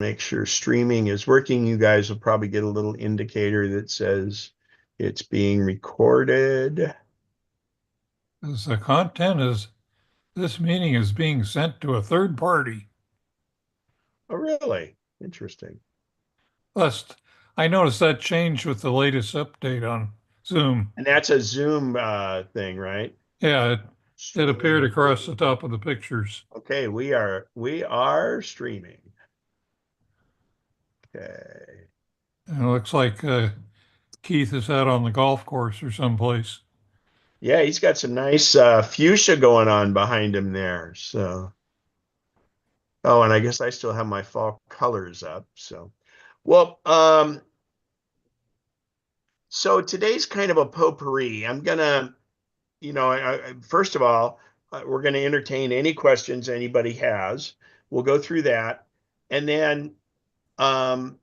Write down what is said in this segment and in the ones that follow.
make sure streaming is working. You guys will probably get a little indicator that says it's being recorded. As the content is, this meeting is being sent to a third party. Oh, really? Interesting. Last, I noticed that changed with the latest update on Zoom. And that's a Zoom thing, right? Yeah, it appeared Streaming. across the top of the pictures. Okay, we are streaming. Okay. And it looks like Keith is out on the golf course or someplace. Yeah, he's got some nice fuchsia going on behind him there. So, oh, and I guess I still have my fall colors up. So, well, so today's kind of a potpourri. I'm gonna, first of all, we're gonna entertain any questions anybody has. We'll go through that, and then um,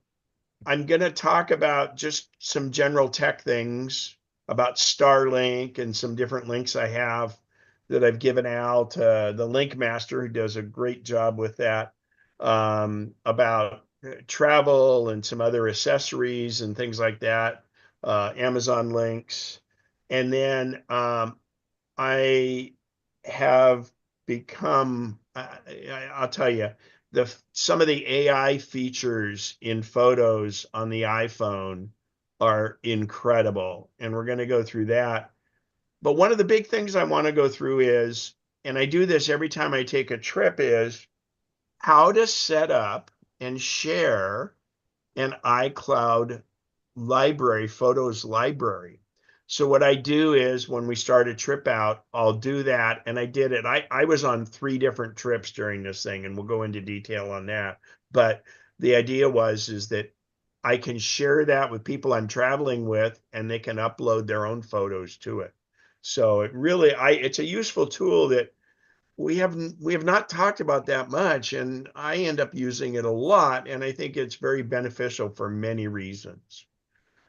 I'm gonna talk about just some general tech things about Starlink and some different links I have that I've given out. The Link Master, who does a great job with that, about travel and some other accessories and things like that, Amazon links. And then I have become, I'll tell you, some of the AI features in photos on the iPhone are incredible, and we're going to go through that. But one of the big things I want to go through is, and I do this every time I take a trip, is how to set up and share an iCloud library, photos library. So what I do is when we start a trip out, I'll do that. And I did it. I was on 3 different trips during this thing, and we'll go into detail on that. But the idea is that I can share that with people I'm traveling with, and they can upload their own photos to it. So it's a useful tool that we have not talked about that much, and I end up using it a lot, and I think it's very beneficial for many reasons.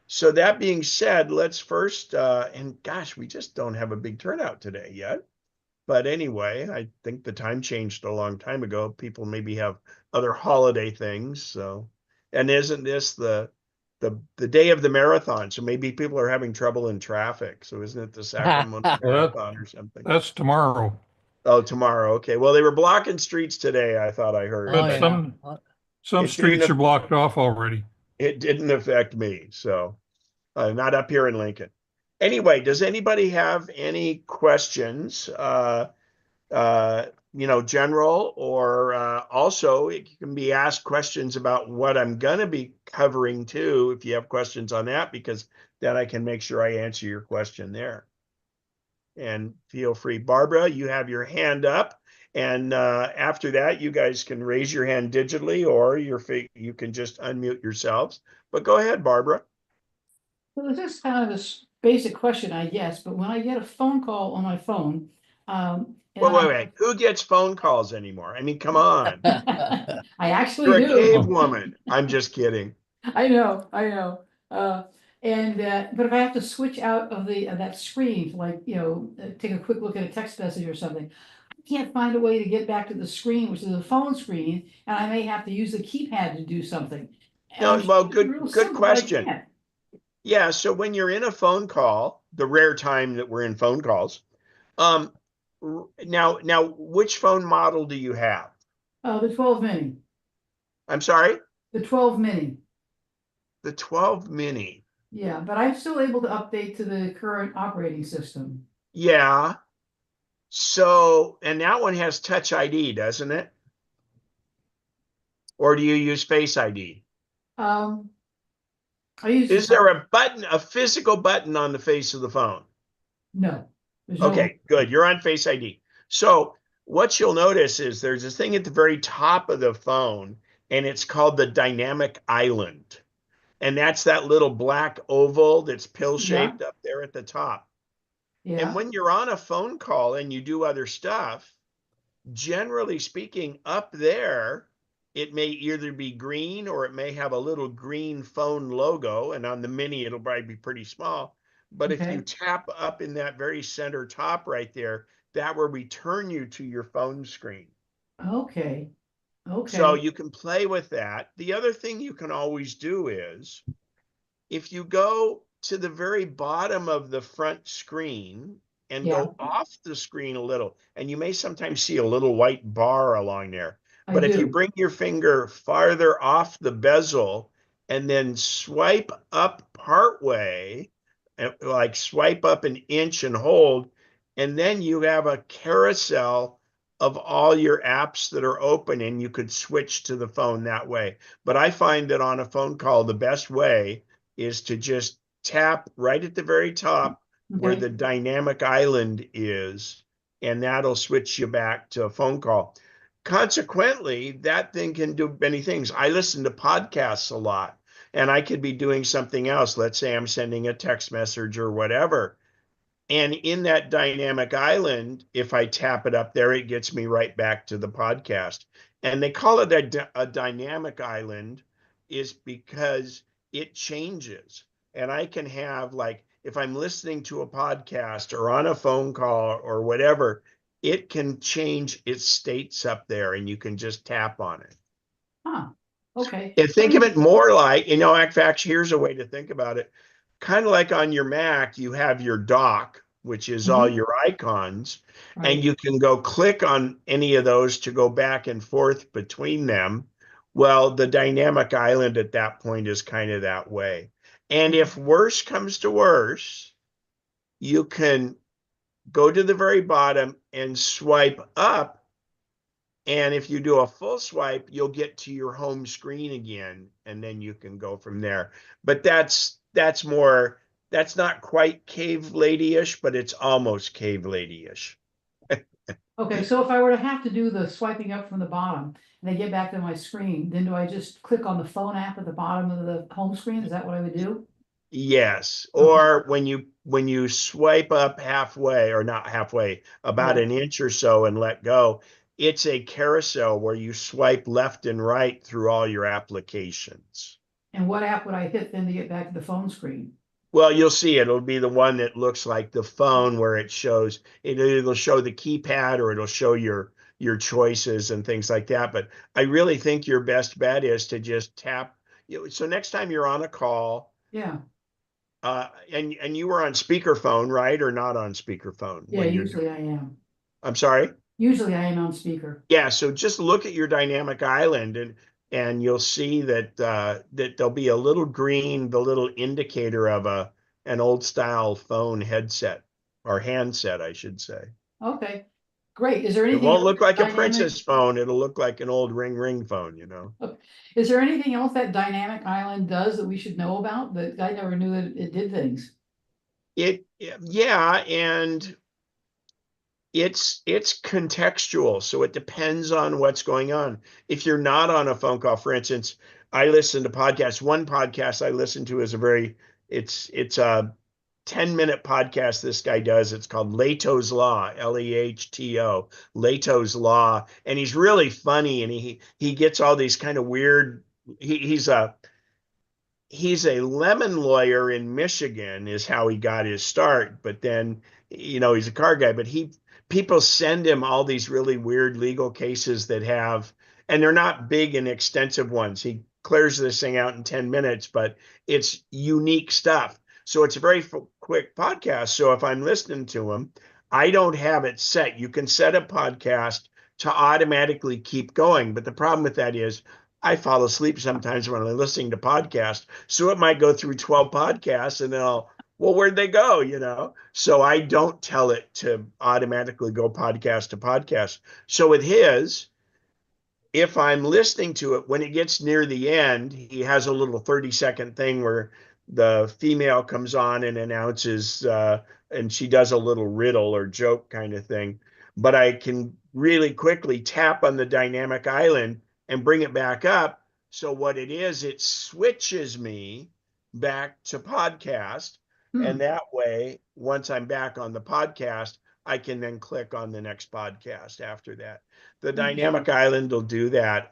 So that being said, let's first, and gosh, we just don't have a big turnout today yet. But anyway, I think the time changed a long time ago. People maybe have other holiday things. So, and isn't this the day of the marathon? So maybe people are having trouble in traffic. So isn't it the Sacramento Well, Marathon or something? that's tomorrow, Oh, tomorrow. Okay. Well, they were blocking streets today, I thought I heard, Oh but but yeah. some it didn't streets are blocked off already. it didn't affect me. So not up here in Lincoln. Anyway, does anybody have any questions? General, or also it can be asked questions about what I'm gonna be covering too, if you have questions on that, because then I can make sure I answer your question there. And feel free. Barbara, you have your hand up. And after that, you guys can raise your hand digitally, or you can just unmute yourselves. But go ahead, Barbara. Well, this is kind of a basic question, I guess, but when I get a phone call on my phone, and Wait, wait, wait. Who gets phone calls anymore? I mean, come on. I actually You're a do. cave Oh, woman. I'm just kidding. I know, I know. But if I have to switch out of that screen, like, take a quick look at a text message or something, I can't find a way to get back to the screen, which is the phone screen, and I may have to use the keypad to do something. And No, I'm sure well, it's good, real good simple, but I question. can't. Yeah, so when you're in a phone call, the rare time that we're in phone calls, um, now, which phone model do you have? The 12 mini, I'm sorry, the 12 mini. the 12 mini. Yeah, but I'm still able to update to the current operating system. Yeah. So, and that one has Touch ID, doesn't it? Or do you use Face ID? Um, I use the Is touch. there a button, a physical button on the face of the phone? No, there's no. Okay, good. You're on Face ID. So what you'll notice is there's this thing at the very top of the phone, and it's called the dynamic island. And that's that little black oval that's pill Yeah, shaped up there at the top. And yeah. when you're on a phone call and you do other stuff, generally speaking, up there, it may either be green or it may have a little green phone logo. And on the mini, it'll probably be pretty small. But if you Okay, tap up in that very center top right there, that will return you to your phone screen. okay, So Okay, you can play with that. The other thing you can always do is if you go to the very bottom of the front screen and yeah, go off the screen a little, and you may sometimes see a little white bar along there. I But if you do. bring your finger farther off the bezel and then swipe up part way, like swipe up an inch and hold, and then you have a carousel of all your apps that are open, and you could switch to the phone that way. But I find that on a phone call, the best way is to just tap right at the very top where Okay, the dynamic island is, and that'll switch you back to a phone call. Consequently, that thing can do many things. I listen to podcasts a lot, and I could be doing something else. Let's say I'm sending a text message or whatever. And in that dynamic island, if I tap it up there, it gets me right back to the podcast. And they call it a dynamic island is because it changes. And I can have, like, if I'm listening to a podcast or on a phone call or whatever, it can change its states up there and you can just tap on it. huh, okay. And think of it more like, in fact, here's a way to think about it. Kind of like on your Mac, you have your dock, which is all Mhm. your icons, and Right, you can go click on any of those to go back and forth between them. Well, the dynamic island at that point is kind of that way. And if worse comes to worse, you can go to the very bottom and swipe up, and if you do a full swipe, you'll get to your home screen again, and then you can go from there. But that's not quite cave lady-ish, but it's almost cave lady-ish. okay, so if I were to have to do the swiping up from the bottom, and I get back to my screen, then do I just click on the phone app at the bottom of the home screen? Is that what I would do? Yes. Okay, Or when you swipe up halfway, or not halfway, about yeah, an inch or so and let go, it's a carousel where you swipe left and right through all your applications. and what app would I hit then to get back to the phone screen? Well, you'll see it'll be the one that looks like the phone, where it'll show the keypad, or it'll show your choices and things like that. But I really think your best bet is to just tap. So next time you're on a call, Yeah, and you were on speakerphone, right, or not on speakerphone yeah, when you're usually I am. I'm sorry. Usually I am on speaker. Yeah, so just look at your dynamic island, and you'll see that there'll be a little green, the little indicator of an old style phone headset, or handset, I should say. Okay, great. Is there It anything won't else look like a dynamic? princess phone. It'll look like an old ring phone. Okay. Is there anything else that dynamic island does that we should know about? That I never knew that it did things. Yeah, and it's contextual, so it depends on what's going on. If you're not on a phone call, for instance, I listen to podcasts. One podcast I listen to is it's a 10-minute podcast this guy does. It's called Leto's Law, Lehto, Leto's Law, and he's really funny, and he gets all these kind of weird. He's a lemon lawyer in Michigan, is how he got his start. But then, he's a car guy, but people send him all these really weird legal cases and they're not big and extensive ones. He clears this thing out in 10 minutes, but it's unique stuff. So it's a very quick podcast. So if I'm listening to him, I don't have it set. You can set a podcast to automatically keep going. But the problem with that is I fall asleep sometimes when I'm listening to podcasts. So it might go through 12 podcasts, and then well, where'd they go? So I don't tell it to automatically go podcast to podcast. So with his, if I'm listening to it, when it gets near the end, he has a little 30-second thing where the female comes on and announces, and she does a little riddle or joke kind of thing. But I can really quickly tap on the dynamic island and bring it back up. So what it is, it switches me back to podcast. And Hmm. that way, once I'm back on the podcast, I can then click on the next podcast after that. The Interesting. dynamic island will do that.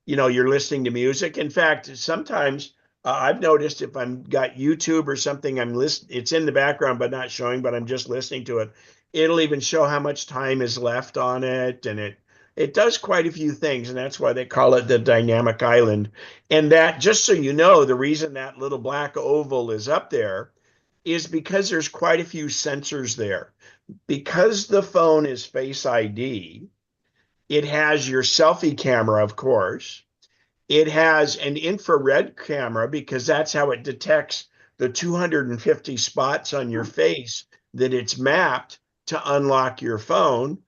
You're listening to music. In fact, sometimes I've noticed if I'm got YouTube or something, it's in the background but not showing, but I'm just listening to it. It'll even show how much time is left on it, and it does quite a few things, and that's why they call it the dynamic island. And that, just so you know, the reason that little black oval is up there is because there's quite a few sensors there. Because the phone is Face ID, it has your selfie camera, of course. It has an infrared camera because that's how it detects the 250 spots on your face that it's mapped to unlock your phone.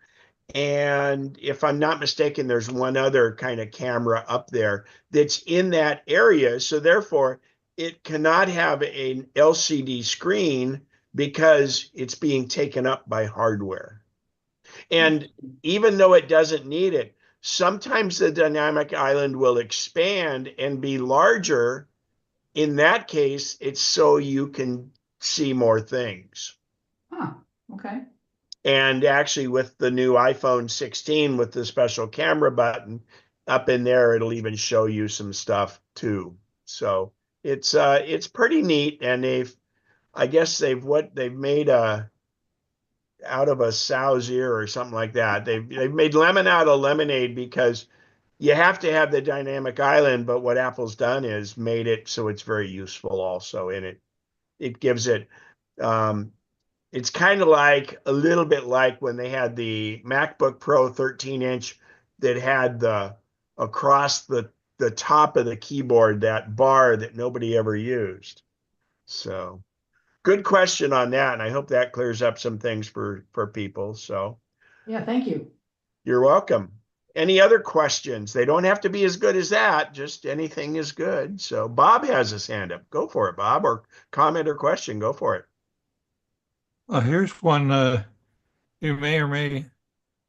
And if I'm not mistaken, there's one other kind of camera up there that's in that area. So therefore, it cannot have an LCD screen because it's being taken up by hardware. And even though it doesn't need it, sometimes the dynamic island will expand and be larger. In that case, it's so you can see more things. Huh, okay. And actually, with the new iPhone 16 with the special camera button up in there, it'll even show you some stuff too. So it's pretty neat. And I guess they've made a out of a sow's ear or something like that. They've made lemon out of lemonade because you have to have the dynamic island, but what Apple's done is made it so it's very useful also, and it gives it um, it's kind of like a little bit like when they had the MacBook Pro 13-inch that had the across the top of the keyboard, that bar that nobody ever used. So good question on that, and I hope that clears up some things for people. So Yeah, thank you. you're welcome. Any other questions? They don't have to be as good as that. Just anything is good. So Bob has his hand up. Go for it, Bob, or comment or question. Go for it. Here's one you may or may,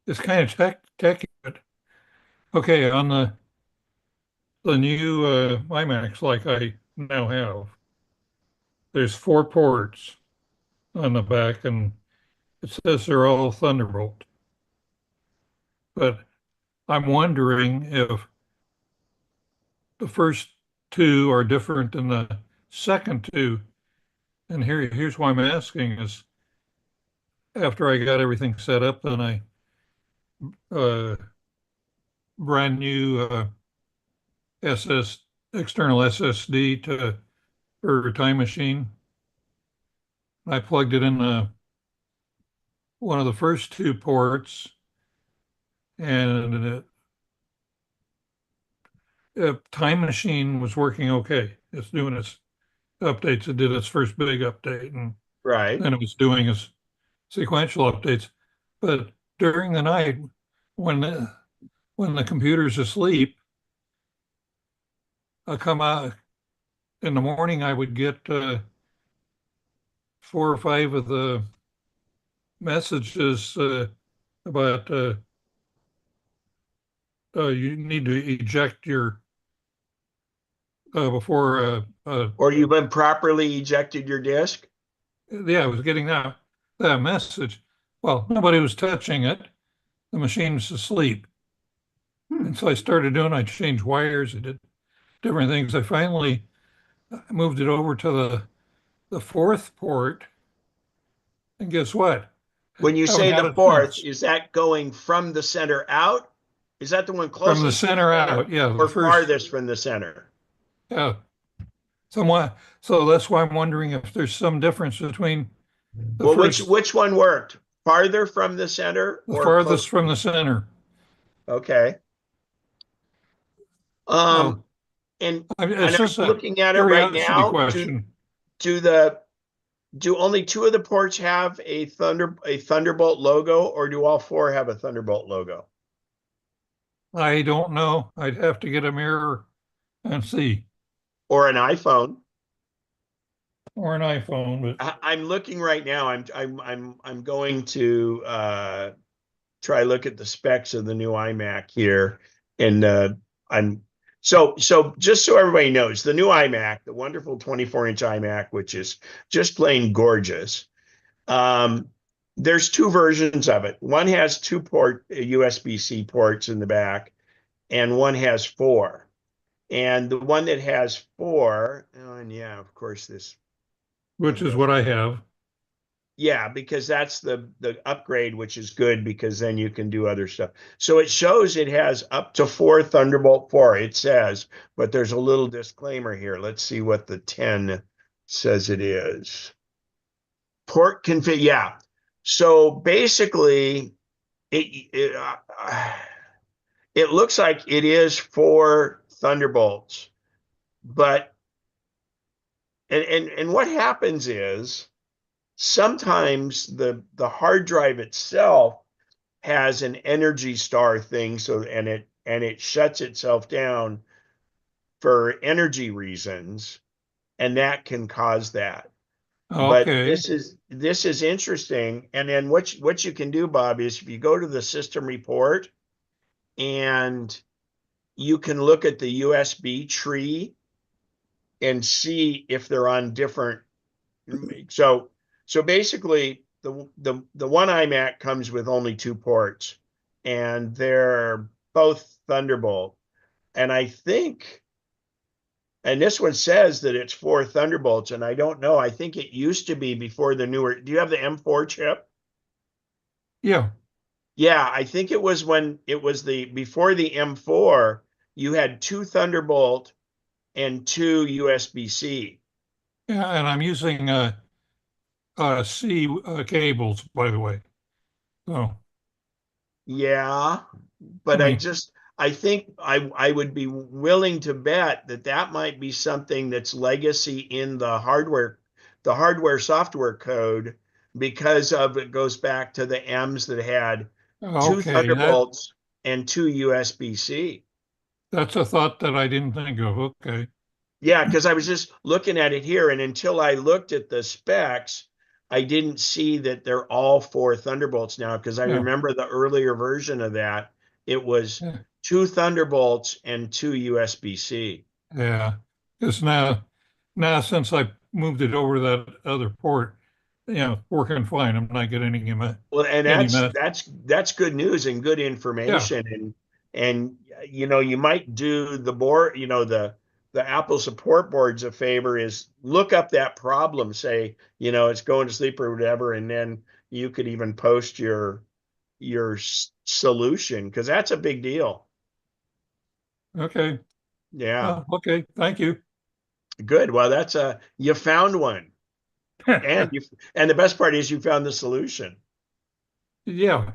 it's kind of techy, but okay, on the new iMacs like I now have, there's 4 ports on the back, and it says they're all Thunderbolt. But I'm wondering if the first two are different than the second two. And here's why I'm asking is after I got everything set up, then I uh, brand new SS external SSD to for Time Machine. I plugged it in one of the first 2 ports, and Time Machine was working okay. It's doing its updates. It did its first big update, and Right. then it was doing its sequential updates. But during the night, when when the computer's asleep, I come out in the morning. I would get 4 or 5 of the messages about you need to eject your before Or you've been properly ejected your disk? yeah, I was getting that message. Well, nobody was touching it. The machine was asleep. Hmm. And so I changed wires, I did different things. I finally moved it over to the 4th port. And guess what? When you Haven't say had the it fourth, since. is that going from the center out? Is that the one From the closest to the center center out, yeah, the or first, farthest from the center? yeah. Somewhat. So that's why I'm wondering if there's some difference between the Well, first, which one worked? Farther from the center the or close? farthest from the center. Okay. Now, Um, and it's and I'm just a looking at it right curiosity now. question. Do the do only 2 of the ports have a Thunderbolt logo, or do all 4 have a Thunderbolt logo? I don't know. I'd have to get a mirror and see, Or an iPhone? or an iPhone, but I'm looking right now. I'm going to try look at the specs of the new iMac here, and I'm so just so everybody knows, the new iMac, the wonderful 24-inch iMac, which is just plain gorgeous. Um, there's 2 versions of it. One has 2 USB-C ports in the back, and one has 4. And the one that has 4, oh, and yeah, of course, this which thing is does. what I have. Yeah, because that's the upgrade, which is good because then you can do other stuff. So it shows it has up to 4 Thunderbolt 4, it says, but there's a little disclaimer here. Let's see what the 10 says it is. Port config, yeah. So basically, it looks like it is 4 Thunderbolts, but and what happens is sometimes the hard drive itself has an Energy Star thing, so and it shuts itself down for energy reasons, and that can cause that. But Okay. this is interesting. And then what you can do, Bob, is if you go to the system report and you can look at the USB tree and see if they're on different. So basically, the one iMac comes with only 2 ports, and they're both Thunderbolt. And I think, and this one says that it's 4 Thunderbolts, and I don't know. I think it used to be before the newer. Do you have the M4 chip? Yeah. Yeah, I think it was when it was before the M4, you had 2 Thunderbolt and 2 USB-C. Yeah. And I'm using C cables, by the way. So, Yeah, I but mean, I think I would be willing to bet that that might be something that's legacy in the hardware software code, because of it goes back to the M's that had two okay. Thunderbolts and 2 USB-C. That's a thought that I didn't think of. Okay. Yeah, because I was just looking at it here, and until I looked at the specs, I didn't see that they're all 4 Thunderbolts now. Because I Yeah. remember the earlier version of that, it was Yeah. 2 Thunderbolts and 2 USB-C. Yeah. Because now since I moved it over to that other port, working fine. I'm not getting Well, and any mess. that's good news and good Yeah. information, and you might do the board, the Apple support boards a favor, is look up that problem, say, it's going to sleep or whatever, and then you could even post your solution, because that's a big deal. Okay. Yeah, Okay. Thank you. good. Well, that's you found one, and and the best part is you found the solution. Yeah.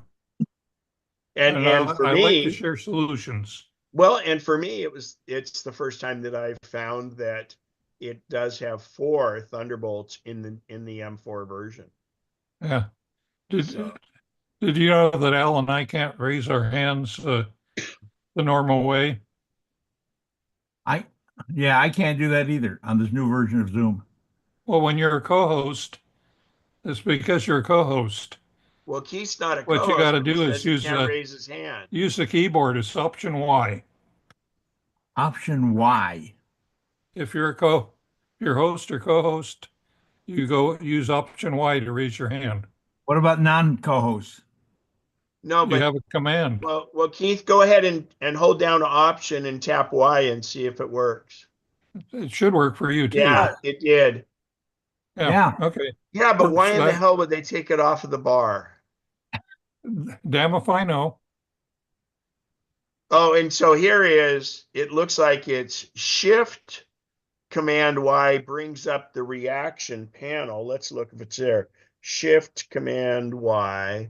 And And for I like to me, share solutions. well, and for me, it's the first time that I've found that it does have 4 Thunderbolts in the M4 version. Yeah. So, Did you know that Al and I can't raise our hands the normal way? I, yeah, I can't do that either on this new version of Zoom. Well, when you're a co-host, it's because you're a co-host. well, Keith's not a What you got co-host, to but he do is says he can't raise his hand. use the keyboard. It's Option Y. Option Y. If you're your host or co-host, you go use Option Y to raise your hand. What about non-co-hosts? No, You but have a command. well, Keith, go ahead and hold down Option and tap Y and see if it works. It should work for you too. Yeah, it did. Yeah. Yeah. Okay. Yeah, but why in the That, hell would they take it off of the bar? damn if I know. Oh, and so here is, it looks like it's Shift Command Y brings up the reaction panel. Let's look if it's there. Shift Command Y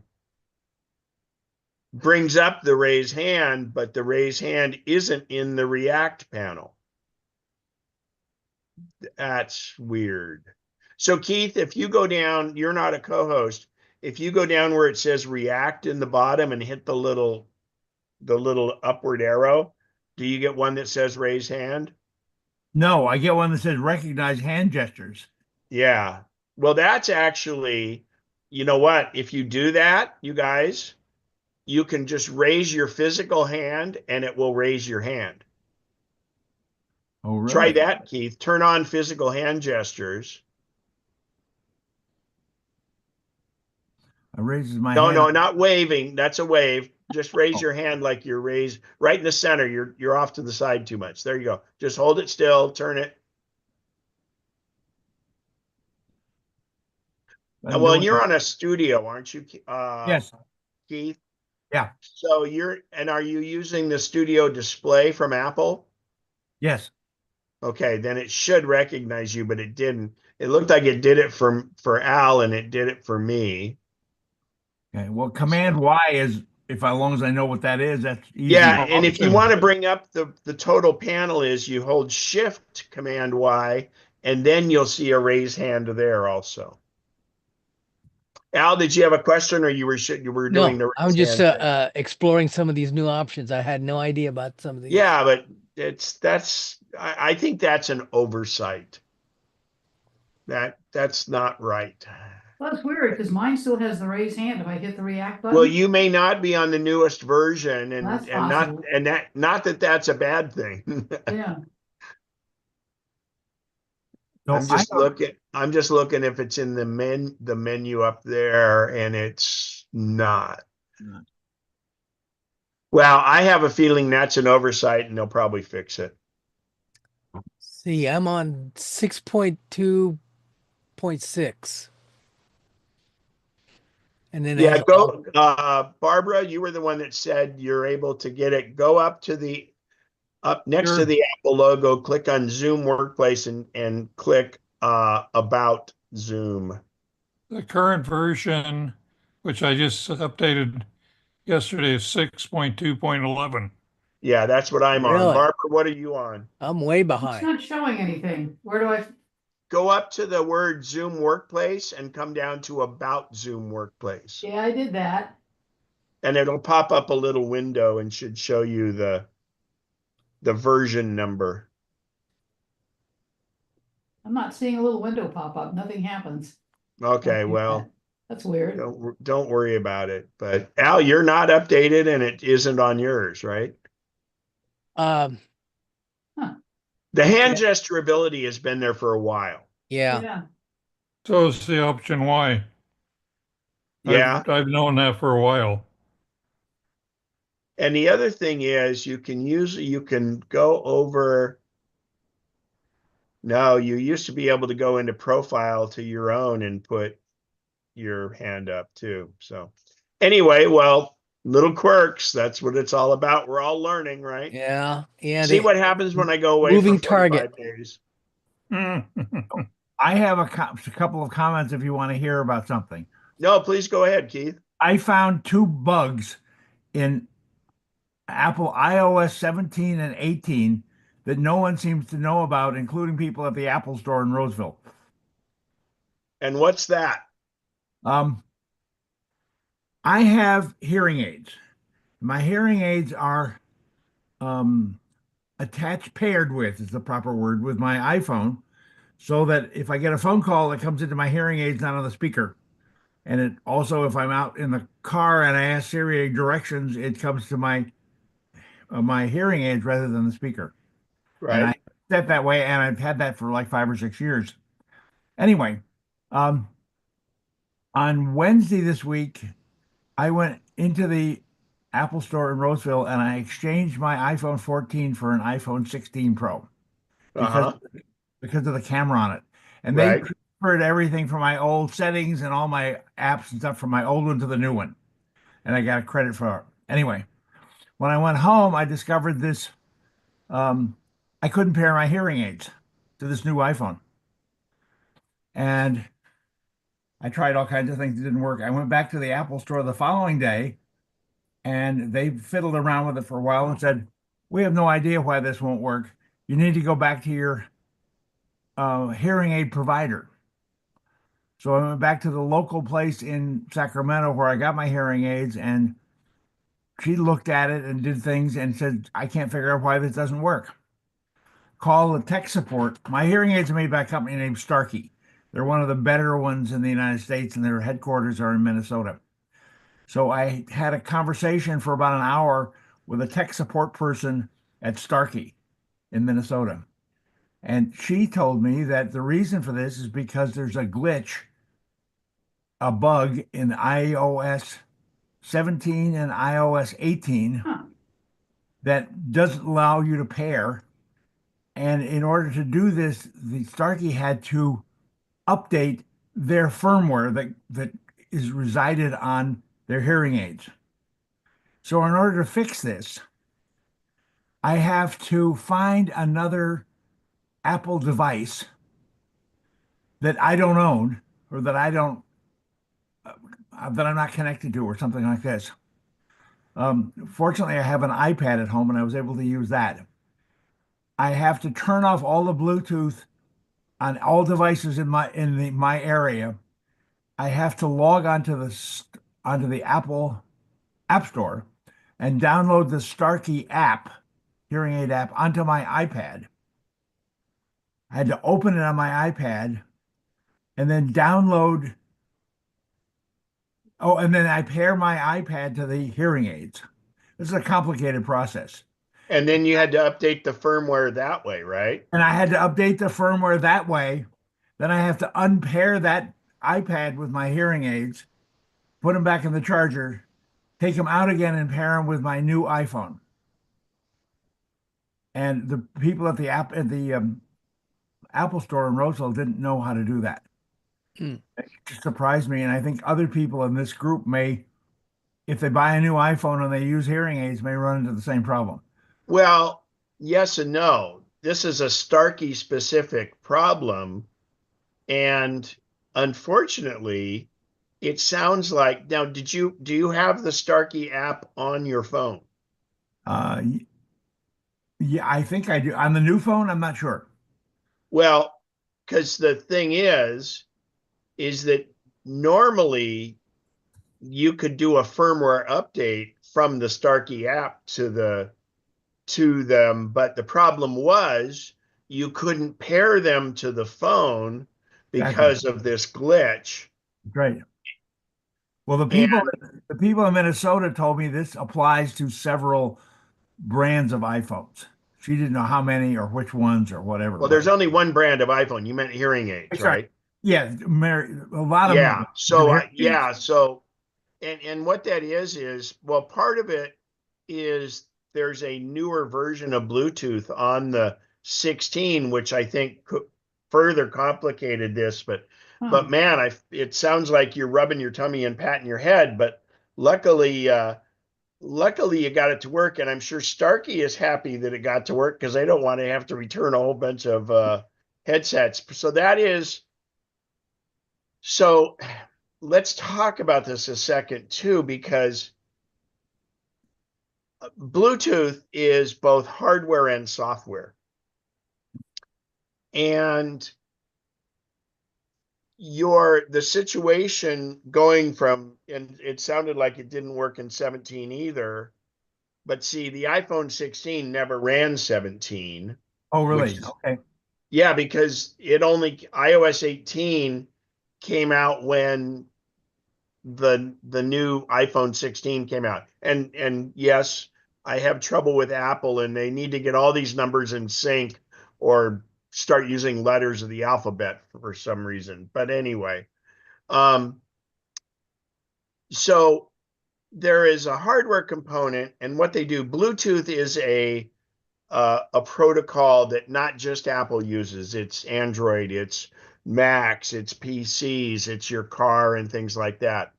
brings up the raise hand, but the raise hand isn't in the React panel. That's weird. So Keith, if you go down, you're not a co-host. If you go down where it says React in the bottom and hit the little upward arrow, do you get one that says raise hand? No, I get one that says recognize hand gestures. Yeah. Well, that's actually, you know what? If you do that, you guys, you can just raise your physical hand and it will raise your hand. Oh, really? Try that, Keith. Turn on physical hand gestures. I raises my No, hand. no, not waving. That's a wave. Just raise Oh. your hand like you're raised right in the center. You're off to the side too much. There you go. Just hold it still, turn it. I'm Well, and doing, you're on a studio, aren't you, yes, Keith? yeah, So are you using the studio display from Apple? yes. Okay, then it should recognize you, but it didn't. It looked like it did it for Al and it did it for me. Okay. Well, Command Y is, if as long as I know what that is, that's Yeah, easy. and if you want to bring up the total panel is you hold Shift Command Y, and then you'll see a raise hand there also. Al, did you have a question, or you were doing No, the I'm raise just hand thing? exploring some of these new options. I had no idea about some of these. Yeah, but I think that's an oversight. That's not right. Well, that's weird, because mine still has the raise hand if I hit the react Well, button. you may not be on the newest version, That's and not possible. and that not that that's a bad thing. Yeah. So I'm just looking if it's in the menu up there, and it's not. Well, I have a feeling that's an oversight, and they'll probably fix it. See, I'm on 6.2.6. And then it Yeah, has all, go, Barbara. You were the one that said you're able to get it. Go up next to Sure. the Apple logo, click on Zoom Workplace, and click About Zoom. The current version, which I just updated yesterday, is 6.2.11. Yeah, that's what I'm on. really, Barbara, what are you on? I'm way It's behind. not showing anything. Where do I? Go up to the word Zoom Workplace and come down to About Zoom Workplace. Yeah, I did that. And it'll pop up a little window and should show you the version number. I'm not seeing a little window pop up. Nothing happens. Okay, well, That's weird. don't worry about it. But Al, you're not updated and it isn't on yours, right? Um, The hand yeah, gesture ability has been there for a while. yeah. Yeah. So is the option Y. Yeah. I've known that for a while. And the other thing is you can go over. No, you used to be able to go into profile to your own and put your hand up too. So anyway, well, little quirks, that's what it's all about. We're all learning, right? Yeah, yeah. See what happens when I go away for Moving 45 target. days. I have a couple of comments if you want to hear about something. No, please go ahead, Keith. I found two bugs in Apple iOS 17 and 18 that no one seems to know about, including people at the Apple store in Roseville. And what's that? Um, I have hearing aids. My hearing aids are attached, paired with, is the proper word, with my iPhone, so that if I get a phone call, it comes into my hearing aids, not on the speaker. And it also, if I'm out in the car and I ask Siri directions, it comes to my hearing aids rather than the speaker. And I Right? set that way, and I've had that for like 5 or 6 years. Anyway, um, on Wednesday this week, I went into the Apple store in Roseville and I exchanged my iPhone 14 for an iPhone 16 Pro because Uh-huh. because of the camera on it. And they Right. transferred everything from my old settings and all my apps and stuff from my old one to the new one. And I got a credit for it. Anyway, when I went home, I discovered this. I couldn't pair my hearing aids to this new iPhone. And I tried all kinds of things that didn't work. I went back to the Apple store the following day and they fiddled around with it for a while and said, "We have no idea why this won't work. You need to go back to your hearing aid provider." So I went back to the local place in Sacramento where I got my hearing aids, and she looked at it and did things and said, "I can't figure out why this doesn't work." Call the tech support. My hearing aids are made by a company named Starkey. They're one of the better ones in the United States, and their headquarters are in Minnesota. So I had a conversation for about an hour with a tech support person at Starkey in Minnesota. And she told me that the reason for this is because there's a glitch, a bug in iOS 17 and iOS 18 Huh. that doesn't allow you to pair. And in order to do this, the Starkey had to update their firmware that is resided on their hearing aids. So in order to fix this, I have to find another Apple device that I don't own or that I don't that I'm not connected to or something like this. Fortunately, I have an iPad at home and I was able to use that. I have to turn off all the Bluetooth on all devices in my area. I have to log onto the Apple App Store and download the Starkey app, hearing aid app, onto my iPad. I had to open it on my iPad and then download. Oh, and then I pair my iPad to the hearing aids. This is a complicated process. And then you had to update the firmware that way, right? And I had to update the firmware that way. Then I have to unpair that iPad with my hearing aids, put them back in the charger, take them out again and pair them with my new iPhone. And the people at the Apple store in Roseville didn't know how to do that. Hmm. It surprised me. And I think other people in this group may, if they buy a new iPhone and they use hearing aids, may run into the same problem. Well, yes and no. This is a Starkey specific problem. And unfortunately, it sounds like now, do you have the Starkey app on your phone? Uh, yeah, I think I do. On the new phone, I'm not sure. Well, because the thing is that normally you could do a firmware update from the Starkey app to them, but the problem was you couldn't pair them to the phone Exactly. because of this glitch. Great. Well, And the people in Minnesota told me this applies to several brands of iPhones. She didn't know how many or which ones or whatever. well, there's only one brand of iPhone. You meant hearing aids, Sorry. right? Yeah, a lot of Yeah. them. So yeah. So and what that is well, part of it is there's a newer version of Bluetooth on the 16, which I think further complicated this. But man, it sounds like you're rubbing your tummy and patting your head. But luckily, luckily you got it to work, and I'm sure Starkey is happy that it got to work because they don't want to have to return a whole bunch of headsets. So let's talk about this a second too, because Bluetooth is both hardware and software. And the situation going from, and it sounded like it didn't work in 17 either, but see, the iPhone 16 never ran 17. Oh, really? Okay. Yeah, because iOS 18 came out when the new iPhone 16 came out. And yes, I have trouble with Apple, and they need to get all these numbers in sync or start using letters of the alphabet for some reason. But anyway, so there is a hardware component, and what they do, Bluetooth is a protocol that not just Apple uses. It's Android, it's Macs, it's PCs, it's your car and things like that.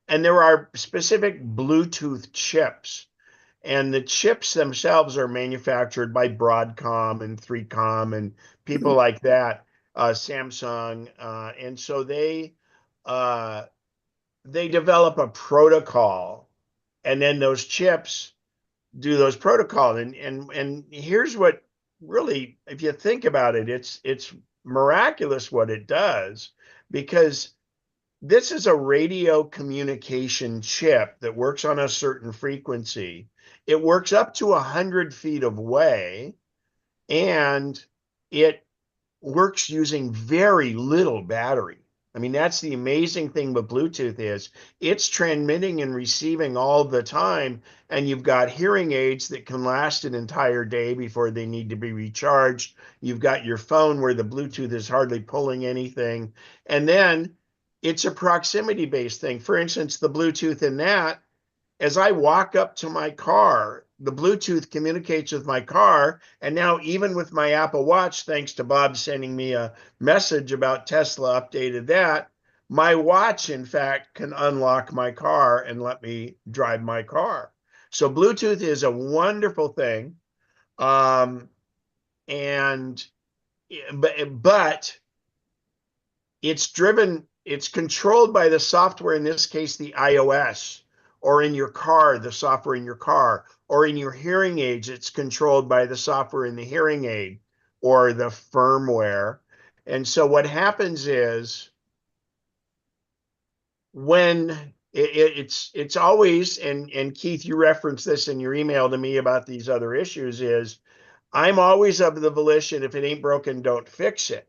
And there are specific Bluetooth chips, and the chips themselves are manufactured by Broadcom and 3Com and people like that, Samsung, and so they develop a protocol, and then those chips do those protocols. And here's what really, if you think about it, it's miraculous what it does, because this is a radio communication chip that works on a certain frequency. It works up to 100 feet away, and it works using very little battery. I mean, that's the amazing thing with Bluetooth is it's transmitting and receiving all the time, and you've got hearing aids that can last an entire day before they need to be recharged. You've got your phone where the Bluetooth is hardly pulling anything. And then it's a proximity-based thing. For instance, the Bluetooth in that, as I walk up to my car, the Bluetooth communicates with my car. And now, even with my Apple Watch, thanks to Bob sending me a message about Tesla updated that, My watch, in fact, can unlock my car and let me drive my car. So Bluetooth is a wonderful thing. Um, and but it's controlled by the software, in this case, the iOS, or in your car, the software in your car, or in your hearing aids, it's controlled by the software in the hearing aid or the firmware. And so what happens is when it's always, and Keith, you referenced this in your email to me about these other issues, is I'm always of the volition, if it ain't broken, don't fix it.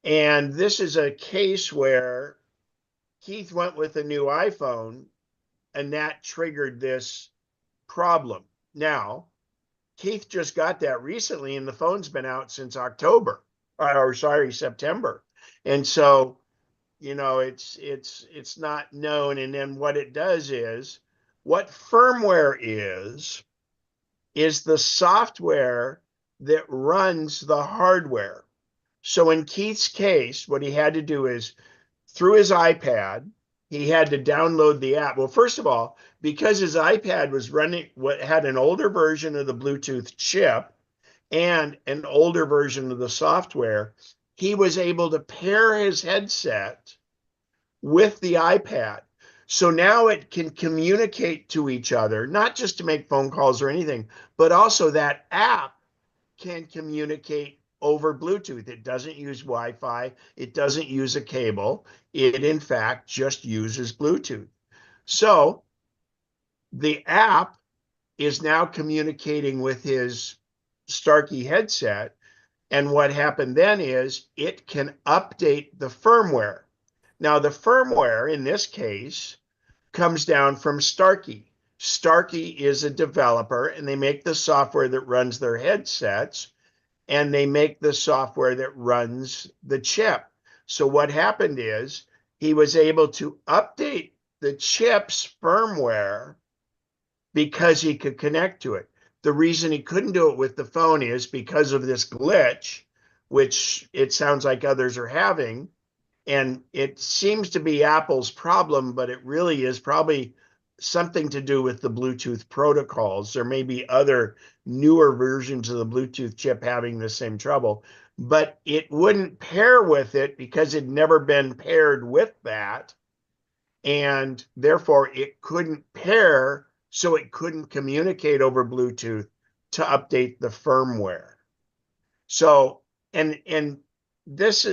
And this is a case where Keith went with a new iPhone and that triggered this problem. Now, Keith just got that recently and the phone's been out since October, or sorry, September. And so, it's not known. And then what it does is, what firmware is the software that runs the hardware. So in Keith's case, what he had to do is, through his iPad, he had to download the app. Well, first of all, because his iPad was running what had an older version of the Bluetooth chip and an older version of the software, he was able to pair his headset with the iPad. So now it can communicate to each other, not just to make phone calls or anything, but also that app can communicate over Bluetooth. It doesn't use Wi-Fi. It doesn't use a cable. It, in fact, just uses Bluetooth. So the app is now communicating with his Starkey headset. And what happened then is it can update the firmware. Now, the firmware in this case comes down from Starkey. Starkey is a developer and they make the software that runs their headsets, and they make the software that runs the chip. So what happened is he was able to update the chip's firmware because he could connect to it. The reason he couldn't do it with the phone is because of this glitch, which it sounds like others are having. And it seems to be Apple's problem, but it really is probably something to do with the Bluetooth protocols. There may be other newer versions of the Bluetooth chip having the same trouble, but it wouldn't pair with it because it'd never been paired with that. And therefore it couldn't pair, so it couldn't communicate over Bluetooth to update the firmware. So, and this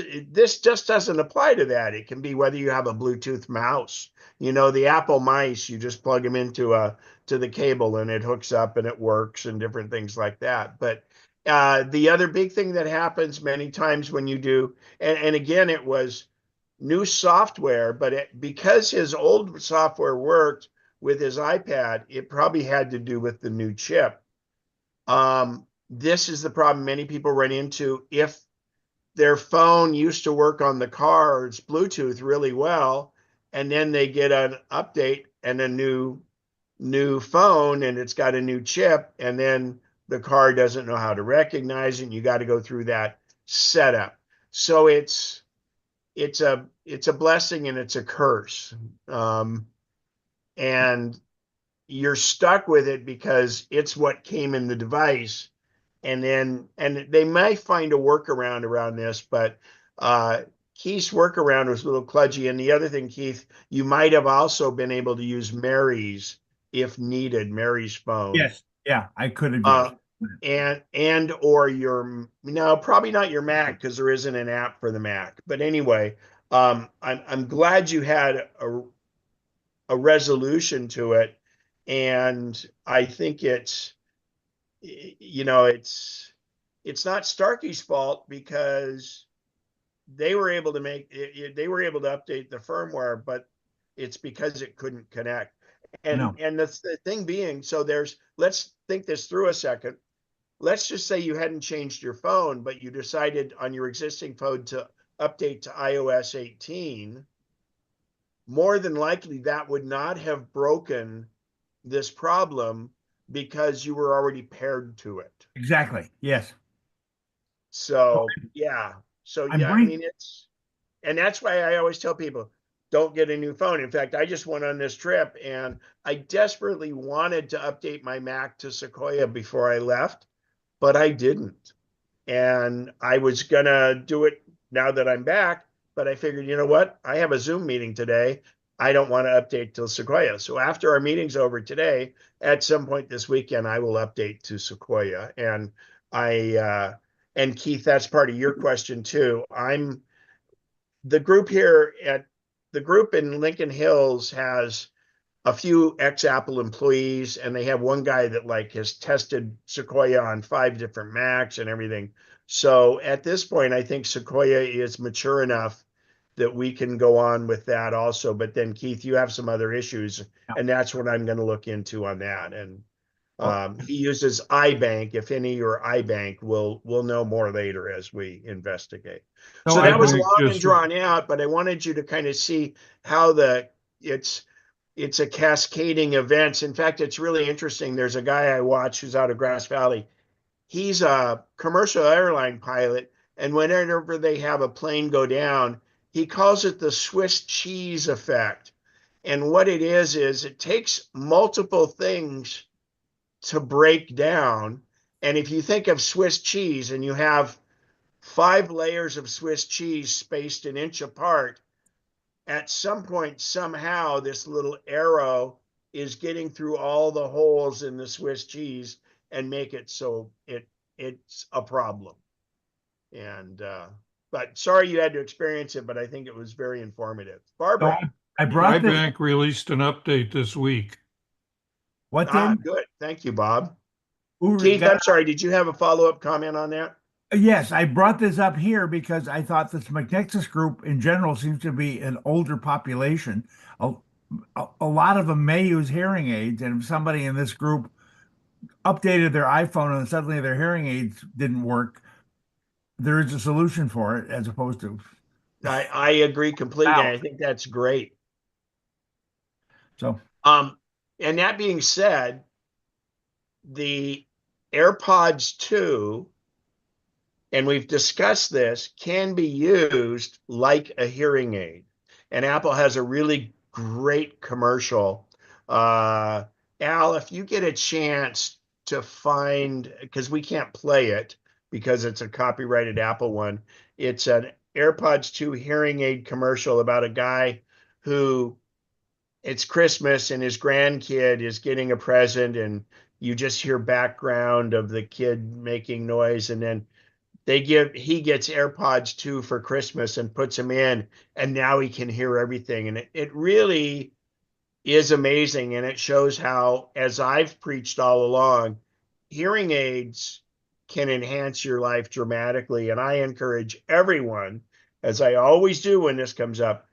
just doesn't apply to that. It can be whether you have a Bluetooth mouse. The Apple mice, you just plug them to the cable and it hooks up and it works, and different things like that. But the other big thing that happens many times when you do, and again, it was new software, but because his old software worked with his iPad, it probably had to do with the new chip. This is the problem many people run into. If their phone used to work on the car or it's Bluetooth really well, and then they get an update and a new phone and it's got a new chip, and then the car doesn't know how to recognize it, and you got to go through that setup. So it's a blessing and it's a curse. And you're stuck with it because it's what came in the device. And they might find a workaround around this, but Keith's workaround was a little kludgy. And the other thing, Keith, you might have also been able to use Mary's if needed, Mary's phone. Yes. Yeah, I could have Uh, used. and or no, probably not your Mac, because there isn't an app for the Mac. But anyway, I'm glad you had a resolution to it, and I think it's not Starkey's fault, because they were able to update the firmware, but it's because it couldn't connect. And No. and the thing being, so let's think this through a second. Let's just say you hadn't changed your phone, but you decided on your existing phone to update to iOS 18. More than likely that would not have broken this problem because you were already paired to it. Exactly. Yes. So yeah. So I'm yeah, I bring- mean, it's and that's why I always tell people, don't get a new phone. In fact, I just went on this trip and I desperately wanted to update my Mac to Sequoia before I left, but I didn't. And I was gonna do it now that I'm back, but I figured, you know what? I have a Zoom meeting today. I don't want to update to Sequoia. So after our meeting's over today, at some point this weekend, I will update to Sequoia. And and Keith, that's part of your question too. The group here at the group in Lincoln Hills has a few ex-Apple employees, and they have one guy that like has tested Sequoia on 5 different Macs and everything. So at this point, I think Sequoia is mature enough that we can go on with that also. But then Keith, you have some other issues, and that's what I'm going to look into on that. And he uses iBank. If any, or iBank, we'll know more later as we investigate. So that was long and drawn out, but I wanted you to kind of see how it's a cascading events. In fact, it's really interesting. There's a guy I watch who's out of Grass Valley. He's a commercial airline pilot, and whenever they have a plane go down, he calls it the Swiss cheese effect. And what it is it takes multiple things to break down. And if you think of Swiss cheese and you have 5 layers of Swiss cheese spaced an inch apart, at some point, somehow, this little arrow is getting through all the holes in the Swiss cheese and make it so it's a problem. And but sorry you had to experience it, but I think it was very informative. Barbara, I brought this. iBank released an update this week. What did? Good. Thank you, Bob. Uri Keith, got- I'm sorry. Did you have a follow-up comment on that? Yes, I brought this up here because I thought this MacNexus group in general seems to be an older population. A lot of them may use hearing aids, and if somebody in this group updated their iPhone and suddenly their hearing aids didn't work, there is a solution for it as opposed to. I agree completely. I think that's great. So, and that being said, the AirPods 2, and we've discussed this, can be used like a hearing aid. And Apple has a really great commercial. Al, if you get a chance to find, because we can't play it because it's a copyrighted Apple one, it's an AirPods 2 hearing aid commercial about a guy who it's Christmas and his grandkid is getting a present, and you just hear background of the kid making noise, and then he gets AirPods 2 for Christmas and puts them in, and now he can hear everything. And it really is amazing. And it shows how, as I've preached all along, hearing aids can enhance your life dramatically. And I encourage everyone, as I always do when this comes up,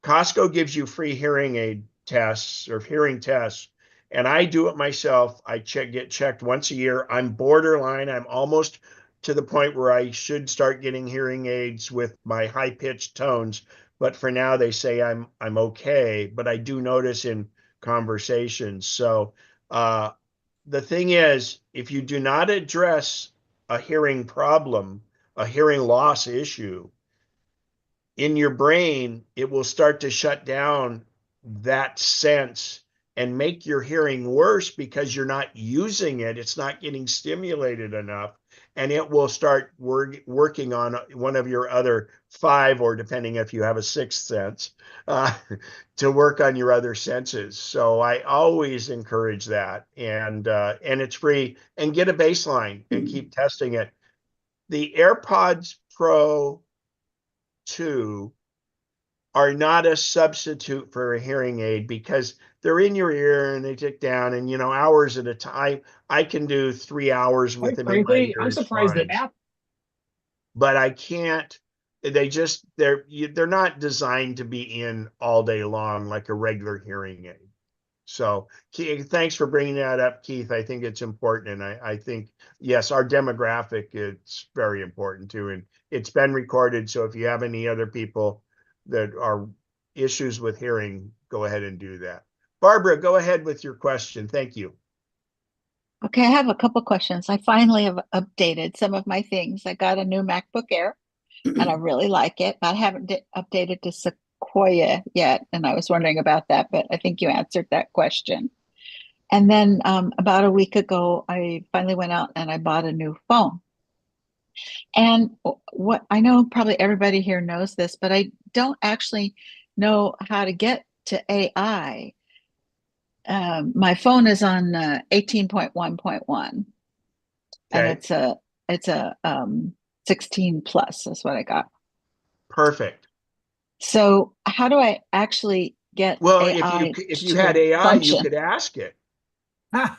Costco gives you free hearing aid tests or hearing tests. And I do it myself. I get checked once a year. I'm borderline. I'm almost to the point where I should start getting hearing aids with my high-pitched tones. But for now, they say I'm okay. But I do notice in conversations. So the thing is, if you do not address a hearing problem, a hearing loss issue, in your brain, it will start to shut down that sense and make your hearing worse because you're not using it. It's not getting stimulated enough. And it will start working on one of your other 5, or depending if you have a 6th sense, to work on your other senses. So I always encourage that. And it's free. And get a baseline and keep testing it. The AirPods Pro 2 are not a substitute for a hearing aid because they're in your ear and they tick down, and hours at a time. I can do 3 hours with them. Frankly, I'm surprised that Apple. But I can't. They're not designed to be in all day long like a regular hearing aid. So thanks for bringing that up, Keith. I think it's important, and I think yes, our demographic is very important too, and it's been recorded. So if you have any other people that are issues with hearing, go ahead and do that. Barbara, go ahead with your question. Thank you. Okay, I have a couple questions. I finally have updated some of my things. I got a new MacBook Air, and I really like it, but I haven't updated to Sequoia yet. And I was wondering about that, but I think you answered that question. And then about a week ago, I finally went out and I bought a new phone. And what I know, probably everybody here knows this, but I don't actually know how to get to AI. My phone is on 18.1.1, and Okay, it's a 16 plus. That's what I got. perfect. So how do I actually get Well, AI if you had to AI, you function? could ask it,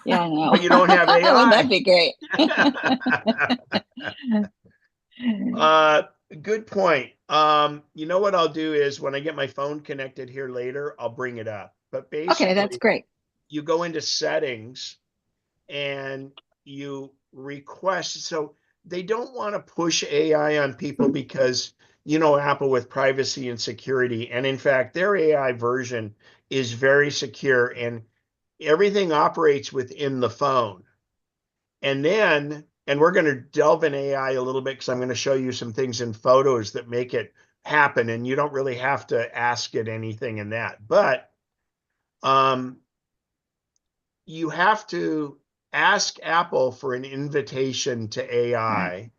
Yeah, I know. but you don't have Wouldn't that AI. be great? Uh, good point. You know what I'll do is when I get my phone connected here later, I'll bring it up. But Okay, that's basically, great. you go into settings and you request. So they don't want to push AI on people because, Apple with privacy and security. And in fact, their AI version is very secure and everything operates within the phone. And we're going to delve in AI a little bit because I'm going to show you some things in photos that make it happen. And you don't really have to ask it anything in that. But um, you have to ask Apple for an invitation to Right. AI.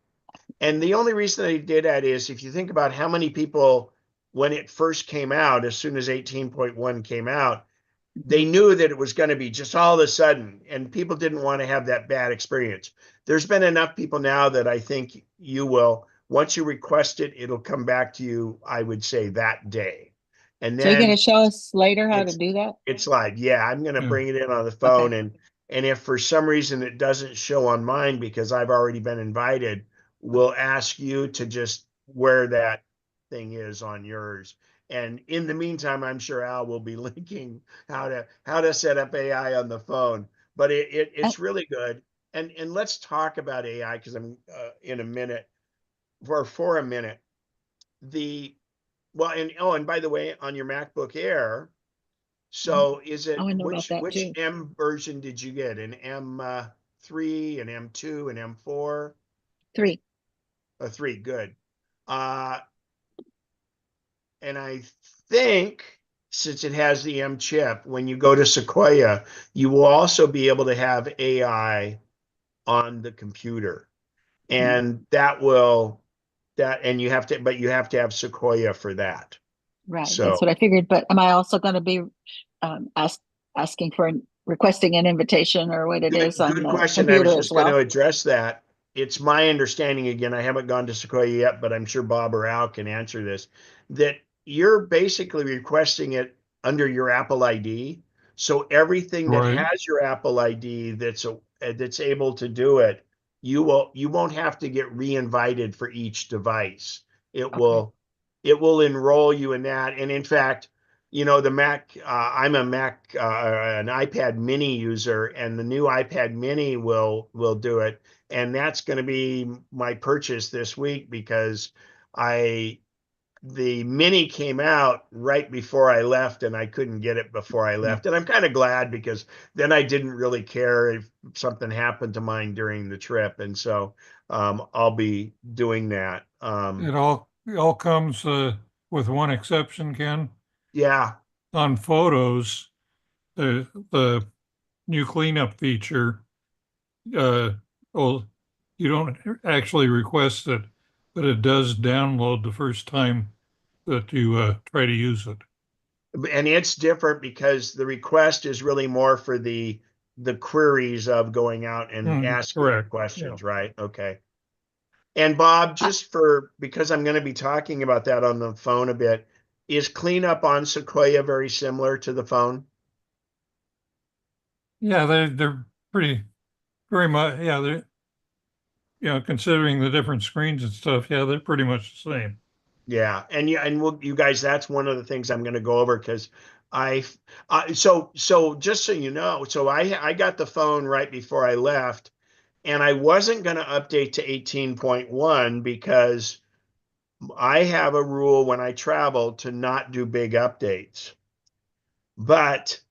And the only reason they did that is if you think about how many people, when it first came out, as soon as 18.1 came out, they Mhm. knew that it was going to be just all of a sudden, and people didn't want to have that bad experience. There's been enough people now that I think you will, once you request it, it'll come back to you, I would say that day. And So you're going to then show us later how to it's do that? it's live. Yeah, I'm gonna Yeah. bring it in on the Okay. phone, and if for some reason it doesn't show on mine because I've already been invited, we'll ask you to just where that thing is on yours. And in the meantime, I'm sure Al will be linking how to set up AI on the phone. But Uh, it's really good. And let's talk about AI because I'm in a minute for a minute. The well, and by the way, on your MacBook Air, so is oh, it I know about which that which too. M version did you get? An M3, an M2, an M4? 3. A three, good. Uh, and I think since it has the M chip, when you go to Sequoia, you will also be able to have AI on the computer. Hmm. And and you have to have Sequoia for that. Right. That's So what I figured. But am I also going to be asking for requesting an invitation or what it is on Good the question. I was computer as just going to well? address that. It's my understanding, again, I haven't gone to Sequoia yet, but I'm sure Bob or Al can answer this, that you're basically requesting it under your Apple ID. So everything that Right. has your Apple ID that's able to do it, you won't have to get re-invited for each device. It Okay. will it will enroll you in that. And in fact, the Mac, I'm a Mac, an iPad mini user, and the new iPad mini will do it. And that's going to be my purchase this week because I the mini came out right before I left and I couldn't get it before I Yeah. left. And I'm kind of glad because then I didn't really care if something happened to mine during the trip. And so I'll be doing that. It all comes with one exception, Ken. Yeah. On photos, the new cleanup feature, uh, well, you don't actually request it, but it does download the first time that you try to use it. And it's different because the request is really more for the queries of going out and asking it Correct. Yeah. questions, right? Okay. And Bob, Uh, just because I'm going to be talking about that on the phone a bit, is cleanup on Sequoia very similar to the phone? Yeah, they're pretty very much. Yeah, they're considering the different screens and stuff. Yeah, they're pretty much the same. Yeah, you guys, that's one of the things I'm going to go over because I, so just so you know, so I got the phone right before I left, and I wasn't going to update to 18.1 because I have a rule when I travel to not do big updates. But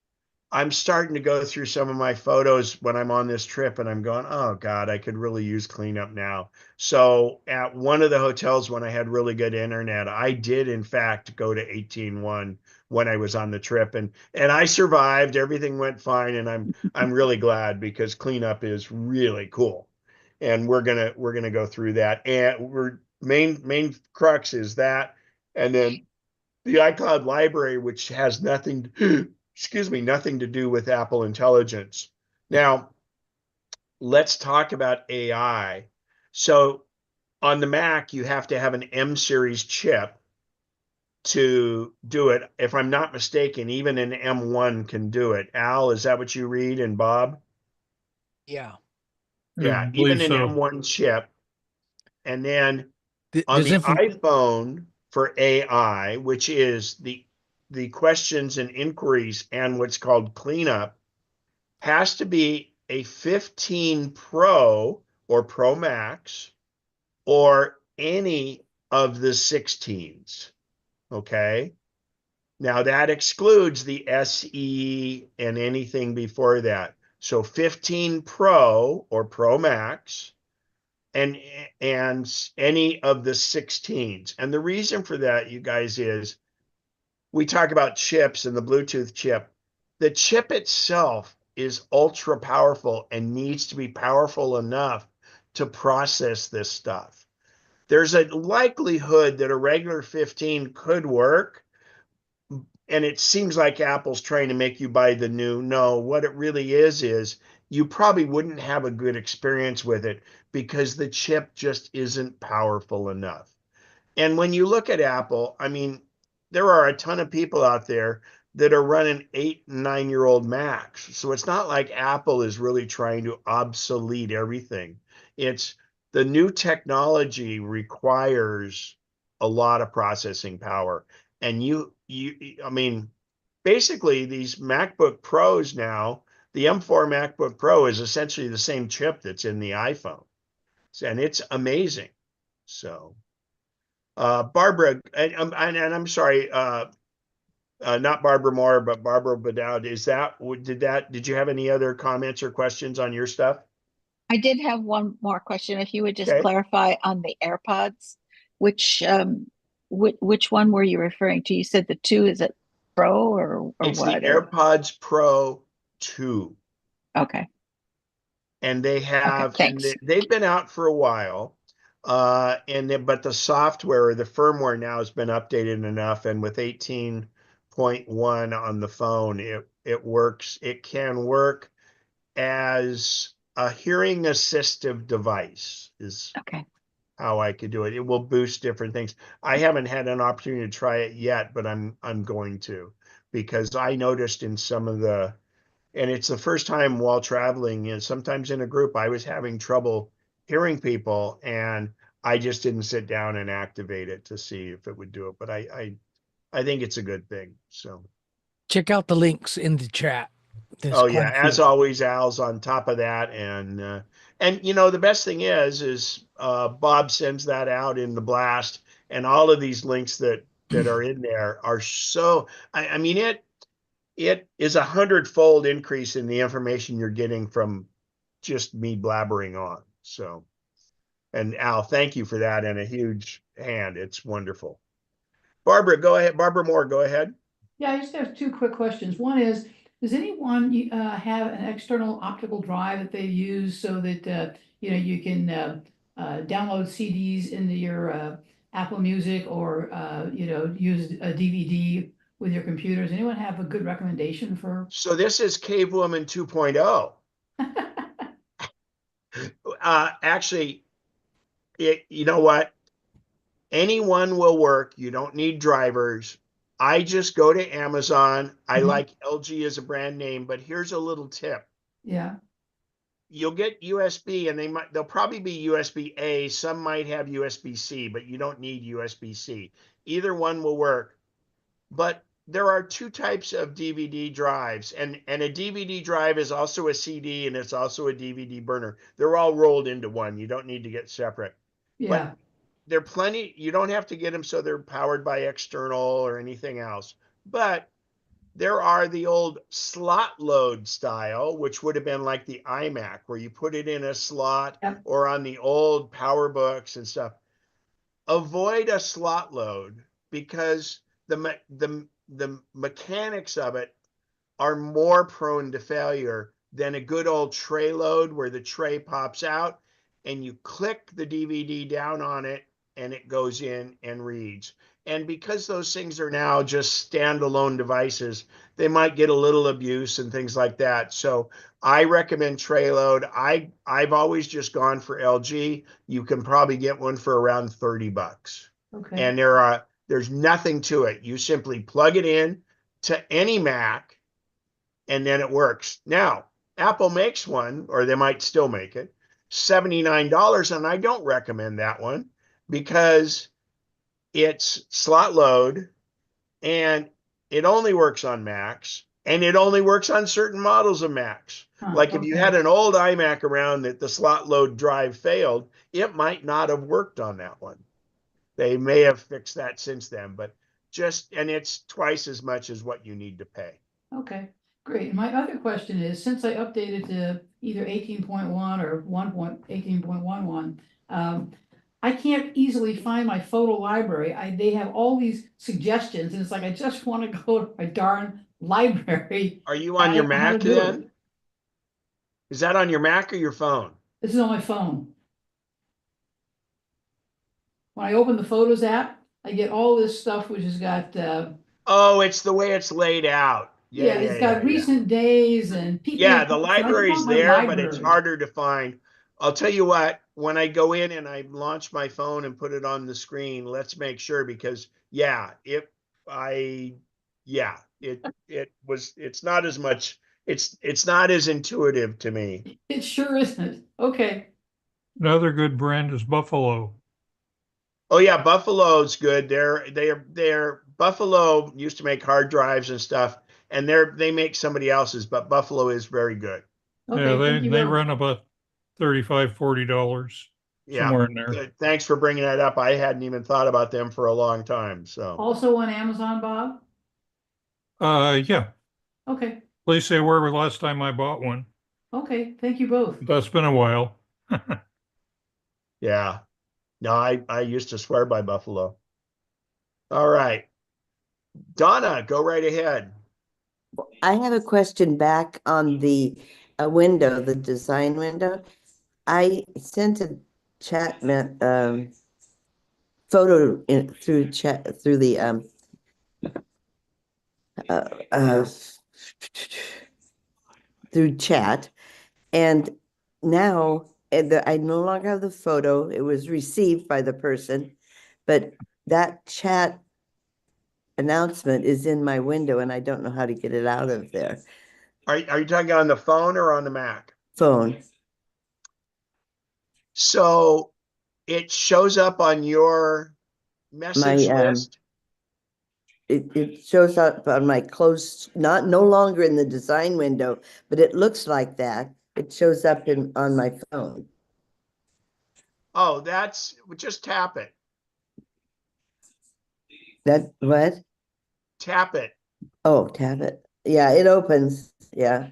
I'm starting to go through some of my photos when I'm on this trip and I'm going, oh God, I could really use cleanup now. So at one of the hotels when I had really good internet, I did in fact go to 18.1 when I was on the trip and I survived. Everything went fine and I'm really glad because cleanup is really cool. And we're gonna go through that. And we're main crux is that, and then the iCloud library, which has nothing, excuse me, nothing to do with Apple Intelligence. Now, let's talk about AI. So on the Mac, you have to have an M series chip to do it. If I'm not mistaken, even an M1 can do it. Al, is that what you read? And Bob? Yeah. I Yeah, even believe an so. M1 chip. And then on There's the info. iPhone for AI, which is the questions and inquiries and what's called cleanup, has to be a 15 Pro or Pro Max or any of the 16s. Okay. Now that excludes the SE and anything before that. So 15 Pro or Pro Max and any of the 16s. And the reason for that, you guys, is we talk about chips and the Bluetooth chip. The chip itself is ultra powerful and needs to be powerful enough to process this stuff. There's a likelihood that a regular 15 could work, and it seems like Apple's trying to make you buy the new. No, what it really is you probably wouldn't have a good experience with it because the chip just isn't powerful enough. And when you look at Apple, I mean, there are a ton of people out there that are running 8 and 9 year old Macs. So it's not like Apple is really trying to obsolete everything. It's the new technology requires a lot of processing power. And I mean, basically these MacBook Pros now, the M4 MacBook Pro is essentially the same chip that's in the iPhone. And it's amazing. So Barbara, and I'm sorry, not Barbara Moore, but Barbara Badowd. Did you have any other comments or questions on your stuff? I did have one more question. If you would just Okay. clarify on the AirPods, which which one were you referring to? You said the two, is it Pro or It's the what? Or AirPods Pro 2. okay. And Okay, thanks. they've been out for a while. But the software, the firmware now has been updated enough, and with 18.1 on the phone, it works. It can work as a hearing assistive device is Okay. how I could do it. It will boost different things. I haven't had an opportunity to try it yet, but I'm going to, because I noticed in some of the, and it's the first time while traveling, and sometimes in a group, I was having trouble hearing people, and I just didn't sit down and activate it to see if it would do it. But I think it's a good thing. So. Check out the links in the chat. There's Oh quite yeah, a few. as always, Al's on top of that, and the best thing is Bob sends that out in the blast, and all of these links that are in there are so. I mean it is 100-fold increase in the information you're getting from just me blabbering on. So, and Al, thank you for that, and a huge hand. It's wonderful. Barbara, go ahead. Barbara Moore, go ahead. Yeah, I just have two quick questions. One is, does anyone have an external optical drive that they use so that you can download CDs into your Apple Music or use a DVD with your computer? Does anyone have a good recommendation for? So this is Cave Woman 2.0. Actually, you know what? Anyone will work. You don't need drivers. I just go to Amazon. I Mhm. like LG as a brand name, but here's a little tip. Yeah, You'll get USB, and they'll probably be USB-A. Some might have USB-C, but you don't need USB-C. Either one will work. But there are two types of DVD drives, and a DVD drive is also a CD, and it's also a DVD burner. They're all rolled into one. You don't need to get separate. But yeah, they're plenty. You don't have to get them so they're powered by external or anything else. But There are the old slot load style, which would have been like the iMac, where you put it in a slot, Yep. or on the old PowerBooks and stuff. Avoid a slot load because the mechanics of it are more prone to failure than a good old tray load where the tray pops out and you click the DVD down on it and it goes in and reads. And because those things are now just standalone devices, they might get a little abuse and things like that. So I recommend tray load. I've always just gone for LG. You can probably get one for around $30. Okay, And there's nothing to it. You simply plug it in to any Mac and then it works. Now, Apple makes one, or they might still make it, $79, and I don't recommend that one because it's slot load and it only works on Macs and it only works on certain models of Macs. Like if you okay. had an old iMac around that the slot load drive failed, it might not have worked on that one. They may have fixed that since then, but and it's twice as much as what you need to pay. Okay, great. And my other question is, since I updated to either 18.1 or 18.11, I can't easily find my photo library. They have all these suggestions, and it's like, I just want to go to my darn library. Are you I on your don't know how to Mac do then? it. Is that on your Mac or your phone? This is on my phone. When I open the Photos app, I get all this stuff which has got, Oh, it's the way it's laid out. yeah, it's got Yeah. recent days and people. Yeah, the So I just library's want my there, but it's library. harder to find. I'll tell you what, when I go in and I launch my phone and put it on the screen, let's make sure because I yeah, it's not as much, it's not as intuitive to me. It sure isn't. Okay, Another good brand is Buffalo. Oh yeah, Buffalo's good. They're Buffalo used to make hard drives and stuff, and they make somebody else's, but Buffalo is very good. Yeah, okay, thank you they very much. run about $35, $40, Yeah, somewhere in there. good. Thanks for bringing that up. I hadn't even thought about them for a long time. So Also on Amazon, Bob? Yeah, at Okay, least they were the last time I bought one. okay, thank you both. That's been a while. yeah, no, I used to swear by Buffalo. All right, Donna, go right ahead. I have a question back on the window, the design window. I sent a photo through chat through the uh, uh, through chat, and now I no longer have the photo. It was received by the person, but that chat announcement is in my window, and I don't know how to get it out of there. Are you talking on the phone or on the Mac? Phone. So it shows up on your message list. It shows up on my closed, no longer in the design window, but it looks like that. It shows up on my phone. Oh, just tap it. That what? Tap it. Oh, tab it. Yeah, it opens. Yeah.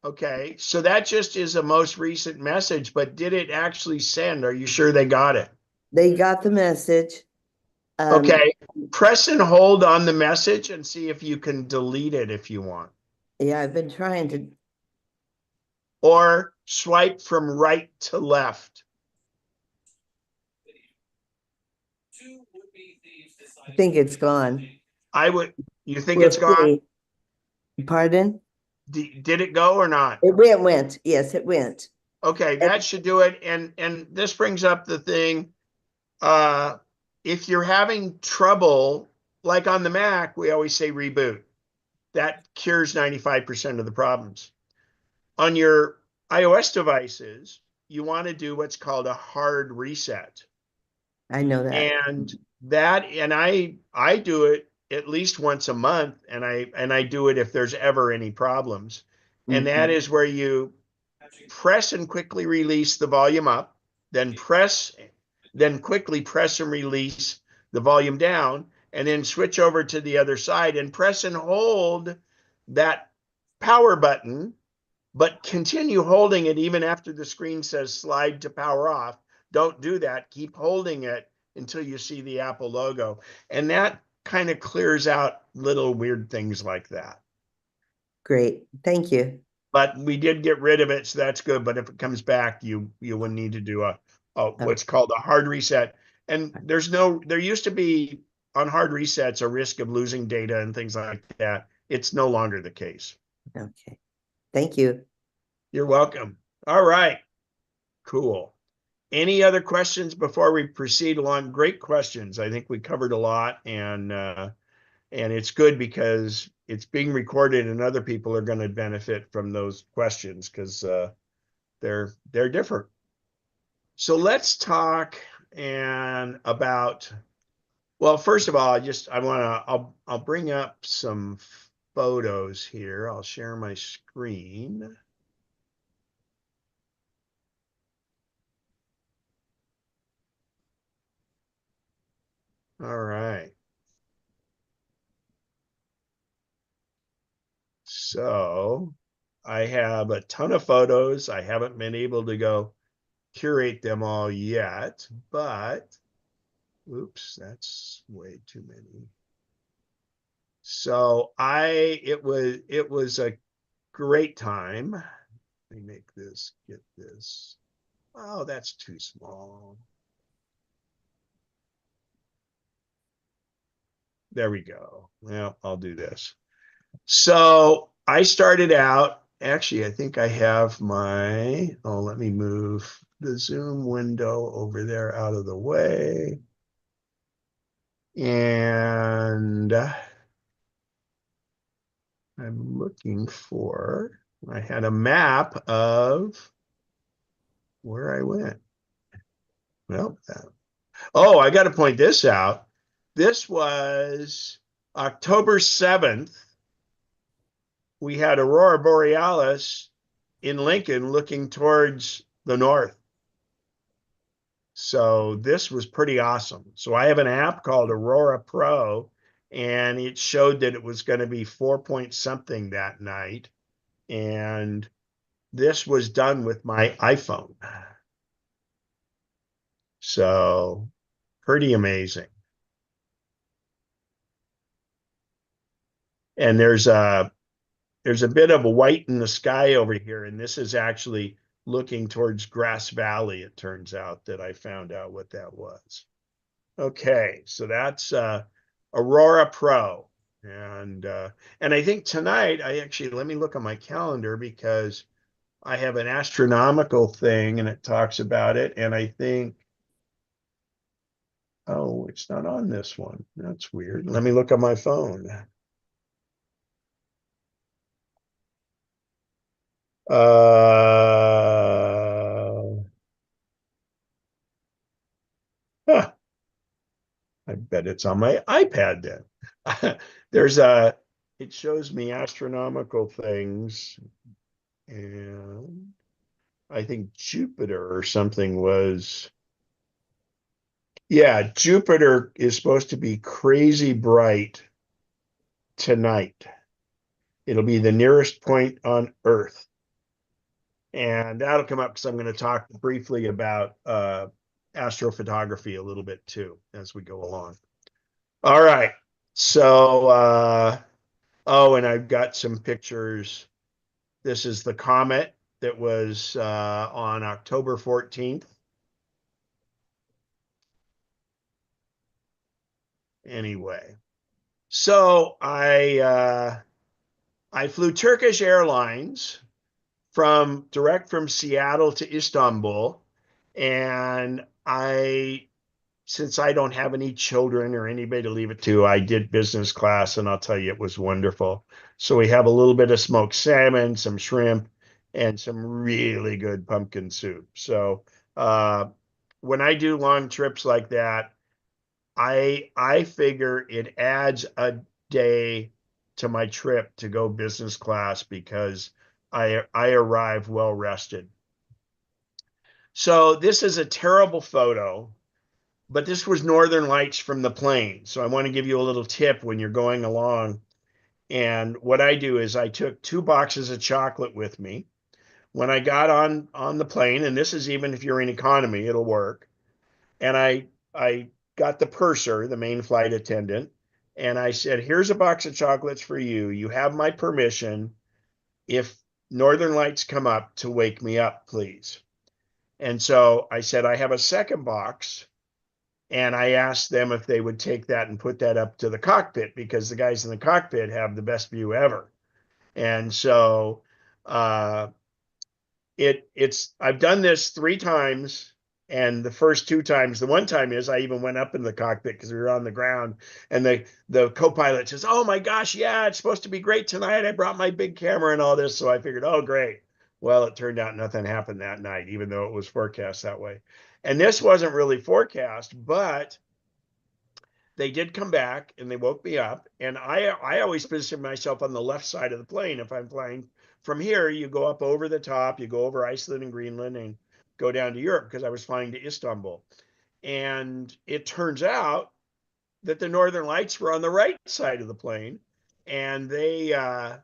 Okay, so that just is a most recent message, but did it actually send? Are you sure they got it? They got the message. Okay, press and hold on the message and see if you can delete it if you want. Yeah, I've been trying to. Or swipe from right to left. I think it's gone. You think We'll it's gone? see. Pardon? Did it go or not? It went. Yes, it went. Okay, that should do it. And this brings up the thing. If you're having trouble, like on the Mac, we always say reboot. That cures 95% of the problems. On your iOS devices, you want to do what's called a hard reset. I know that. And I do it at least once a month, and I do it if there's ever any problems. And that is where you press and quickly release the volume up, then quickly press and release the volume down, and then switch over to the other side and press and hold that power button, but continue holding it even after the screen says slide to power off. Don't do that. Keep holding it until you see the Apple logo. And that kind of clears out little weird things like that. Great. Thank you. But we did get rid of it, so that's good. But if it comes back, you will need to do a what's called a hard reset. And there used to be on hard resets a risk of losing data and things like that. It's no longer the case. Okay. Thank you. You're welcome. All right. Cool. Any other questions before we proceed along? Great questions. I think we covered a lot, and it's good because it's being recorded and other people are going to benefit from those questions because they're different. So let's talk about, well, first of all, I'll bring up some photos here. I'll share my screen. All right. So I have a ton of photos. I haven't been able to go curate them all yet, but oops, that's way too many. So it was a great time. Let me get this. Oh, that's too small. There we go. Well, I'll do this. So I started out, actually, I think I have let me move the Zoom window over there out of the way. And I'm looking I had a map of where I went. Well, I got to point this out. This was October 7th. We had Aurora Borealis in Lincoln looking towards the north. So this was pretty awesome. So I have an app called Aurora Pro, and it showed that it was going to be 4 point something that night. And this was done with my iPhone. So pretty amazing. And there's a bit of a white in the sky over here, and this is actually looking towards Grass Valley. It turns out that I found out what that was. Okay, so that's Aurora Pro, and I think tonight let me look on my calendar because I have an astronomical thing and it talks about it, and I think, oh, it's not on this one. That's weird. Let me look on my phone. Huh, I bet it's on my iPad then. It shows me astronomical things, and I think Jupiter or something yeah, Jupiter is supposed to be crazy bright tonight. It'll be the nearest point on Earth. And that'll come up because I'm going to talk briefly about astrophotography a little bit too as we go along. All right. So, and I've got some pictures. This is the comet that was on October 14th. Anyway, so I flew Turkish Airlines direct from Seattle to Istanbul, and since I don't have any children or anybody to leave it to, I did business class, and I'll tell you, it was wonderful. So we have a little bit of smoked salmon, some shrimp, and some really good pumpkin soup. So when I do long trips like that, I figure it adds a day to my trip to go business class because I arrive well rested. So this is a terrible photo. but this was Northern Lights from the plane. So I want to give you a little tip when you're going along. And what I do is I took 2 boxes of chocolate with me. When I got on the plane, and this is even if you're in economy, it'll work. And I got the purser, the main flight attendant, and I said, "Here's a box of chocolates for you. You have my permission if Northern Lights come up to wake me up, please." And so I said, "I have a second box." And I asked them if they would take that and put that up to the cockpit because the guys in the cockpit have the best view ever. And so uh, it's I've done this 3 times, and the first 2 times, the one time is I even went up in the cockpit because we were on the ground, and the co-pilot says, "Oh my gosh, yeah, it's supposed to be great tonight. I brought my big camera and all this." So I figured, oh great. Well, it turned out nothing happened that night, even though it was forecast that way. And this wasn't really forecast, but they did come back and they woke me up. And I always position myself on the left side of the plane. If I'm flying from here, you go up over the top, you go over Iceland and Greenland and go down to Europe because I was flying to Istanbul. And it turns out that the Northern Lights were on the right side of the plane. And the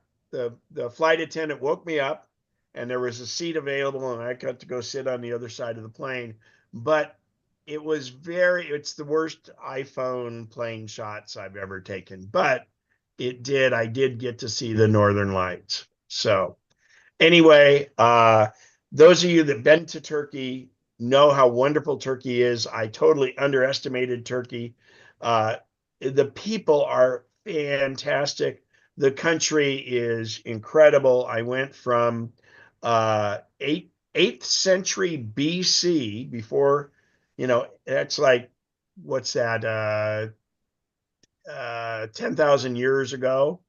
flight attendant woke me up and there was a seat available and I got to go sit on the other side of the plane. But it's the worst iPhone plane shots I've ever taken, but I did get to see the Northern Lights. So anyway, those of you that have been to Turkey know how wonderful Turkey is. I totally underestimated Turkey. Uh, the people are fantastic. The country is incredible. I went from 8th century BC before, that's like, what's that, 10,000 years ago,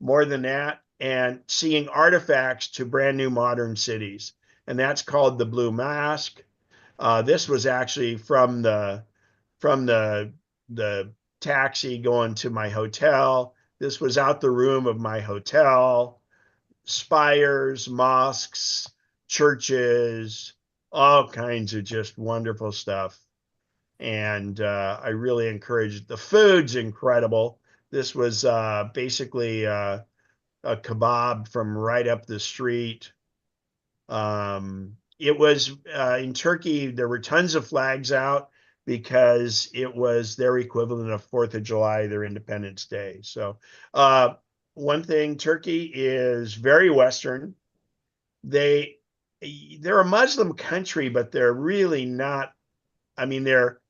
more than that, and seeing artifacts to brand new modern cities. And that's called the Blue Mask. This was actually from the taxi going to my hotel. This was out the room of my hotel. Spires, mosques, churches, all kinds of just wonderful stuff. And I really encourage it. The food's incredible. This was basically a kebab from right up the street. It was in Turkey, there were tons of flags out because it was their equivalent of 4th of July, their Independence Day. So one thing, Turkey is very Western. They they're a Muslim country, but they're really not. I mean, they're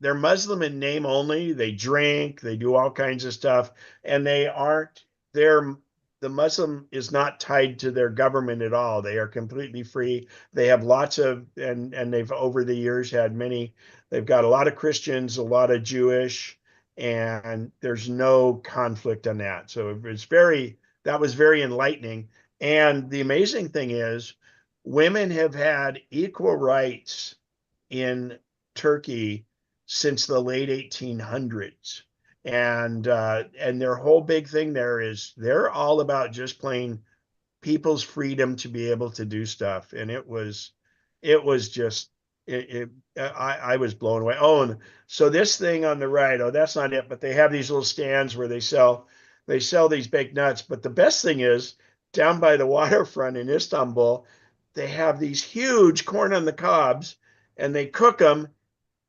Muslim in name only. They drink, they do all kinds of stuff, and they aren't they're the Muslim is not tied to their government at all. They are completely free. They have lots of and they've over the years had many, they've got a lot of Christians, a lot of Jewish, and there's no conflict on that. So that was very enlightening. And the amazing thing is women have had equal rights in Turkey since the late 1800s. And their whole big thing there is they're all about just plain people's freedom to be able to do stuff. And it was just I was blown away. Oh, and so this thing on the right, oh, that's not it, but they have these little stands where they sell these baked nuts. But the best thing is down by the waterfront in Istanbul, they have these huge corn on the cobs and they cook them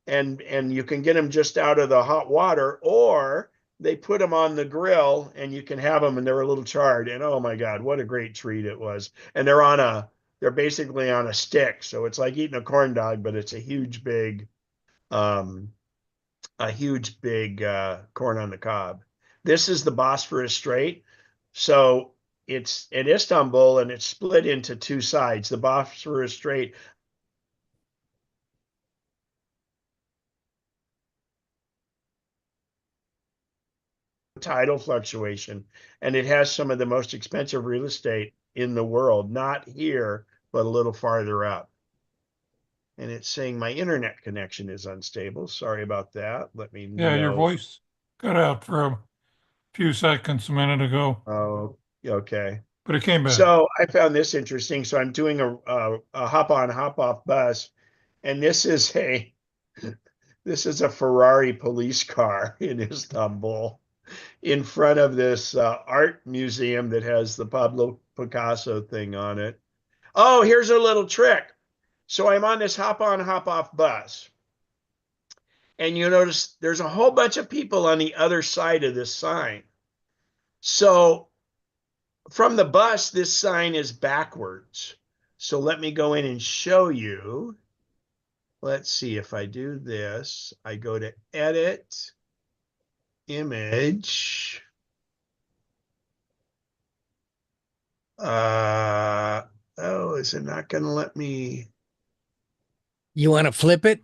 and you can get them just out of the hot water, or they put them on the grill and you can have them and they're a little charred. And oh my God, what a great treat it was. And they're basically on a stick. So it's like eating a corn dog, but it's um, a huge big corn on the cob. This is the Bosphorus Strait. So it's in Istanbul and it's split into 2 sides. The Bosphorus Strait tidal fluctuation, and it has some of the most expensive real estate in the world, not here, but a little farther up. And it's saying my internet connection is unstable. Sorry about that. Let me Yeah, your know. voice cut out for a few seconds a minute ago, Oh, okay. but it came back. So I found this interesting. So I'm doing a hop on, hop off bus, and this is This is a Ferrari police car in Istanbul in front of this art museum that has the Pablo Picasso thing on it. Oh, here's a little trick. So I'm on this hop on, hop off bus. And you notice there's a whole bunch of people on the other side of this sign. So from the bus, this sign is backwards. So let me go in and show you. Let's see if I do this. I go to edit, image. Oh, is it not going to let me? You want to flip it?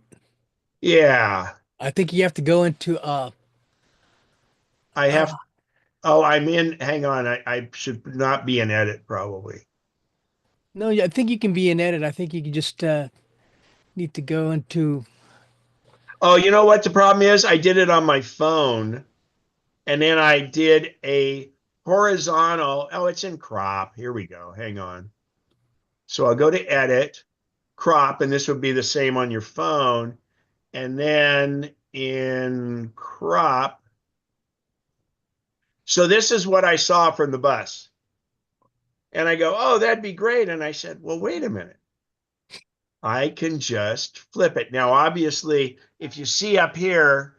Yeah, I think you have to go into I have. uh Oh, I'm in. Hang on. I should not be in edit probably. no, I think you can be in edit. I think you can just need to go into Oh, you know what the problem is? I did it on my phone and then I did a horizontal. Oh, it's in crop. Here we go. Hang on. So I'll go to edit, crop, and this would be the same on your phone. And then in crop. So this is what I saw from the bus. And I go, oh, that'd be great. And I said, well, wait a minute. I can just flip it. Now, obviously, if you see up here,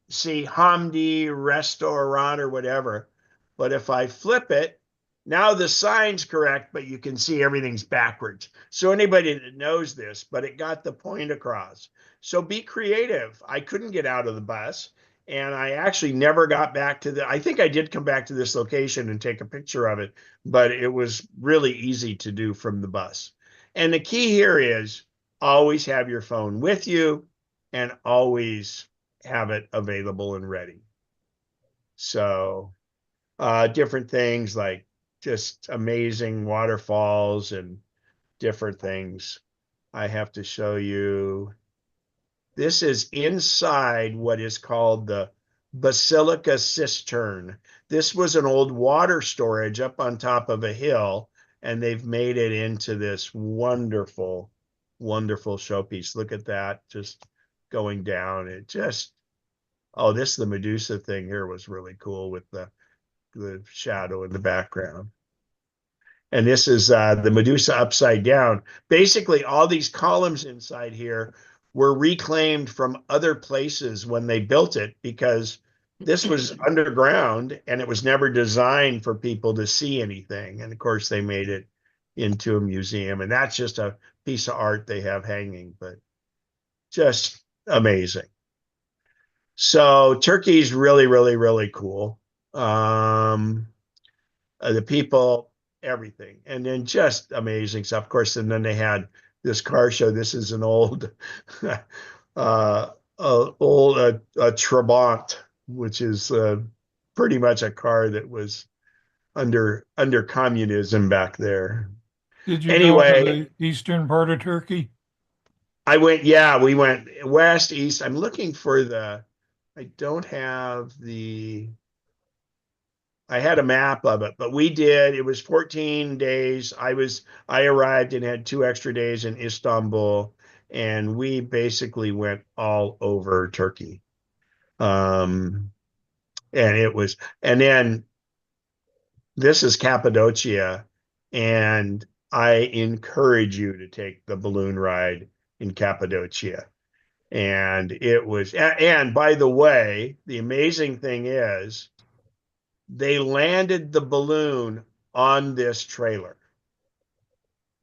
see Hamdi Restaurant or whatever. But if I flip it, now the sign's correct, but you can see everything's backwards. So anybody that knows this, but it got the point across. So be creative. I couldn't get out of the bus. And I actually never got back to I think I did come back to this location and take a picture of it, but it was really easy to do from the bus. And the key here is always have your phone with you and always have it available and ready. So different things like just amazing waterfalls and different things. I have to show you. This is inside what is called the Basilica Cistern. This was an old water storage up on top of a hill, and they've made it into this wonderful, wonderful showpiece. Look at that, just going down. It just, oh, this the Medusa thing here was really cool with the shadow in the background. And this is the Medusa upside down. Basically, all these columns inside here were reclaimed from other places when they built it because this was underground and it was never designed for people to see anything. And of course, they made it into a museum. And that's just a piece of art they have hanging, but just amazing. So Turkey's really, really, really cool. The people, everything, and then just amazing stuff. Of course, and then they had this car show. This is an old, Trabant, which is pretty much a car that was under communism back there. Did you go to Anyway, the eastern part of Turkey? I went. Yeah, we went west, east. I'm looking for the. I don't have the. I had a map of it, but we did. It was 14 days. I arrived and had 2 extra days in Istanbul, and we basically went all over Turkey. Um, and it was, and then this is Cappadocia, and I encourage you to take the balloon ride in Cappadocia. And it was, and by the way, the amazing thing is they landed the balloon on this trailer.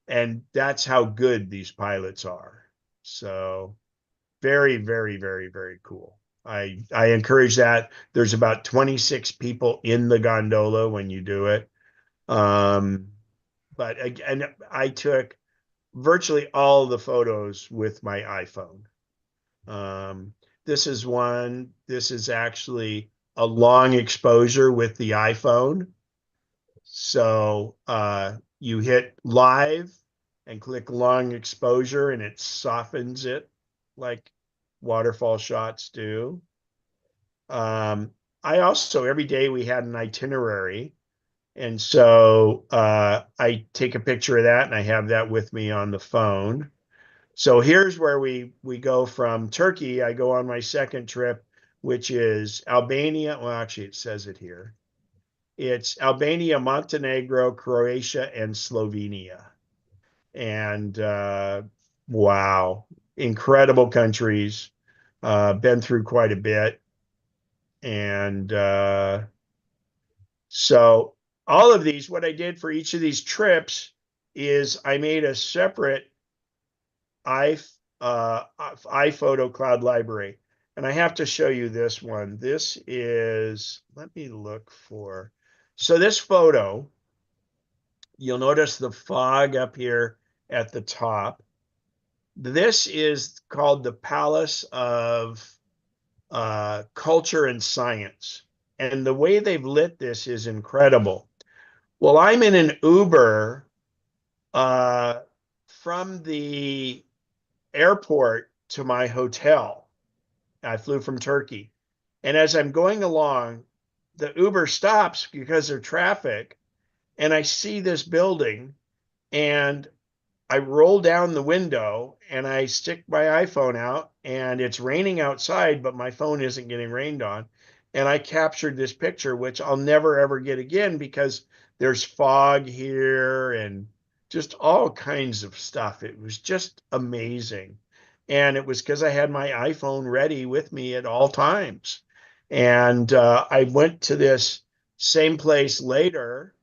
And that's how good these pilots are. So very, very, very, very cool. I encourage that. There's about 26 people in the gondola when you do it. But again, I took virtually all the photos with my iPhone. This is one. This is actually a long exposure with the iPhone. So you hit live and click long exposure and it softens it like waterfall shots do. I also, every day we had an itinerary. And so I take a picture of that and I have that with me on the phone. So here's where we go from Turkey. I go on my second trip, which is Albania. Well, actually, it says it here. It's Albania, Montenegro, Croatia, and Slovenia. And wow, incredible countries. Been through quite a bit. And so all of these, what I did for each of these trips is I made a separate iPhoto cloud library. And I have to show you this one. This is, let me look for, so this photo, you'll notice the fog up here at the top. This is called the Palace of Culture and Science. And the way they've lit this is incredible. Well, I'm in an Uber from the airport to my hotel. I flew from Turkey. And as I'm going along, the Uber stops because of traffic. And I see this building and I roll down the window and I stick my iPhone out and it's raining outside, but my phone isn't getting rained on. And I captured this picture, which I'll never ever get again because there's fog here and just all kinds of stuff. It was just amazing. And it was because I had my iPhone ready with me at all times. And I went to this same place later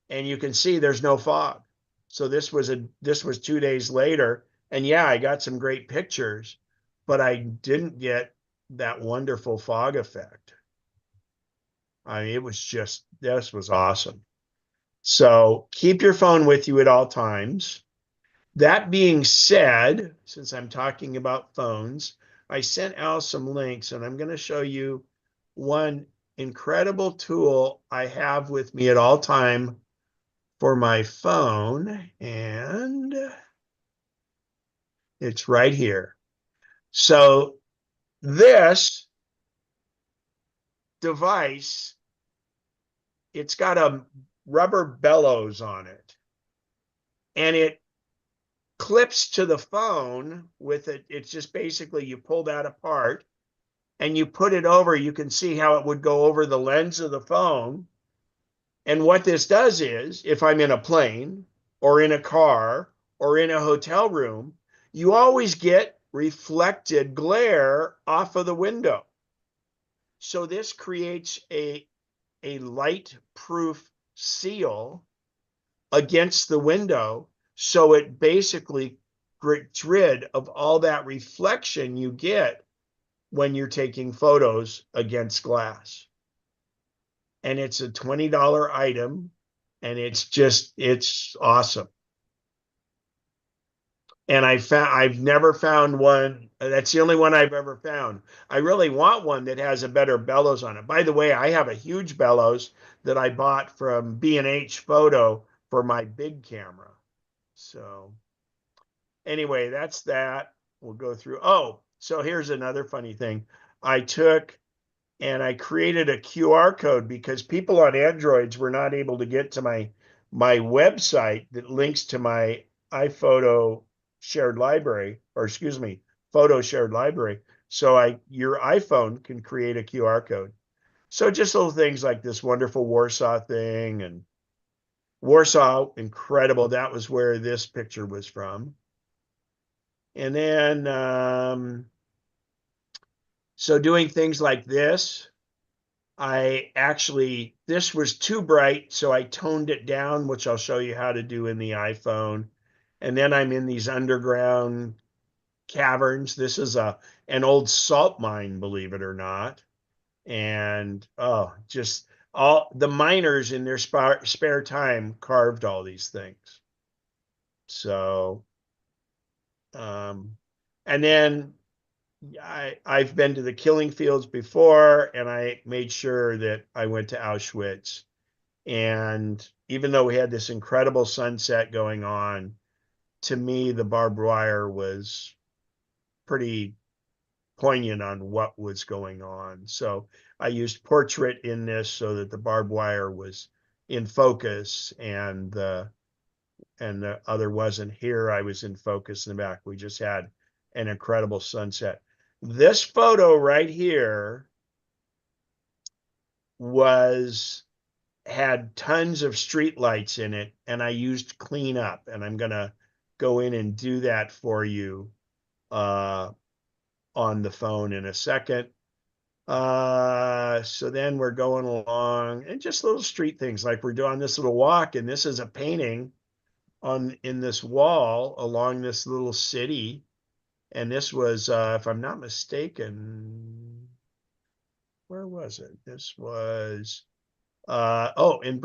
and you can see there's no fog. So this was 2 days later, and yeah, I got some great pictures, but I didn't get that wonderful fog effect. I mean, this was awesome. So keep your phone with you at all times. That being said, since I'm talking about phones, I sent Al some links, and I'm going to show you one incredible tool I have with me at all time for my phone, and it's right here. So this device, it's got a rubber bellows on it, and it clips to the phone with it. It's just basically you pull that apart and you put it over. You can see how it would go over the lens of the phone. And what this does is, if I'm in a plane or in a car or in a hotel room, you always get reflected glare off of the window. So this creates a light-proof seal against the window. So it basically gets rid of all that reflection you get when you're taking photos against glass. And it's a $20 item, and it's awesome. And I've never found one. That's the only one I've ever found. I really want one that has a better bellows on it. By the way, I have a huge bellows that I bought from B&H Photo for my big camera. So anyway, that's that. We'll go through. Oh, so here's another funny thing. I took and I created a QR code because people on Androids were not able to get to my website that links to my iPhoto shared library, or excuse me, photo shared library. So your iPhone can create a QR code. So just little things like this wonderful Warsaw thing, and Warsaw, incredible. That was where this picture was from. And then, so doing things like this, this was too bright, so I toned it down, which I'll show you how to do in the iPhone. And then I'm in these underground caverns. This is an old salt mine, believe it or not. And just all the miners in their spare time carved all these things. So, and then I've been to the killing fields before, and I made sure that I went to Auschwitz. And even though we had this incredible sunset going on, to me, the barbed wire was pretty poignant on what was going on. So I used portrait in this so that the barbed wire was in focus, and the and the other wasn't. Here I was in focus in the back. We just had an incredible sunset. This photo right here had tons of street lights in it, and I used cleanup, and I'm gonna go in and do that for you on the phone in a second. So then we're going along, and just little street things, like we're doing this little walk, and this is a painting in this wall along this little city. And this was, if I'm not mistaken, where was it? This was, in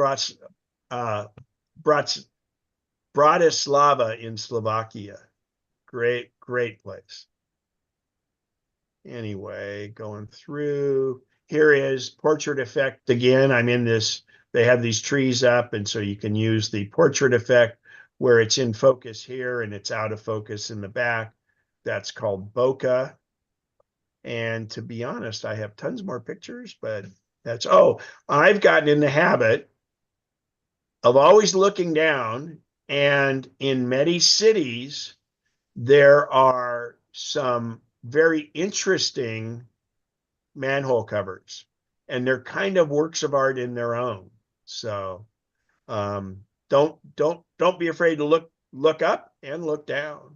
Bratislava in Slovakia. Great, great place. Anyway, going through, here is portrait effect again. I'm in this, they have these trees up, and so you can use the portrait effect where it's in focus here and it's out of focus in the back. That's called bokeh. And to be honest, I have tons more pictures, but I've gotten in the habit of always looking down, and in many cities, there are some very interesting manhole covers, and they're kind of works of art in their own. So don't be afraid to look up and look down.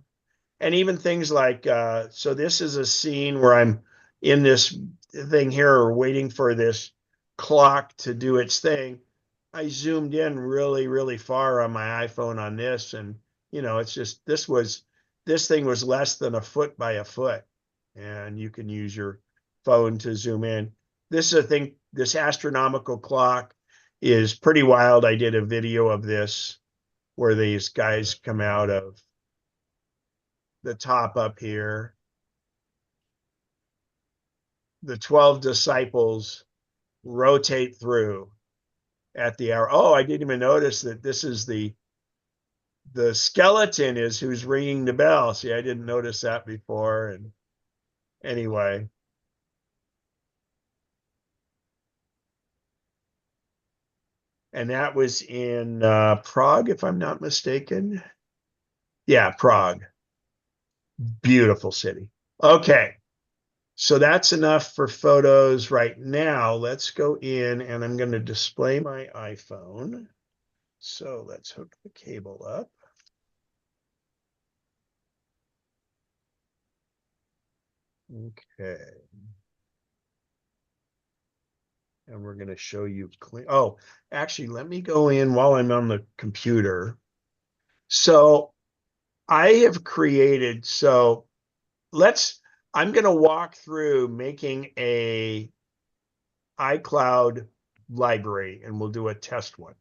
And even things like, so this is a scene where I'm in this thing here waiting for this clock to do its thing. I zoomed in really, really far on my iPhone on this, and it's just, this thing was less than a foot by a foot, and you can use your phone to zoom in. This is a thing, this astronomical clock is pretty wild. I did a video of this where these guys come out of the top up here. The 12 disciples rotate through at the hour. Oh, I didn't even notice that this is the skeleton is who's ringing the bell. See, I didn't notice that before. And anyway. And that was in Prague, if I'm not mistaken. Yeah, Prague. Beautiful city. Okay. So that's enough for photos right now. Let's go in, and I'm going to display my iPhone. So let's hook the cable up. Okay. And we're going to show you clean. Oh, actually, let me go in while I'm on the computer. So I have created, I'm going to walk through making a iCloud library, and we'll do a test one.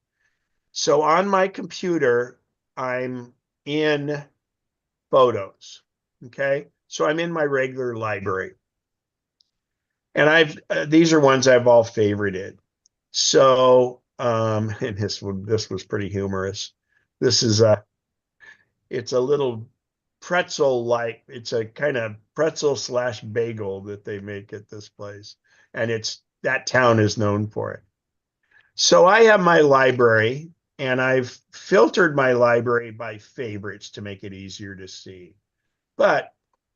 So on my computer, I'm in Photos. Okay. So I'm in my regular library. And these are ones I've all favorited. So, and this was pretty humorous. This is it's a little pretzel-like, it's a kind of pretzel / bagel that they make at this place. And that town is known for it. So I have my library, and I've filtered my library by favorites to make it easier to see. But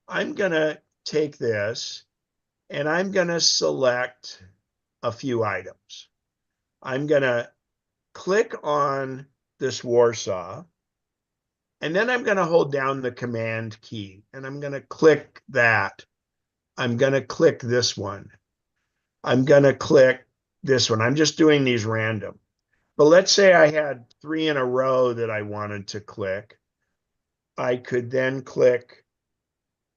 I'm going to take this, and I'm going to select a few items. I'm going to click on this Warsaw, and then I'm going to hold down the Command key, and I'm going to click that. I'm going to click this one. I'm going to click this one. I'm just doing these random. But let's say I had 3 in a row that I wanted to click. I could then click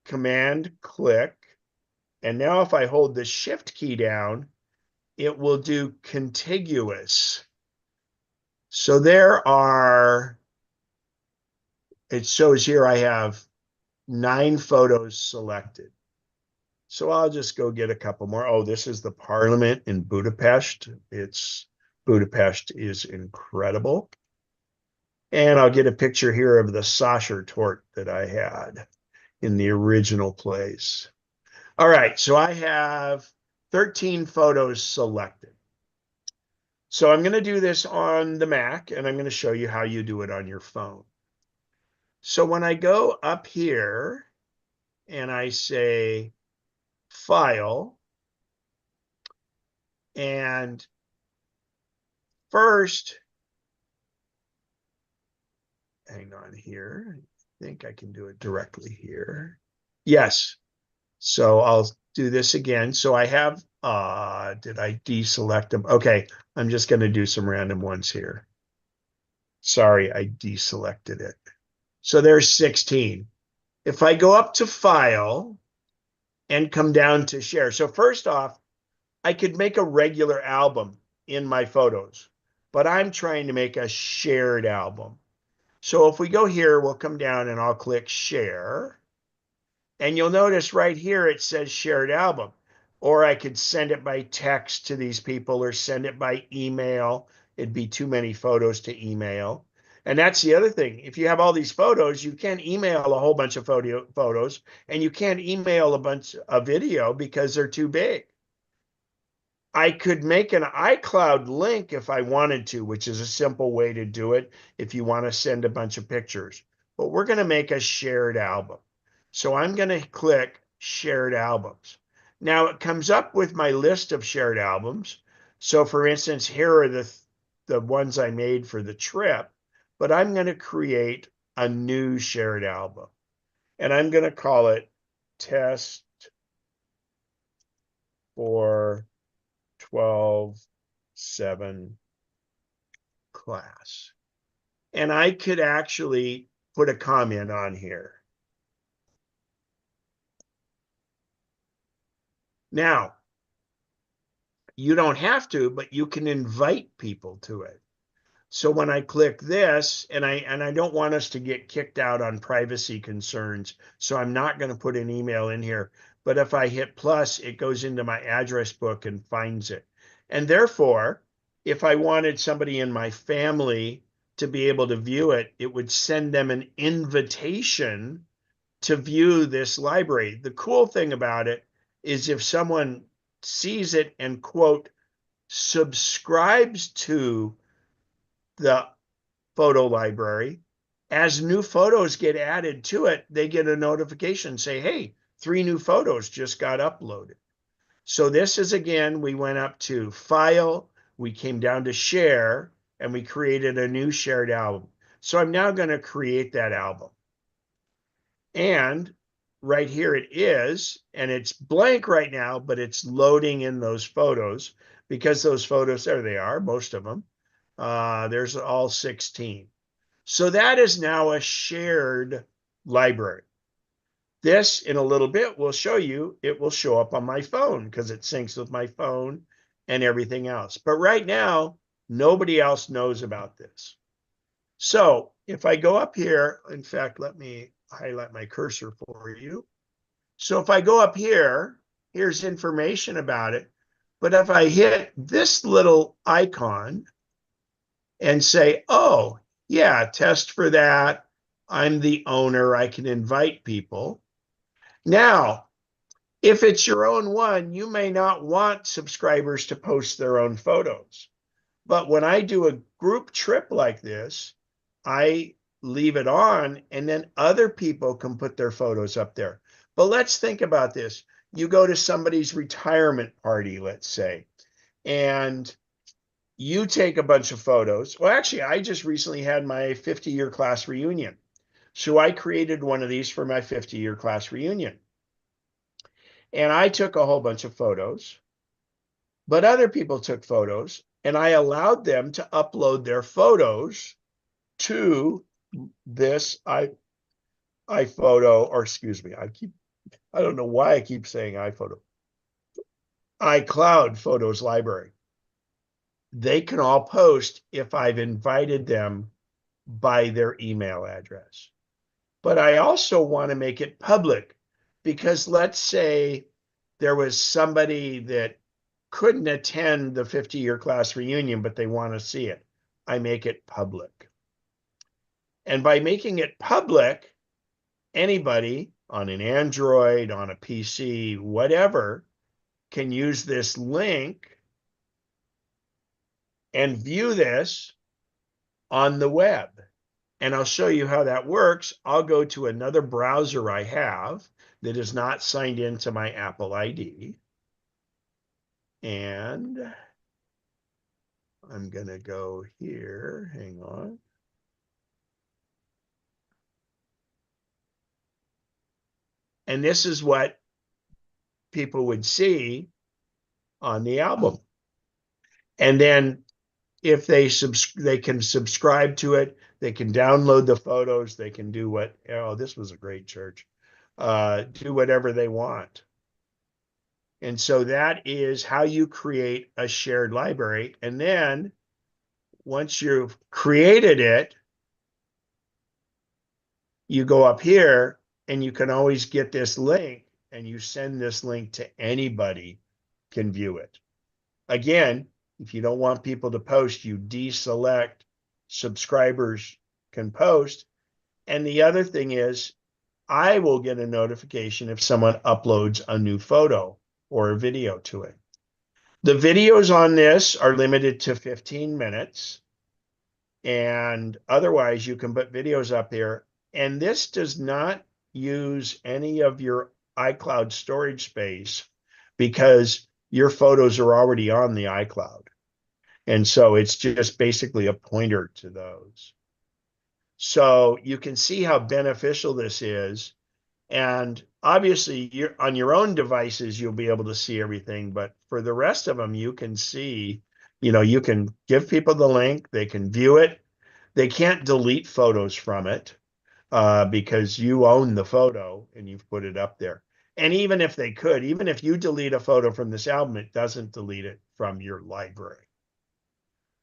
Command click. And now if I hold the Shift key down, it will do contiguous. So it shows here I have 9 photos selected. So I'll just go get a couple more. Oh, this is the Parliament in Budapest. Budapest is incredible. And I'll get a picture here of the Sacher Torte that I had in the original place. All right, so I have 13 photos selected. So I'm going to do this on the Mac, and I'm going to show you how you do it on your phone. So when I go up here and I say File, and first, hang on here. I think I can do it directly here. Yes. So I'll do this again. So I have, did I deselect them? Okay, I'm just going to do some random ones here. Sorry, I deselected it. So there's 16. If I go up to File and come down to Share. So first off, I could make a regular album in my photos, but I'm trying to make a shared album. So if we go here, we'll come down and I'll click Share. And you'll notice right here it says shared album. Or I could send it by text to these people or send it by email. It'd be too many photos to email. And that's the other thing. If you have all these photos, you can't email a whole bunch of photos, and you can't email a bunch of video because they're too big. I could make an iCloud link if I wanted to, which is a simple way to do it if you want to send a bunch of pictures. But we're going to make a shared album. So I'm going to click Shared Albums. Now it comes up with my list of shared albums. So for instance, here are the ones I made for the trip, but I'm going to create a new shared album. And I'm going to call it Test for 12/7 class. And I could actually put a comment on here. Now, you don't have to, but you can invite people to it. So when I click this, and I don't want us to get kicked out on privacy concerns, so I'm not going to put an email in here. But if I hit plus, it goes into my address book and finds it. And therefore, if I wanted somebody in my family to be able to view it, it would send them an invitation to view this library. The cool thing about it is if someone sees it and, quote, subscribes to the photo library, as new photos get added to it, they get a notification say, hey, 3 new photos just got uploaded. So this is, again, we went up to File, we came down to Share, and we created a new shared album. So I'm now going to create that album. And right here it is, and it's blank right now, but it's loading in those photos because those photos, there they are, most of them. There's all 16. So that is now a shared library. This, in a little bit, will show you, it will show up on my phone because it syncs with my phone and everything else. But right now, nobody else knows about this. So if I go up here, in fact, let me highlight my cursor for you. So if I go up here, here's information about it. But if I hit this little icon and say, oh, yeah, test for that. I'm the owner. I can invite people. Now, if it's your own one, you may not want subscribers to post their own photos. But when I do a group trip like this, I leave it on and then other people can put their photos up there. But let's think about this. You go to somebody's retirement party, let's say, and you take a bunch of photos. Well, actually, I just recently had my 50-year class reunion. So I created one of these for my 50-year class reunion. And I took a whole bunch of photos, but other people took photos, and I allowed them to upload their photos to this iPhoto, or excuse me, I don't know why I keep saying iPhoto, iCloud Photos library. They can all post if I've invited them by their email address. But I also want to make it public because let's say there was somebody that couldn't attend the 50-year class reunion, but they want to see it. I make it public. And by making it public, anybody on an Android, on a PC, whatever, can use this link and view this on the web. And I'll show you how that works. I'll go to another browser I have that is not signed into my Apple ID. And I'm going to go here. Hang on. And this is what people would see on the album. And then if they can subscribe to it, they can download the photos, they can do what, oh, this was a great church, do whatever they want. And so that is how you create a shared library. And then once you've created it, you go up here and you can always get this link and you send this link to anybody can view it. Again, if you don't want people to post, you deselect subscribers can post. And the other thing is, I will get a notification if someone uploads a new photo or a video to it. The videos on this are limited to 15 minutes. And otherwise, you can put videos up there. And this does not use any of your iCloud storage space because your photos are already on the iCloud. And so it's just basically a pointer to those. So you can see how beneficial this is. And obviously, on your own devices, you'll be able to see everything. But for the rest of them, you can see, you can give people the link, they can view it. They can't delete photos from it because you own the photo and you've put it up there. And even if they could, even if you delete a photo from this album, it doesn't delete it from your library.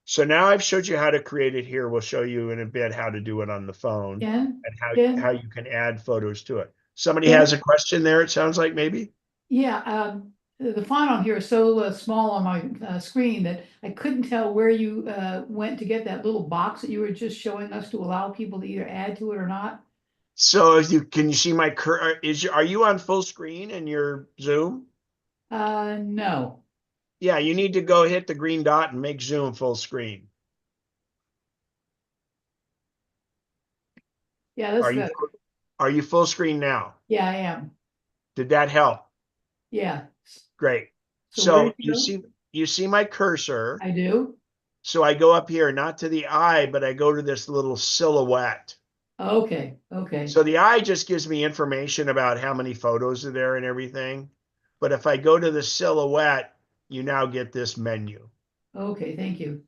So now I've showed you how to create it here. We'll show you in a bit how to do it on the phone Ken, and how you can add photos to it. Somebody Yeah. has a question there, it sounds like maybe? yeah, the font on here is so small on my screen that I couldn't tell where you went to get that little box that you were just showing us to allow people to either add to it or not. So can you see my are you on full screen in your Zoom? No. Yeah, you need to go hit the green dot and make Zoom full screen. Yeah, that's Are you better. are you full screen now? Yeah, I am. Did that help? Yeah. Great. So where So did you go? you see my cursor. I do. So I go up here, not to the eye, but I go to this little silhouette. Okay, okay, So the eye just gives me information about how many photos are there and everything. But if I go to the silhouette, you now get this menu. okay, thank you.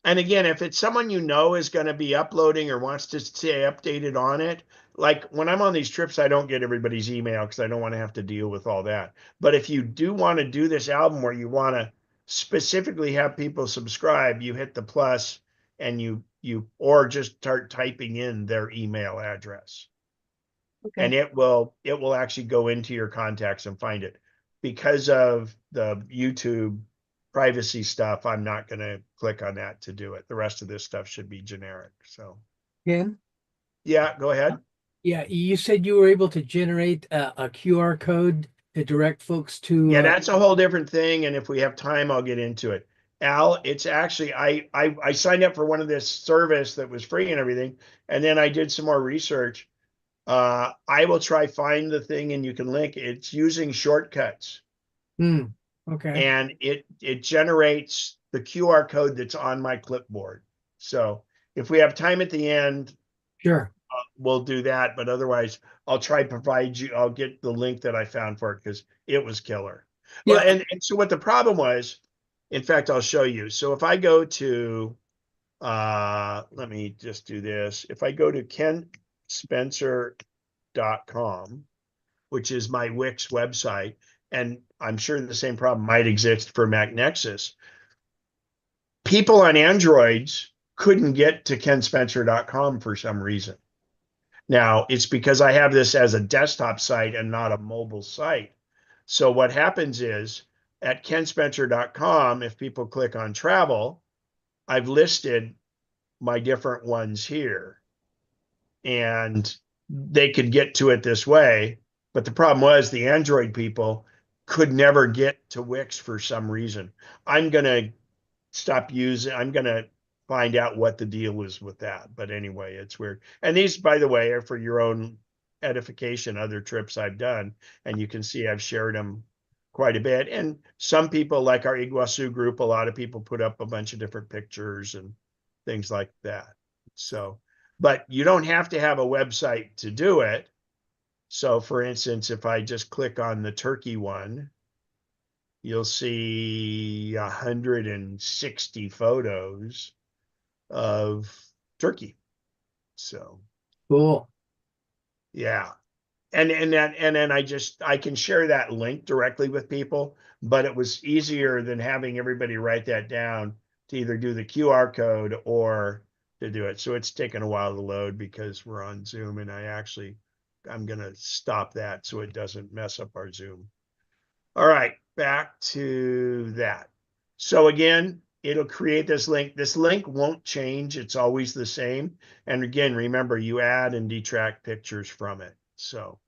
And again, if it's someone you know is going to be uploading or wants to stay updated on it, like when I'm on these trips, I don't get everybody's email because I don't want to have to deal with all that. But if you do want to do this album where you want to specifically have people subscribe, you hit the plus and you or just start typing in their email address. And Okay, it will actually go into your contacts and find it. Because of the YouTube privacy stuff, I'm not going to click on that to do it. The rest of this stuff should be generic. So Ken? yeah, go ahead. Yeah, you said you were able to generate a QR code to direct folks to. Yeah, that's a whole different thing. And if we have time, I'll get into it. Al, it's actually I signed up for one of this service that was free and everything, and then I did some more research. I will try find the thing and you can link. It's using shortcuts. Okay. And it generates the QR code that's on my clipboard. So if we have time at the end, Sure. we'll do that. But otherwise, I'll try to provide you. I'll get the link that I found for it because it was killer. Well, Yeah. and so what the problem was, in fact, I'll show you. So if I go to, let me just do this. If I go to kenspencer.com, which is my Wix website, and I'm sure the same problem might exist for MacNexus. People on Androids couldn't get to kenspencer.com for some reason. Now, it's because I have this as a desktop site and not a mobile site. So what happens is at kenspencer.com, if people click on travel, I've listed my different ones here. And they could get to it this way. But the problem was the Android people could never get to Wix for some reason. I'm going to find out what the deal is with that. But anyway, it's weird. And these, by the way, are for your own edification, other trips I've done. And you can see I've shared them quite a bit. And some people, like our Iguazu group, a lot of people put up a bunch of different pictures and things like that. So, but you don't have to have a website to do it. So for instance, if I just click on the Turkey one, you'll see 160 photos of Turkey. So Cool. yeah. And then I can share that link directly with people, but it was easier than having everybody write that down to either do the QR code or to do it. So it's taken a while to load because we're on Zoom, and I'm gonna stop that so it doesn't mess up our Zoom. All right, back to that. So again, it'll create this link. This link won't change. It's always the same. And again, remember, you add and detract pictures from it. So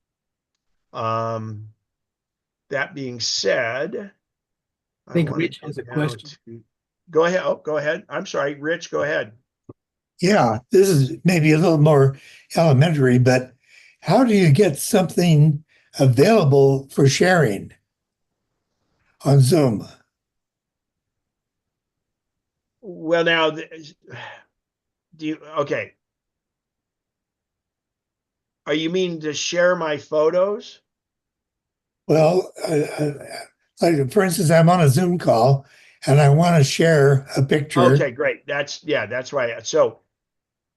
that being said, I think Rich has a question. Go ahead. Oh, go ahead. I'm sorry, Rich, go ahead. Yeah, this is maybe a little more elementary, but how do you get something available for sharing on Zoom? Well, now, okay. Are you mean to share my photos? Well, like for instance, I'm on a Zoom call and I want to share a picture. Okay, great. That's right. So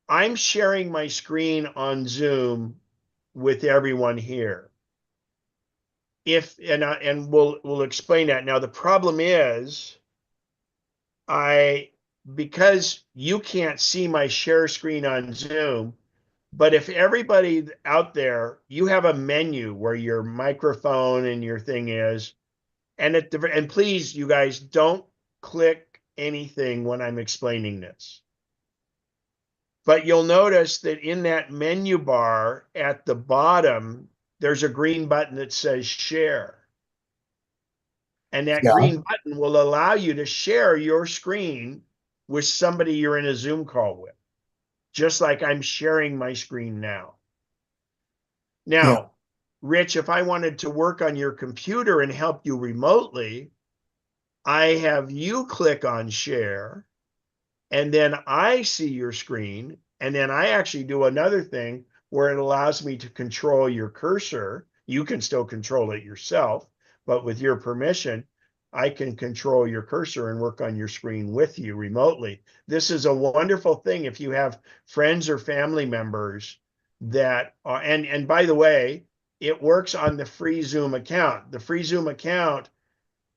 I'm sharing my screen on Zoom with everyone here. And we'll explain that. Now the problem is because you can't see my share screen on Zoom, but if everybody out there, you have a menu where your microphone and your thing is, and please, you guys, don't click anything when I'm explaining this. But you'll notice that in that menu bar at the bottom, there's a green button that says share. And that green button will allow you to share your screen with somebody you're in a Zoom call with, just like I'm sharing my screen now. Now, Rich, if I wanted to work on your computer and help you remotely, I have you click on share, and then I see your screen, and then I actually do another thing where it allows me to control your cursor. You can still control it yourself, but with your permission, I can control your cursor and work on your screen with you remotely. This is a wonderful thing if you have friends or family members that are, and by the way, it works on the free Zoom account. The free Zoom account,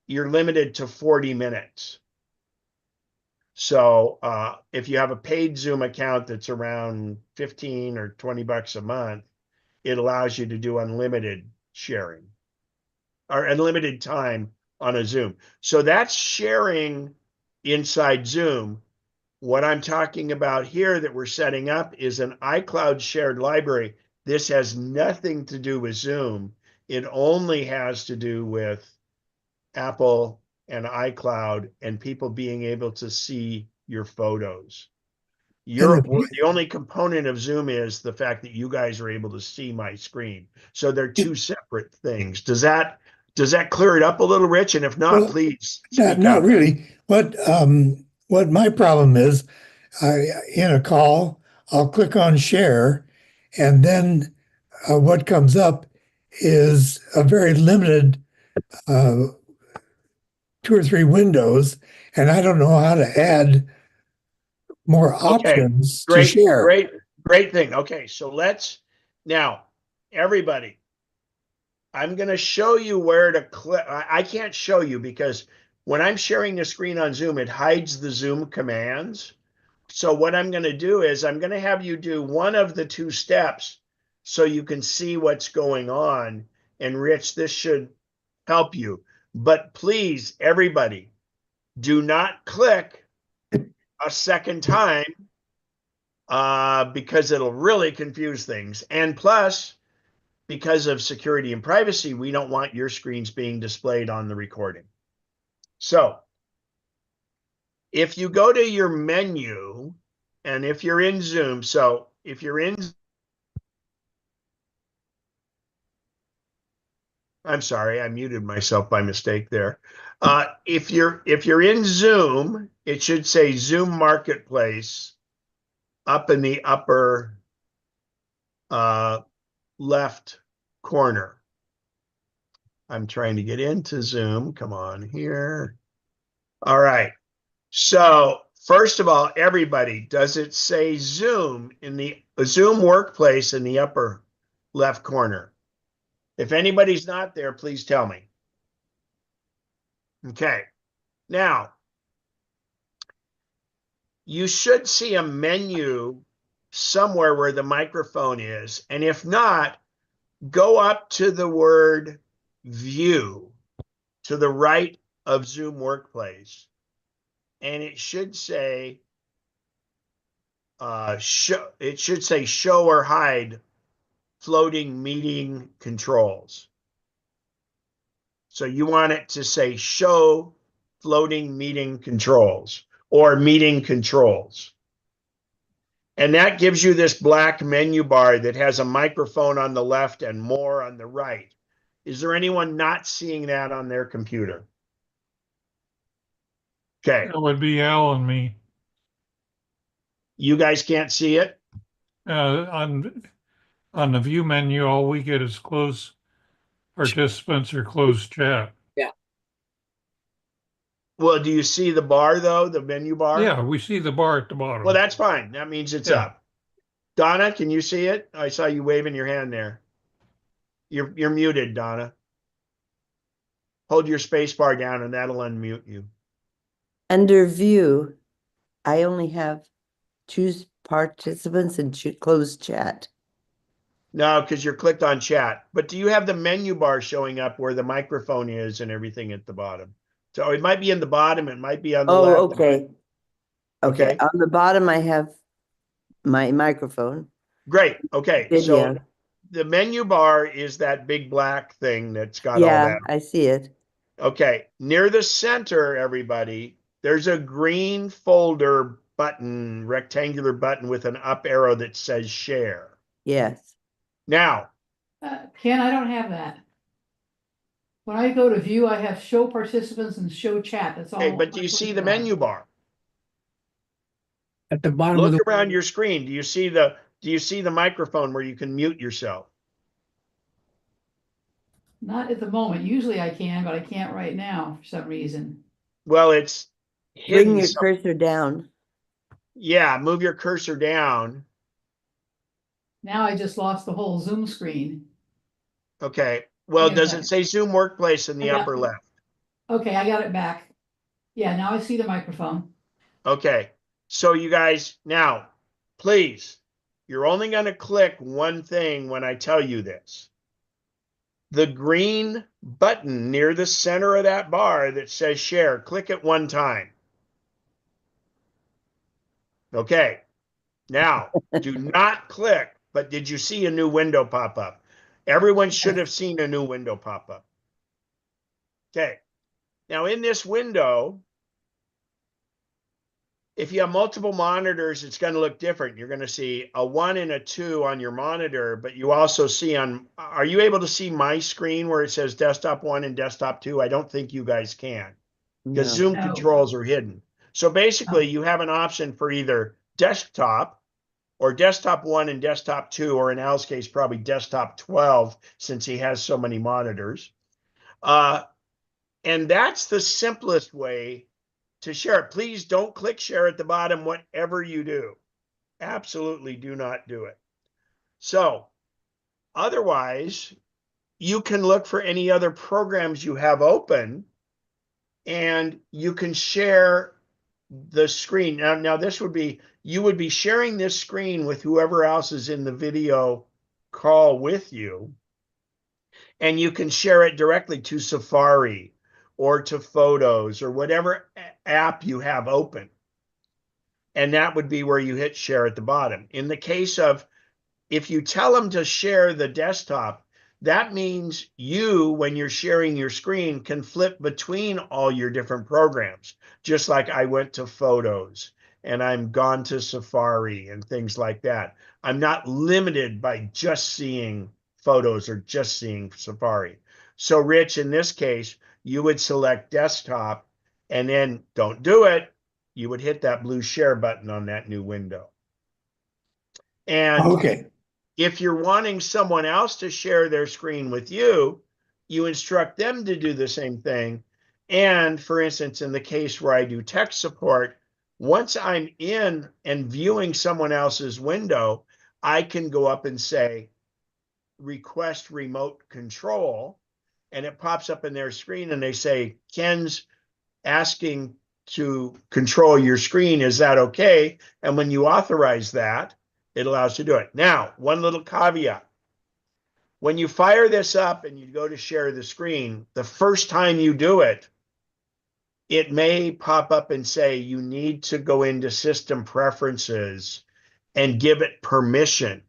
you're limited to 40 minutes. So if you have a paid Zoom account that's around 15 or 20 bucks a month, it allows you to do unlimited sharing or unlimited time on a Zoom. So that's sharing inside Zoom. What I'm talking about here that we're setting up is an iCloud shared library. This has nothing to do with Zoom. It only has to do with Apple and iCloud and people being able to see your photos. The only component of Zoom is the fact that you guys are able to see my screen. So they're two separate things. Does that clear it up a little, Rich? And if not, please speak not up. really. What my problem is, in a call, I'll click on share, and then what comes up is a very limited 2 or 3 windows, and I don't know how to add more Okay, options to share. great thing. Okay, so now, everybody, I'm going to show you where to click. I can't show you because when I'm sharing the screen on Zoom, it hides the Zoom commands. So what I'm going to do is I'm going to have you do one of the 2 steps so you can see what's going on. And Rich, this should help you. But please, everybody, do not click a second time because it'll really confuse things. And plus, because of security and privacy, we don't want your screens being displayed on the recording. So If you go to your menu, and if you're in Zoom, so if you're in, I'm sorry, I muted myself by mistake there. If you're in Zoom, it should say Zoom Marketplace up in the upper left corner. I'm trying to get into Zoom. Come on here. All right. So first of all, everybody, does it say Zoom in the Zoom Workplace in the upper left corner? If anybody's not there, please tell me. Okay. Now, you should see a menu somewhere where the microphone is. And if not, go up to the word View to the right of Zoom Workplace. And it should say show or hide floating meeting controls. So you want it to say show floating meeting controls or meeting controls. And that gives you this black menu bar that has a microphone on the left and more on the right. Is there anyone not seeing that on their computer? Okay. That would be Al and me. You guys can't see it? On the view menu, all we get is closed participants or closed chat. Well, do you see the bar though, the menu bar? Yeah, we see the bar at the bottom. Well, that's fine. That means it's Yeah. up. Donna, can you see it? I saw you waving your hand there. You're muted, Donna. Hold your space bar down and that'll unmute you. Under view, I only have choose participants and close chat. No, because you're clicked on chat. But do you have the menu bar showing up where the microphone is and everything at the bottom? So it might be in the bottom, it might be on the left. Oh, okay. Okay, Okay. on the bottom, I have my microphone. Great. Okay. So Video. the menu bar is that big black thing that's got all Yeah, that. I see it. Okay. Near the center, everybody, there's a green folder button, rectangular button with an up arrow that says share. Yes. Now, Ken, I don't have that. When I go to view, I have show participants and show chat. That's all. okay, but do you see the menu bar? At the bottom of Look the, around your screen. Do you see the microphone where you can mute yourself? Not at the moment. Usually I can, but I can't right now for some reason. Well, it's hidden. Bring your cursor down. Yeah, move your cursor down. Now I just lost the whole Zoom screen. Okay. Well, Yeah, does okay. it say Zoom Workplace in the I got upper it. left? Okay, I got it back. Yeah, now I see the microphone. Okay. So you guys, now, please, you're only going to click one thing when I tell you this. The green button near the center of that bar that says share, click it one time. Okay. Now, do not click, but did you see a new window pop up? Everyone should have seen a new window pop up. Okay. Now, in this window, if you have multiple monitors, it's going to look different. You're going to see a 1 and a 2 on your monitor, but you also see are you able to see my screen where it says desktop 1 and desktop 2? I don't think you guys can because No. Zoom No. controls are hidden. So basically, you have an option for either desktop or desktop 1 and desktop 2, or in Al's case, probably desktop 12, since he has so many monitors. And that's the simplest way to share it. Please don't click share at the bottom, whatever you do. Absolutely do not do it. So otherwise, you can look for any other programs you have open and you can share the screen. Now this would be, you would be sharing this screen with whoever else is in the video call with you. And you can share it directly to Safari or to Photos or whatever app you have open. And that would be where you hit share at the bottom. In the case of, if you tell them to share the desktop, that means you, when you're sharing your screen, can flip between all your different programs. Just like I went to Photos and I'm gone to Safari and things like that. I'm not limited by just seeing Photos or just seeing Safari. So Rich, in this case, you would select desktop and then don't do it. You would hit that blue share button on that new window. And Okay. if you're wanting someone else to share their screen with you, you instruct them to do the same thing. And for instance, in the case where I do tech support, once I'm in and viewing someone else's window, I can go up and say, request remote control. And it pops up in their screen and they say, Ken's asking to control your screen. Is that okay? And when you authorize that, it allows you to do it. Now, one little caveat. When you fire this up and you go to share the screen, the first time you do it, it may pop up and say you need to go into system preferences and give it permission.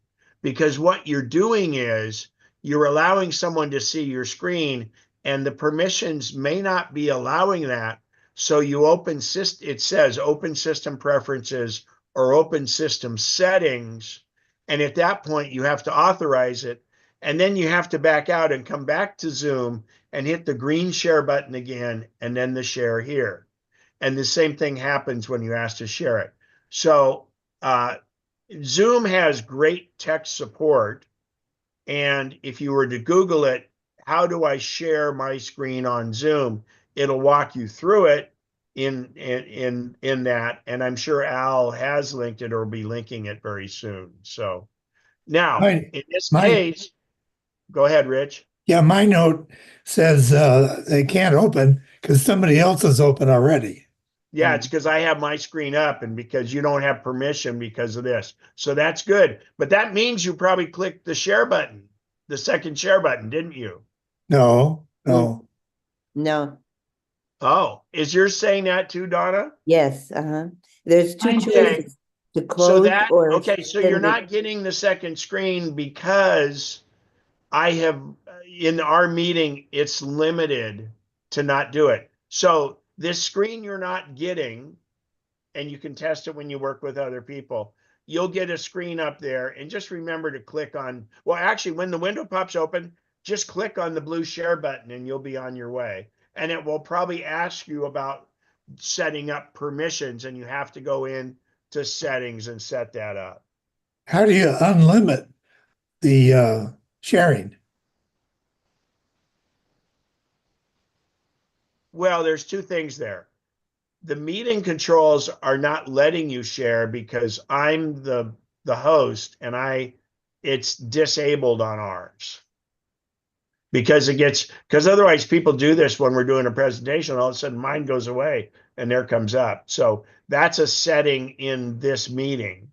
Because what you're doing is you're allowing someone to see your screen, and the permissions may not be allowing that. So you open it says open system preferences or open system settings. And at that point, you have to authorize it. And then you have to back out and come back to Zoom and hit the green share button again, and then the share here. And the same thing happens when you ask to share it. So Zoom has great tech support. And if you were to Google it, how do I share my screen on Zoom? It'll walk you through it in that. And I'm sure Al has linked it or will be linking it very soon. So now, My, in this my, case, go ahead, Rich. yeah, my note says they can't open because somebody else is open already. Yeah, it's because I have my screen up and because you don't have permission because of this. So that's good. But that means you probably clicked the share button, the second share button, didn't you? No, no. No, Oh, is yours saying that too, Donna? yes, There's two Mine too. choices, to So close that, or okay, so you're send it. not getting the second screen because I have, in our meeting, it's limited to not do it. So this screen you're not getting, and you can test it when you work with other people. You'll get a screen up there, and just remember to click on, well, actually, when the window pops open, just click on the blue share button and you'll be on your way. And it will probably ask you about setting up permissions, and you have to go in to settings and set that up. How do you unlimit the sharing? Well, there's two things there. The meeting controls are not letting you share because I'm the host, and it's disabled on ours. Because otherwise people do this when we're doing a presentation, all of a sudden mine goes away and there comes up. So that's a setting in this meeting.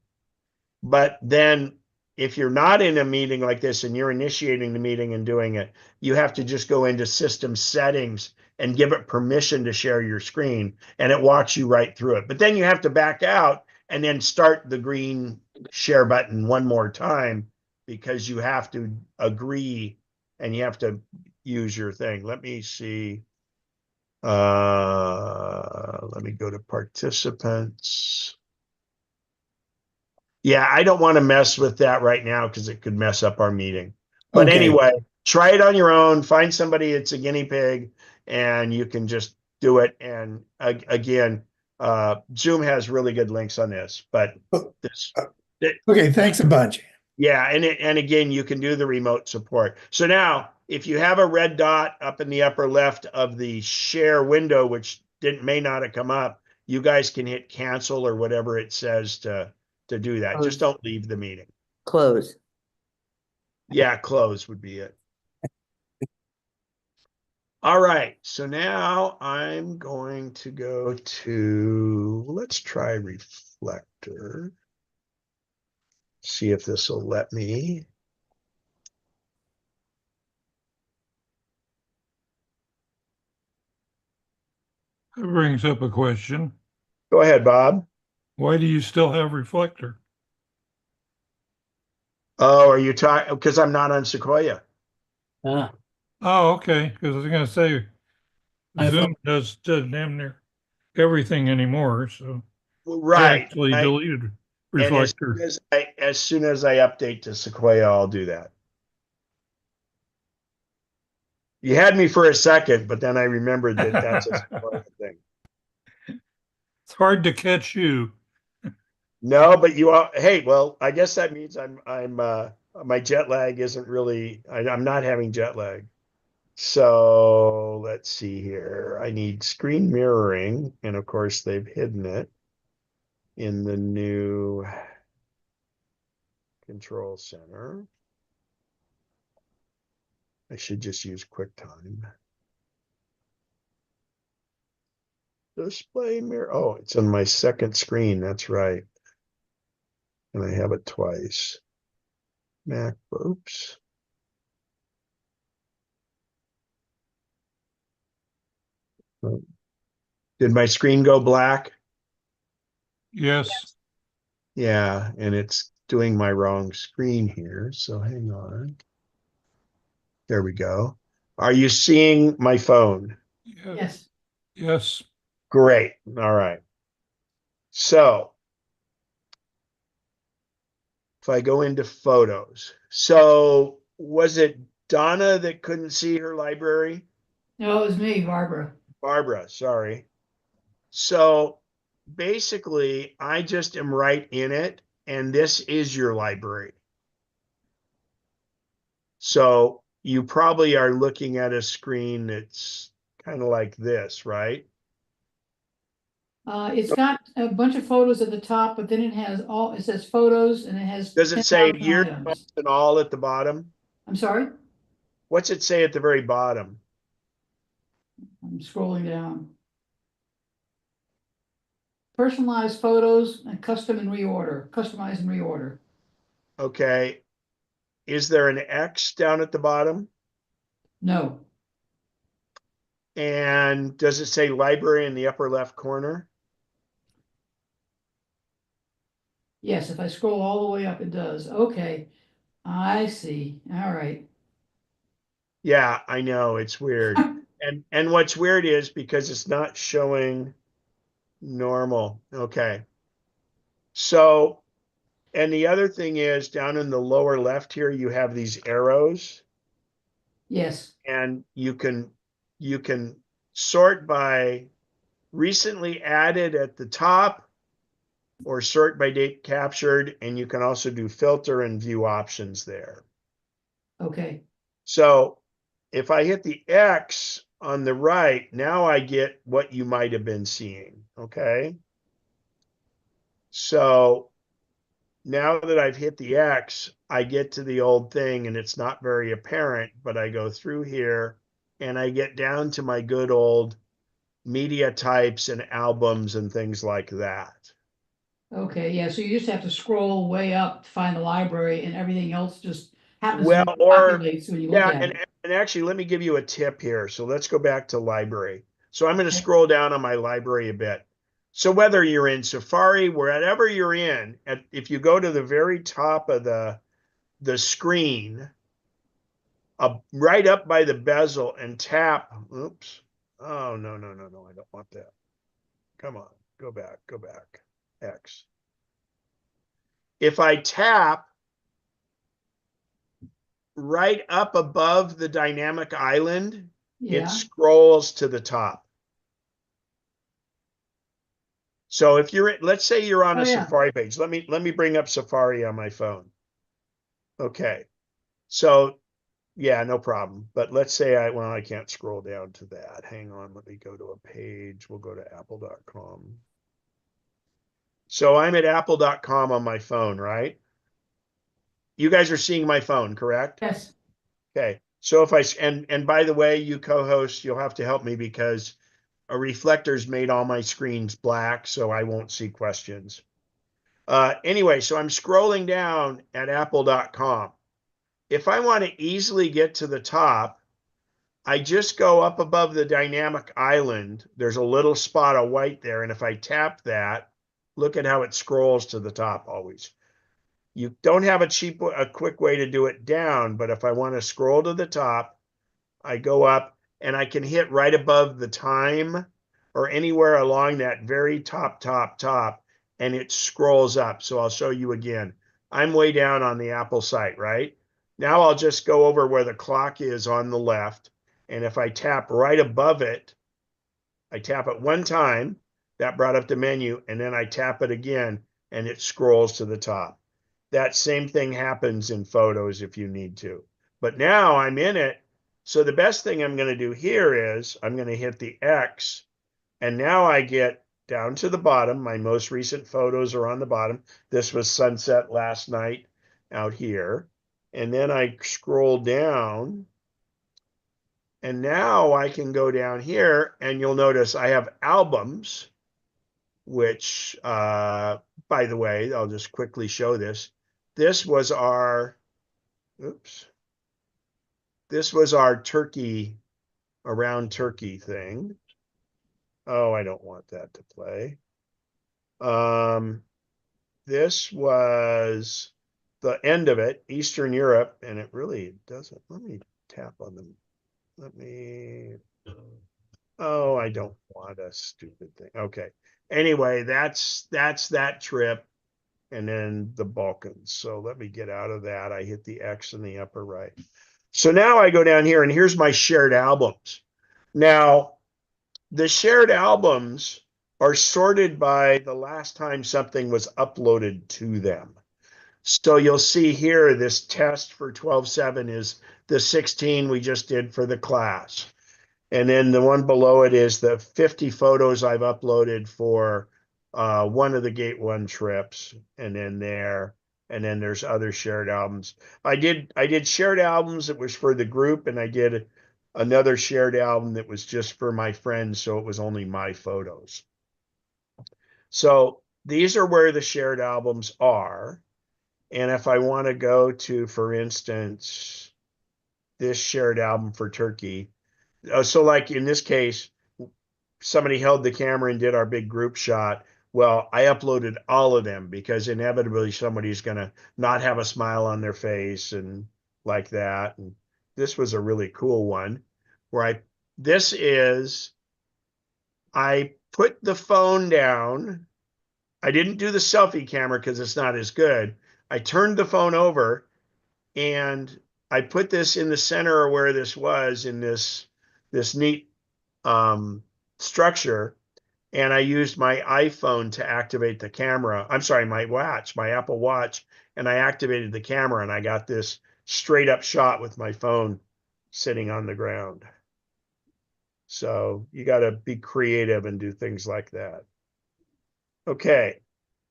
But then if you're not in a meeting like this and you're initiating the meeting and doing it, you have to just go into system settings and give it permission to share your screen, and it walks you right through it. But then you have to back out and then start the green share button one more time because you have to agree and you have to use your thing. Let me see. Let me go to participants. Yeah, I don't want to mess with that right now because it could mess up our meeting. But Okay. anyway, try it on your own. Find somebody that's a guinea pig, and you can just do it. And again, Zoom has really good links on this. But this, Okay, thanks a bunch. yeah, and again, you can do the remote support. So now, if you have a red dot up in the upper left of the share window, which may not have come up, you guys can hit cancel or whatever it says to do that. Just don't leave the meeting. Close. Yeah, close would be it. All right, so now I'm going to go to, let's try Reflector. See if this will let me. That brings up a question. Go ahead, Bob. Why do you still have Reflector? Oh, are you talking? Because I'm not on Sequoia. Ah, Oh, okay, because I was gonna say Zoom does damn near everything anymore, so I Right. actually deleted And Reflector. as soon as I update to Sequoia, I'll do that. You had me for a second, but then I remembered that that's a Sequoia thing. It's hard to catch you. No, but you are, hey, well, I guess that means my jet lag isn't really, I'm not having jet lag. So let's see here. I need screen mirroring, and of course they've hidden it in the new control center. I should just use QuickTime. Display mirror. Oh, it's on my second screen. That's right. And I have it twice. Mac, oops. Oh. Did my screen go black? Yes. Yeah, and it's doing my wrong screen here. So hang on. There we go. Are you seeing my phone? Yeah. Yes. Yes. Great. All right. So if I go into photos, so was it Donna that couldn't see her library? No, it was me, Barbara. Barbara, sorry. So basically, I just am right in it, and this is your library. So you probably are looking at a screen that's kind of like this, right? It's got a bunch of photos at the top, but then it says photos and it has Does it 10 say option years items. and all at the bottom? I'm sorry? What's it say at the very bottom? I'm scrolling down. Personalized photos and custom and reorder, customize and reorder. Okay. Is there an X down at the bottom? No, And does it say library in the upper left corner? yes, if I scroll all the way up, it does. Okay, I see. All right. Yeah, I know, it's weird. And what's weird is because it's not showing normal. Okay. So, and the other thing is down in the lower left here, you have these arrows, Yes, and you can sort by recently added at the top or sort by date captured, and you can also do filter and view options there. okay. So if I hit the X on the right, now I get what you might have been seeing, okay? So now that I've hit the X, I get to the old thing and it's not very apparent, but I go through here and I get down to my good old media types and albums and things like that. Okay, yeah, so you just have to scroll way up to find the library and everything else just happens Well, to or populate when you look yeah, at it. and actually, let me give you a tip here. So let's go back to library. So I'm going to Okay. scroll down on my library a bit. So whether you're in Safari, wherever you're in, if you go to the very top of the screen, right up by the bezel and tap, oops. Oh, no, no, no, no, I don't want that. Come on, go back, X. If I tap right up above the dynamic island, it Yeah, scrolls to the top. So if you're, let's say you're on oh a yeah, Safari page. Let me bring up Safari on my phone. Okay. So yeah, no problem. But let's say I can't scroll down to that. Hang on, let me go to a page. We'll go to apple.com. So I'm at apple.com on my phone, right? You guys are seeing my phone, correct? yes, Okay. So if I, and by the way, you co-host, you'll have to help me because a reflector's made all my screens black, so I won't see questions. Anyway, so I'm scrolling down at apple.com. If I want to easily get to the top, I just go up above the dynamic island. There's a little spot of white there. And if I tap that, look at how it scrolls to the top always. You don't have a quick way to do it down, but if I want to scroll to the top, I go up and I can hit right above the time or anywhere along that very top, and it scrolls up. So I'll show you again. I'm way down on the Apple site, right? Now I'll just go over where the clock is on the left. And if I tap right above it, I tap it one time, that brought up the menu, and then I tap it again and it scrolls to the top. That same thing happens in photos if you need to. But now I'm in it. So the best thing I'm going to do here is I'm going to hit the X, and now I get down to the bottom. My most recent photos are on the bottom. This was sunset last night out here. And then I scroll down, and now I can go down here, and you'll notice I have albums, which, by the way, I'll just quickly show this. This was our, oops, this was our Turkey, around Turkey thing. Oh, I don't want that to play. This was the end of it, Eastern Europe, and it really doesn't, let me tap on them. Let me, oh, I don't want a stupid thing. Okay. Anyway, that's that trip. And then the Balkans. So let me get out of that. I hit the X in the upper right. So now I go down here and here's my shared albums. Now, the shared albums are sorted by the last time something was uploaded to them. So you'll see here, this test for 12.7 is the 16 we just did for the class. And then the one below it is the 50 photos I've uploaded for one of the Gate 1 trips, and then there's other shared albums. I did shared albums that was for the group, and I did another shared album that was just for my friends, so it was only my photos. So these are where the shared albums are. And if I want to go to, for instance, this shared album for Turkey, so like in this case, somebody held the camera and did our big group shot. Well, I uploaded all of them because inevitably somebody's going to not have a smile on their face and like that. And this was a really cool one where I put the phone down. I didn't do the selfie camera because it's not as good. I turned the phone over and I put this in the center of where this was in this neat structure, and I used my iPhone to activate the camera. I'm sorry, my Apple Watch, and I activated the camera, and I got this straight up shot with my phone sitting on the ground. So you got to be creative and do things like that. Okay,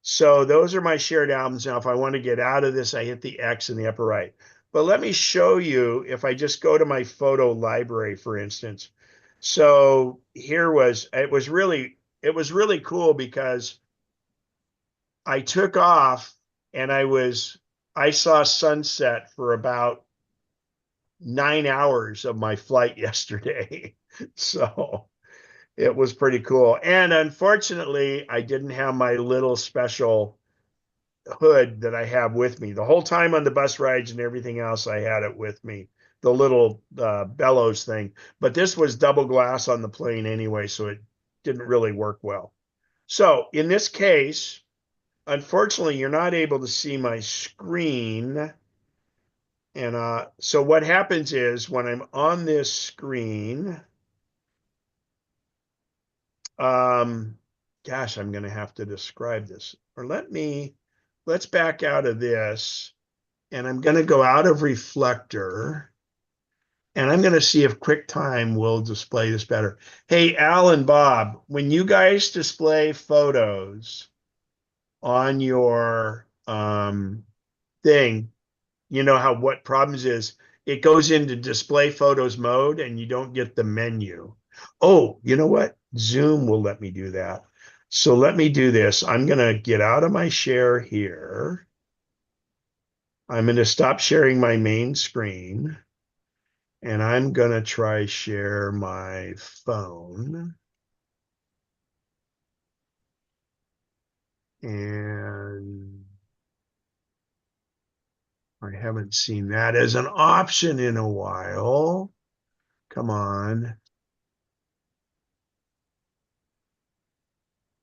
so those are my shared albums. Now, if I want to get out of this, I hit the X in the upper right. But let me show you, if I just go to my photo library, for instance. So here it was really cool because I took off and I saw sunset for about 9 hours of my flight yesterday. So it was pretty cool. And unfortunately, I didn't have my little special hood that I have with me. The whole time on the bus rides and everything else, I had it with me, the little bellows thing. But this was double glass on the plane anyway, so it didn't really work well. So in this case, unfortunately, you're not able to see my screen. And so what happens is when I'm on this screen, gosh, I'm going to have to describe this. Or let's back out of this. And I'm going to go out of reflector. And I'm going to see if QuickTime will display this better. Hey, Al and Bob, when you guys display photos on your thing, you know how what problems is it goes into display photos mode and you don't get the menu. Oh, you know what? Zoom will let me do that. So let me do this. I'm going to get out of my share here. I'm going to stop sharing my main screen. And I'm going to try share my phone. And I haven't seen that as an option in a while. Come on.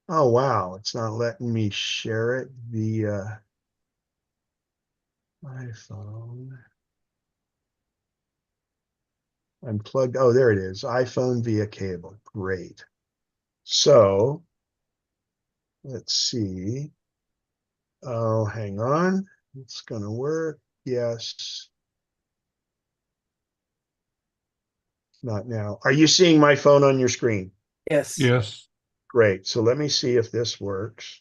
Oh, wow. It's not letting me share it via iPhone. I'm plugged. Oh, there it is. iPhone via cable. Great. So let's see. Oh, hang on. It's going to work. Yes. Not now. Are you seeing my phone on your screen? Yes. Yes. Great. So let me see if this works.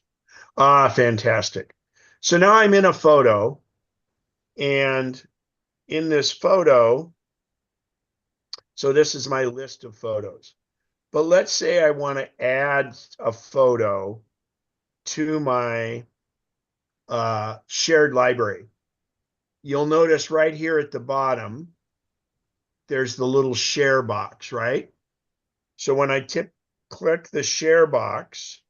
Ah, fantastic. So now I'm in a photo, and in this photo, so this is my list of photos. But let's say I want to add a photo to my shared library. You'll notice right here at the bottom, there's the little share box, right? So when I click the share box,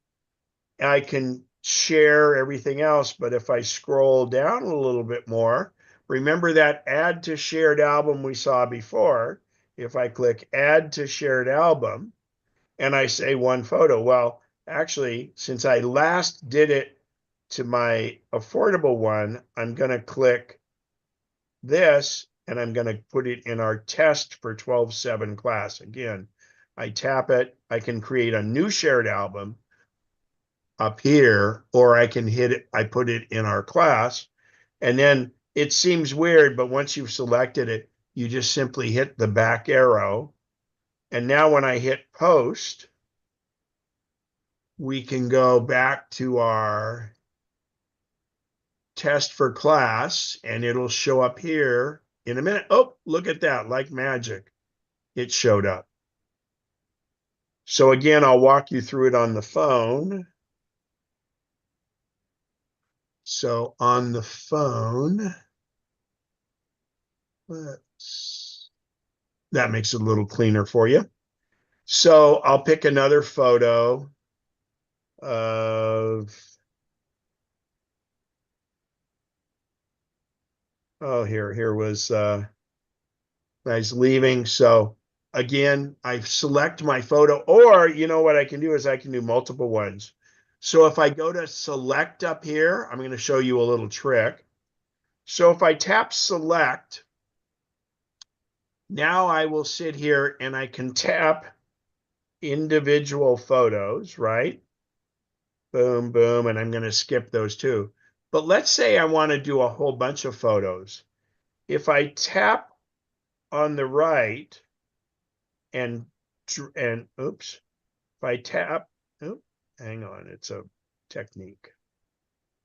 I can share everything else. But if I scroll down a little bit more, remember that add to shared album we saw before. If I click add to shared album and I say one photo, well, actually, since I last did it to my affordable one, I'm going to click this and I'm going to put it in our test for 12/7 class. Again, I tap it, I can create a new shared album up here, or I can hit it, I put it in our class. And then it seems weird, but once you've selected it, you just simply hit the back arrow. And now when I hit post, we can go back to our test for class and it'll show up here in a minute. Oh, look at that, like magic. It showed up. So again, I'll walk you through it on the phone. So on the phone, that makes it a little cleaner for you. So I'll pick another photo of, oh, here was, nice leaving. So again, I select my photo, or you know what I can do is I can do multiple ones. So if I go to select up here, I'm going to show you a little trick. So if I tap select, now I will sit here and I can tap individual photos, right? Boom, boom, and I'm going to skip those too. But let's say I want to do a whole bunch of photos. If I tap on the right and oops, if I tap, oops, hang on, it's a technique.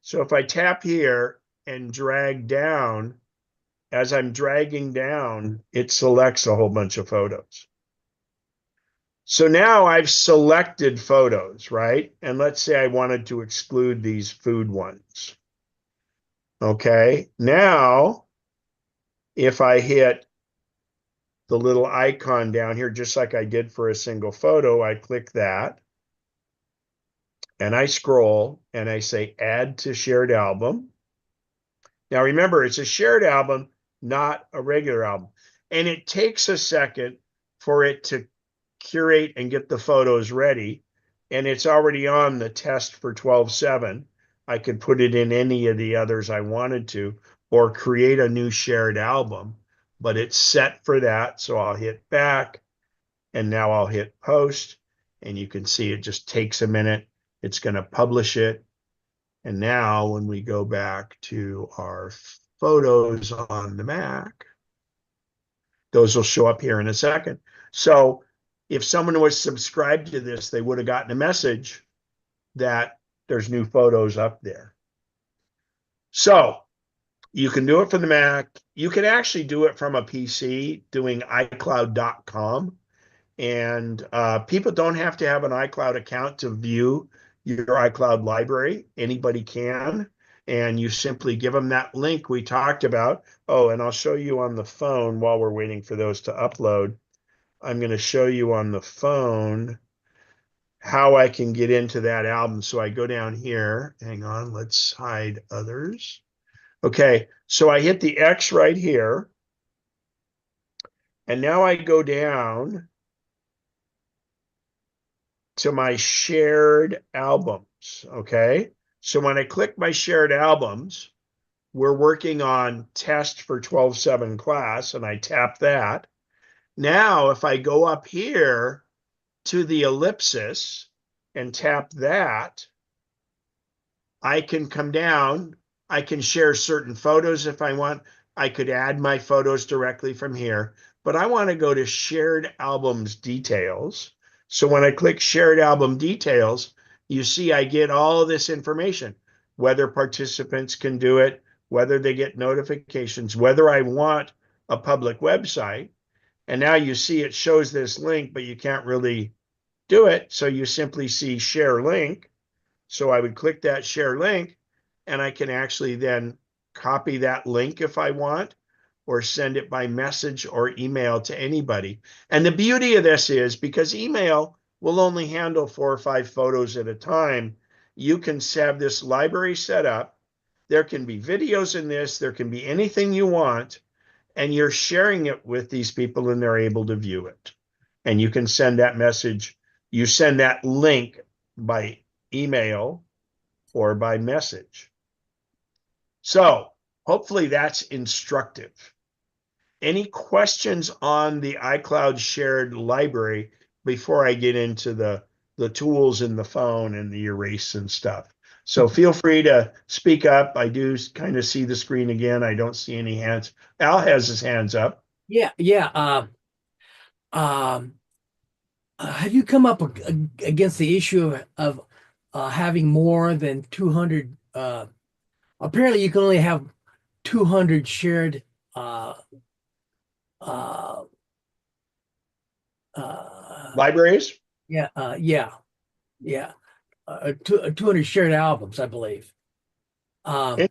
So if I tap here and drag down, as I'm dragging down, it selects a whole bunch of photos. So now I've selected photos, right? And let's say I wanted to exclude these food ones. Okay, now if I hit the little icon down here, just like I did for a single photo, I click that and I scroll and I say add to shared album. Now remember, it's a shared album, not a regular album. And it takes a second for it to curate and get the photos ready. And it's already on the test for 12/7. I could put it in any of the others I wanted to, or create a new shared album, but it's set for that. So I'll hit back and now I'll hit post and you can see it just takes a minute. It's going to publish it. And now when we go back to our photos on the Mac, those will show up here in a second. So if someone was subscribed to this, they would have gotten a message that there's new photos up there. So you can do it from the Mac. You can actually do it from a PC doing iCloud.com. And people don't have to have an iCloud account to view your iCloud library. Anybody can. And you simply give them that link we talked about. Oh, and I'll show you on the phone while we're waiting for those to upload. I'm going to show you on the phone how I can get into that album. So I go down here. Hang on, let's hide others. Okay, so I hit the X right here. And now I go down to my shared albums. Okay, so when I click my shared albums, we're working on test for 12/7 class, and I tap that. Now, if I go up here to the ellipsis and tap that, I can come down. I can share certain photos if I want. I could add my photos directly from here, but I want to go to shared albums details. So when I click shared album details, you see I get all this information, whether participants can do it, whether they get notifications, whether I want a public website. And now you see it shows this link, but you can't really do it. So you simply see share link. So I would click that share link, and I can actually then copy that link if I want, or send it by message or email to anybody. And the beauty of this is because email will only handle 4 or 5 photos at a time, you can have this library set up. There can be videos in this, there can be anything you want, and you're sharing it with these people and they're able to view it. And you can send that message, you send that link by email or by message. So hopefully that's instructive. Any questions on the iCloud shared library before I get into the tools in the phone and the erase and stuff? So feel free to speak up. I do kind of see the screen again. I don't see any hands. Al has his hands up. Yeah, yeah. Um, have you come up against the issue of having more than 200? Apparently, you can only have 200 shared. Uh, uh, Libraries? yeah, yeah. 200 shared albums, I believe. Interesting.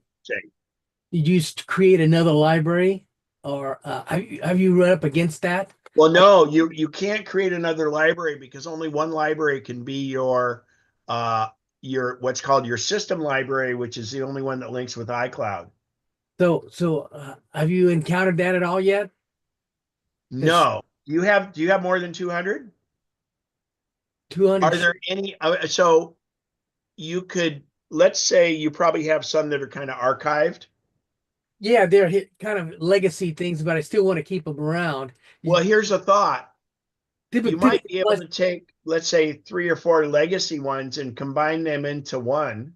Did you create another library, or have you run up against that? Well, no, you can't create another library because only one library can be your what's called your system library, which is the only one that links with iCloud. So have you encountered that at all yet? No. Do you have more than 200? 200. Are there any so you could, let's say you probably have some that are kind of archived. Yeah, they're kind of legacy things, but I still want to keep them around. Well, here's a thought. You might Typically, be able to take, let's say, 3 or 4 legacy ones and combine them into one.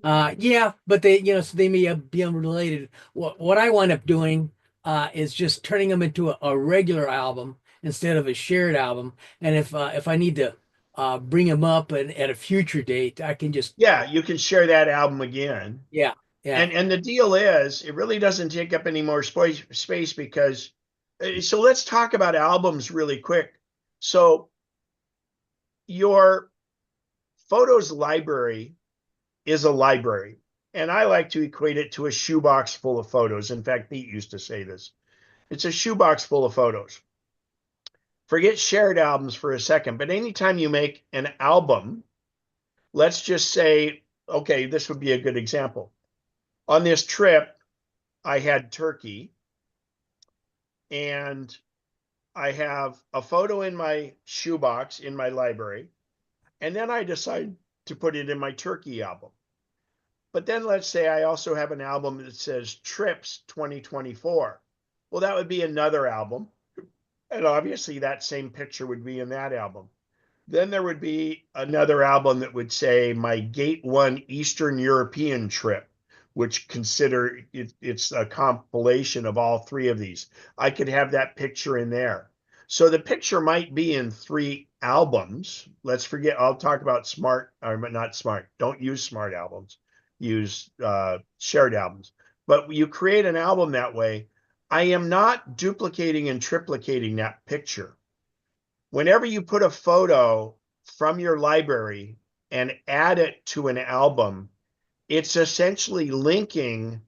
yeah, but so they may be unrelated. What I wind up doing is just turning them into a regular album instead of a shared album. And if I need to bring them up and at a future date, I can just Yeah, you can share that album again. yeah. And the deal is, it really doesn't take up any more space because, so let's talk about albums really quick. So your photos library is a library, and I like to equate it to a shoebox full of photos. In fact, Pete used to say this. It's a shoebox full of photos. Forget shared albums for a second, but anytime you make an album, let's just say, okay, this would be a good example. On this trip, I had turkey, and I have a photo in my shoebox in my library, and then I decide to put it in my turkey album. But then let's say I also have an album that says Trips 2024. Well, that would be another album. And obviously that same picture would be in that album. Then there would be another album that would say my Gate 1 Eastern European trip, which consider it's a compilation of all 3 of these. I could have that picture in there. So the picture might be in 3 albums. Let's forget, I'll talk about smart, or not smart, don't use smart albums, use shared albums. But you create an album that way. I am not duplicating and triplicating that picture. Whenever you put a photo from your library and add it to an album, it's essentially linking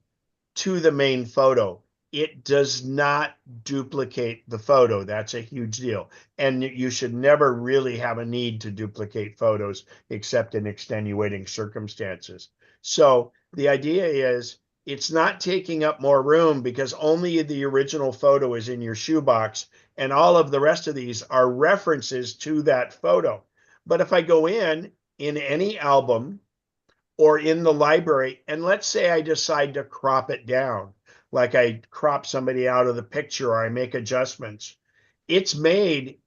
to the main photo. It does not duplicate the photo. That's a huge deal. And you should never really have a need to duplicate photos except in extenuating circumstances. So the idea is it's not taking up more room because only the original photo is in your shoebox, and all of the rest of these are references to that photo. But if I go in any album or in the library, and let's say I decide to crop it down, like I crop somebody out of the picture or I make adjustments, it's made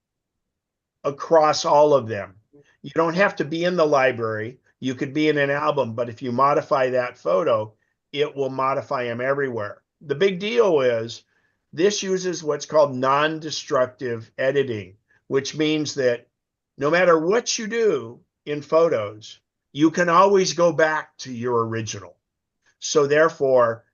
across all of them. You don't have to be in the library. You could be in an album, but if you modify that photo, it will modify them everywhere. The big deal is this uses what's called non-destructive editing, which means that no matter what you do in photos, you can always go back to your original. So therefore,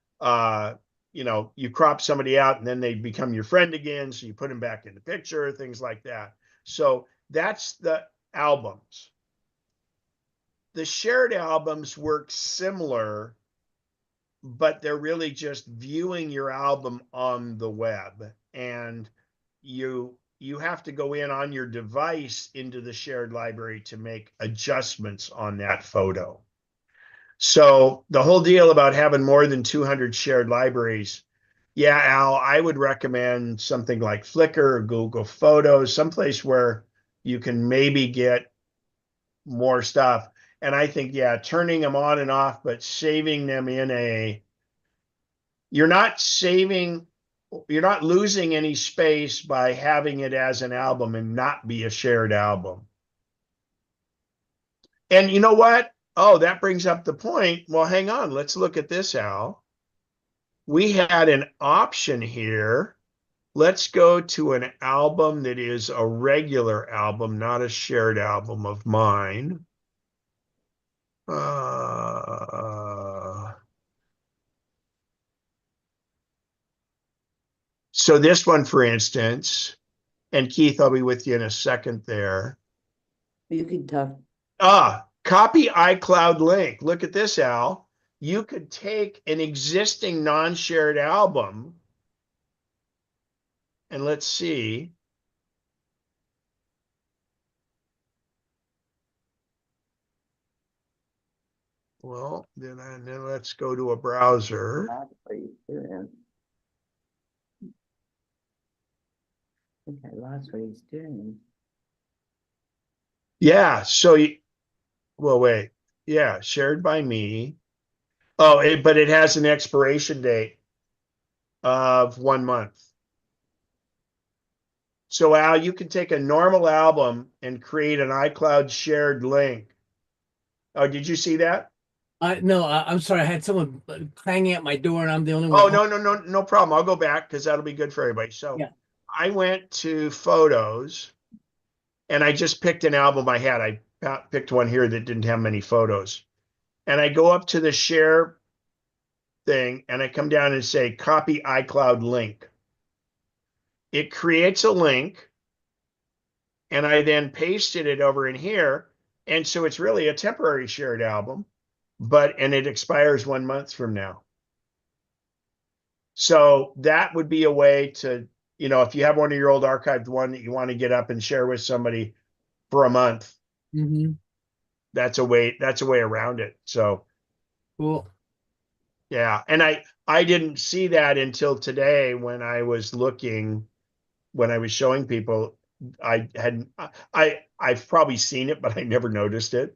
you crop somebody out and then they become your friend again. So you put them back in the picture, things like that. So that's the albums. The shared albums work similar, but they're really just viewing your album on the web. And you have to go in on your device into the shared library to make adjustments on that photo. So the whole deal about having more than 200 shared libraries, yeah, Al, I would recommend something like Flickr or Google Photos, someplace where you can maybe get more stuff. And I think, yeah, turning them on and off, but saving them you're not losing any space by having it as an album and not be a shared album. And you know what? Oh, that brings up the point. Well, hang on. Let's look at this, Al. We had an option here. Let's go to an album that is a regular album, not a shared album of mine. So this one, for instance, and Keith, I'll be with you in a second there. You can talk. Copy iCloud link. Look at this, Al. You could take an existing non-shared album and let's see. Well, then let's go to a browser. I think I lost what he's doing. Yeah, well, wait. Yeah, shared by me. Oh, but it has an expiration date of 1 month. So Al, you can take a normal album and create an iCloud shared link. Oh, did you see that? No, I'm sorry. I had someone clanging at my door, and I'm the only one. Oh, no problem. I'll go back because that'll be good for everybody. So Yeah. I went to photos and I just picked an album I had. I picked one here that didn't have many photos. And I go up to the share thing and I come down and say, copy iCloud link. It creates a link and I then pasted it over in here. And so it's really a temporary shared album, and it expires 1 month from now. So that would be a way to, if you have one of your old archived one that you want to get up and share with somebody for a month, that's a way around it. So Cool. yeah. And I didn't see that until today when I was showing people. I've probably seen it, but I never noticed it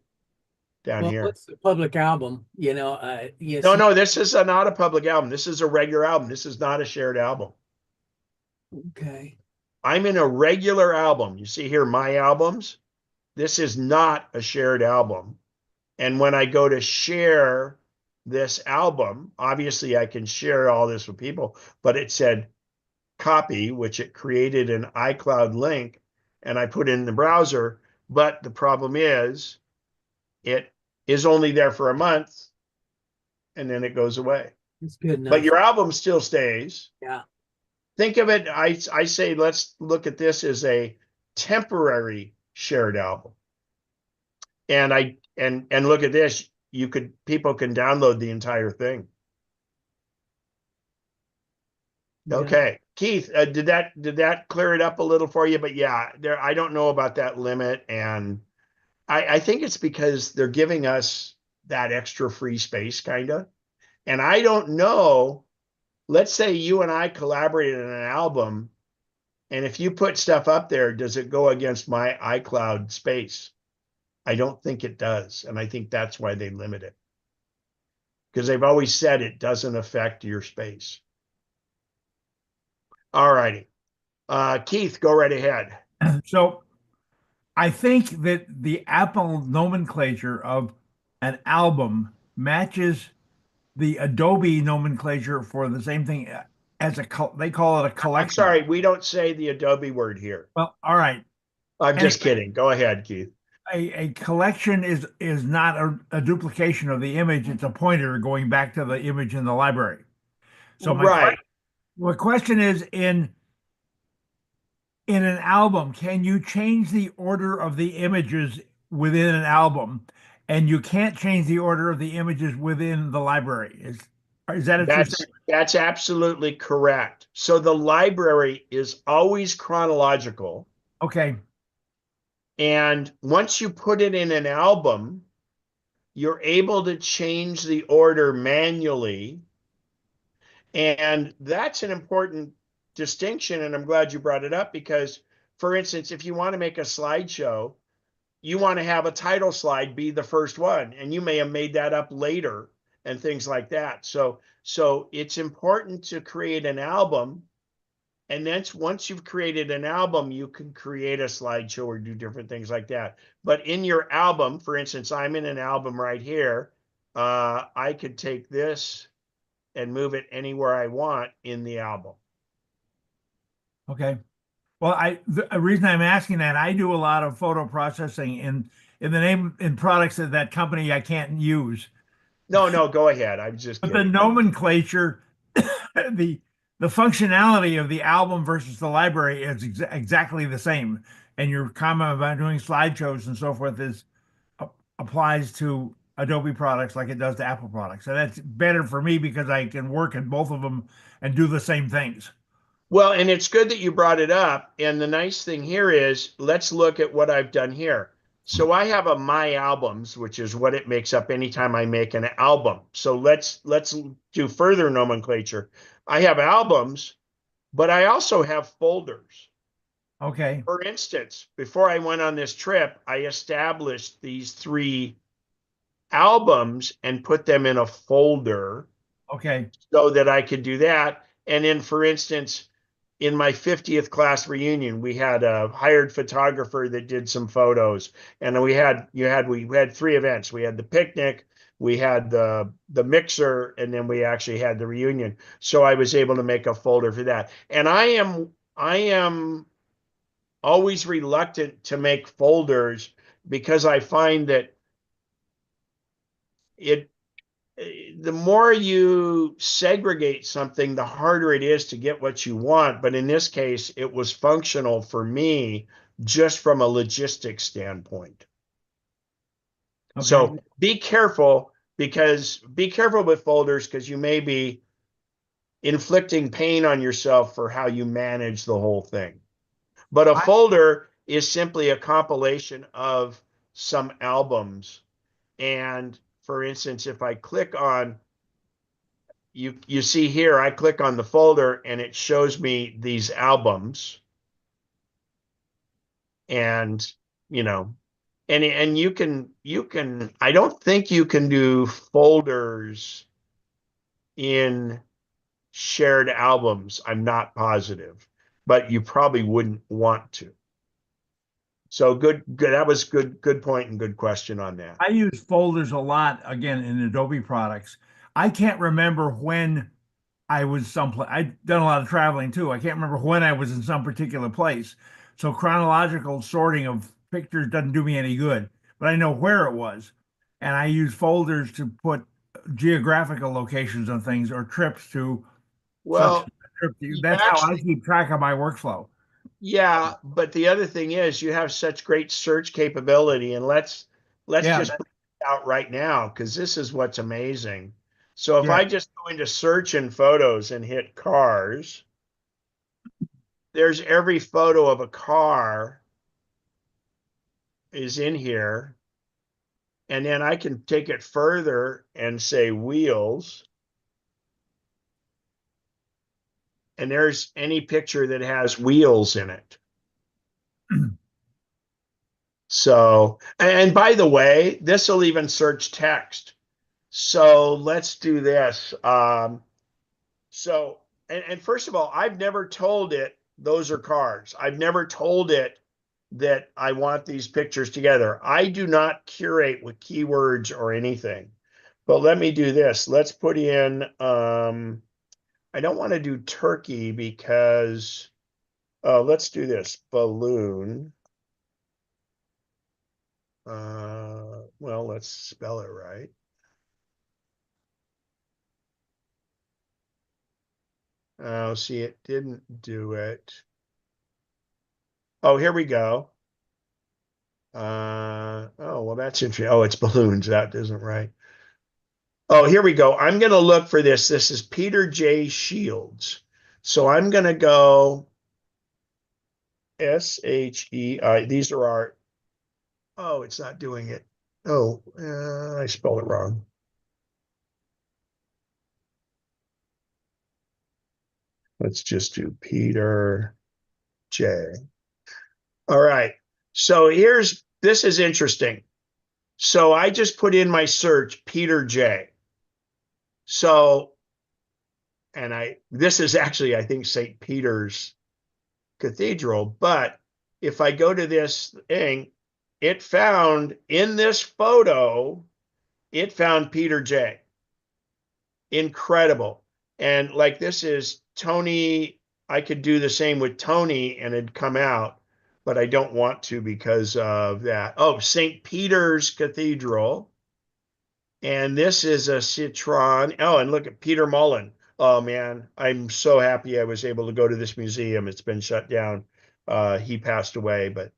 down here. What's the public album? Yes. No, this is not a public album. This is a regular album. This is not a shared album. Okay. I'm in a regular album. You see here, my albums. This is not a shared album. And when I go to share this album, obviously I can share all this with people, but it said copy, which it created an iCloud link, and I put in the browser. But the problem is it is only there for a month and then it goes away. That's good enough. But your album still stays. Yeah. Think of it, I say, let's look at this as a temporary shared album. And look at this, people can download the entire thing. Yeah. Okay, Keith, did that clear it up a little for you? But yeah, I don't know about that limit, and I think it's because they're giving us that extra free space, kind of. And I don't know, let's say you and I collaborated on an album, and if you put stuff up there, does it go against my iCloud space? I don't think it does. And I think that's why they limit it. Because they've always said it doesn't affect your space. All righty. Keith, go right ahead. So I think that the Apple nomenclature of an album matches the Adobe nomenclature for the same thing as they call it a I'm collection. sorry, we don't say the Adobe word here. Well, all right. I'm just Anyway, kidding. Go ahead, Keith. a collection is not a duplication of the image. It's a pointer going back to the image in the library. So Right. my question is in an album, can you change the order of the images within an album, and you can't change the order of the images within the library? Is that a true statement? That's absolutely correct. So the library is always chronological. Okay. And once you put it in an album, you're able to change the order manually. And that's an important distinction. And I'm glad you brought it up because, for instance, if you want to make a slideshow, you want to have a title slide be the first one, and you may have made that up later and things like that. So it's important to create an album. And then once you've created an album, you can create a slideshow or do different things like that. But in your album, for instance, I'm in an album right here. I could take this and move it anywhere I want in the album. Okay. Well, the reason I'm asking that, I do a lot of photo processing in the name in products of that company I can't use. No, go ahead. I'm just But the kidding. nomenclature, the the functionality of the album versus the library is exactly the same. And your comment about doing slideshows and so forth applies to Adobe products like it does to Apple products. So that's better for me because I can work in both of them and do the same things. Well, and it's good that you brought it up. And the nice thing here is, let's look at what I've done here. So I have a My Albums, which is what it makes up anytime I make an album. So let's do further nomenclature. I have albums, but I also have folders. Okay. For instance, before I went on this trip, I established these 3 albums and put them in a folder Okay. so that I could do that. And then, for instance, in my 50th class reunion, we had a hired photographer that did some photos, and we had 3 events. We had the picnic, we had the mixer, and then we actually had the reunion. So I was able to make a folder for that. And I am always reluctant to make folders because I find that it the more you segregate something, the harder it is to get what you want. But in this case, it was functional for me just from a logistics standpoint. Okay. So be careful with folders because you may be inflicting pain on yourself for how you manage the whole thing. But a folder is simply a compilation of some albums. And for instance, if I click on you see here, I click on the folder and it shows me these albums. And, and you can, I don't think you can do folders in shared albums. I'm not positive, but you probably wouldn't want to. So good. That was good point and good question on that. I use folders a lot, again, in Adobe products. I can't remember when I was someplace. I've done a lot of traveling too. I can't remember when I was in some particular place. So chronological sorting of pictures doesn't do me any good, but I know where it was. And I use folders to put geographical locations on things or trips to such Well, trip. you That's how I actually, keep track of my workflow. yeah, but the other thing is you have such great search capability, and let's Yeah, just put it out right now because this is what's amazing. So if yeah. I just go into search in photos and hit cars, there's every photo of a car is in here. And then I can take it further and say wheels. and there's any picture that has wheels in it. So, and by the way, this will even search text. So let's do this. And first of all, I've never told it those are cars. I've never told it that I want these pictures together. I do not curate with keywords or anything. But let me do this. Let's put in, I don't want to do turkey because, let's do this, balloon. Well, let's spell it right. Oh, see, it didn't do it. Oh, here we go. Oh, well, that's interesting. Oh, it's balloons. That isn't right. Oh, here we go. I'm going to look for this. This is Peter J. Shields. So I'm going to go SHEI. These are our, oh, it's not doing it. Oh, I spelled it wrong. Let's just do Peter J. All right. So this is interesting. So I just put in my search, Peter J. So, and this is actually, I think, St. Peter's Cathedral, but if I go to this thing, it found in this photo, it found Peter J. Incredible. And like this is Tony, I could do the same with Tony and it'd come out, but I don't want to because of that. Oh, St. Peter's Cathedral. And this is a Citron. Oh, and look at Peter Mullen. Oh man, I'm so happy I was able to go to this museum. It's been shut down. He passed away, but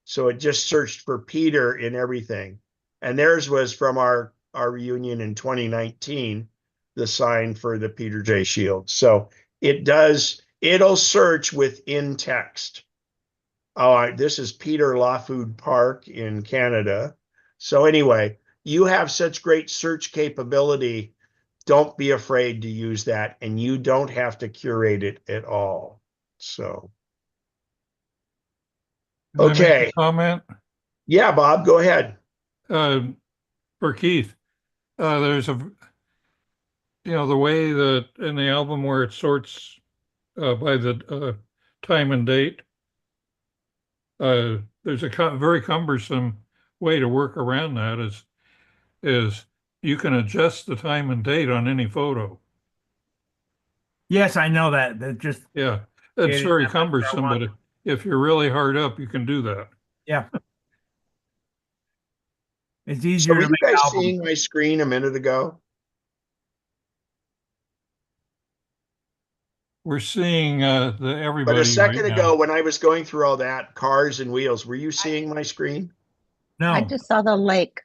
so it just searched for Peter in everything. And theirs was from our reunion in 2019, the sign for the Peter J. Shields. So it'll search within text. Oh, this is Peter Lawfood Park in Canada. So anyway, you have such great search capability. Don't be afraid to use that, and you don't have to curate it at all. So, Can I make okay. a comment? Yeah, Bob, go ahead. For Keith, there's the way that in the album where it sorts by the time and date, there's a very cumbersome way to work around that is you can adjust the time and date on any photo. Yes, I know that. That just, Yeah, it's It- very that's what I cumbersome, but want. if you're really hard up, you can do that. yeah. It's So easier were to you make guys albums. seeing my screen a minute ago? We're seeing But a everybody right second ago, now. when I was going through all that, cars and wheels, were you seeing my screen? I No. just saw the lake.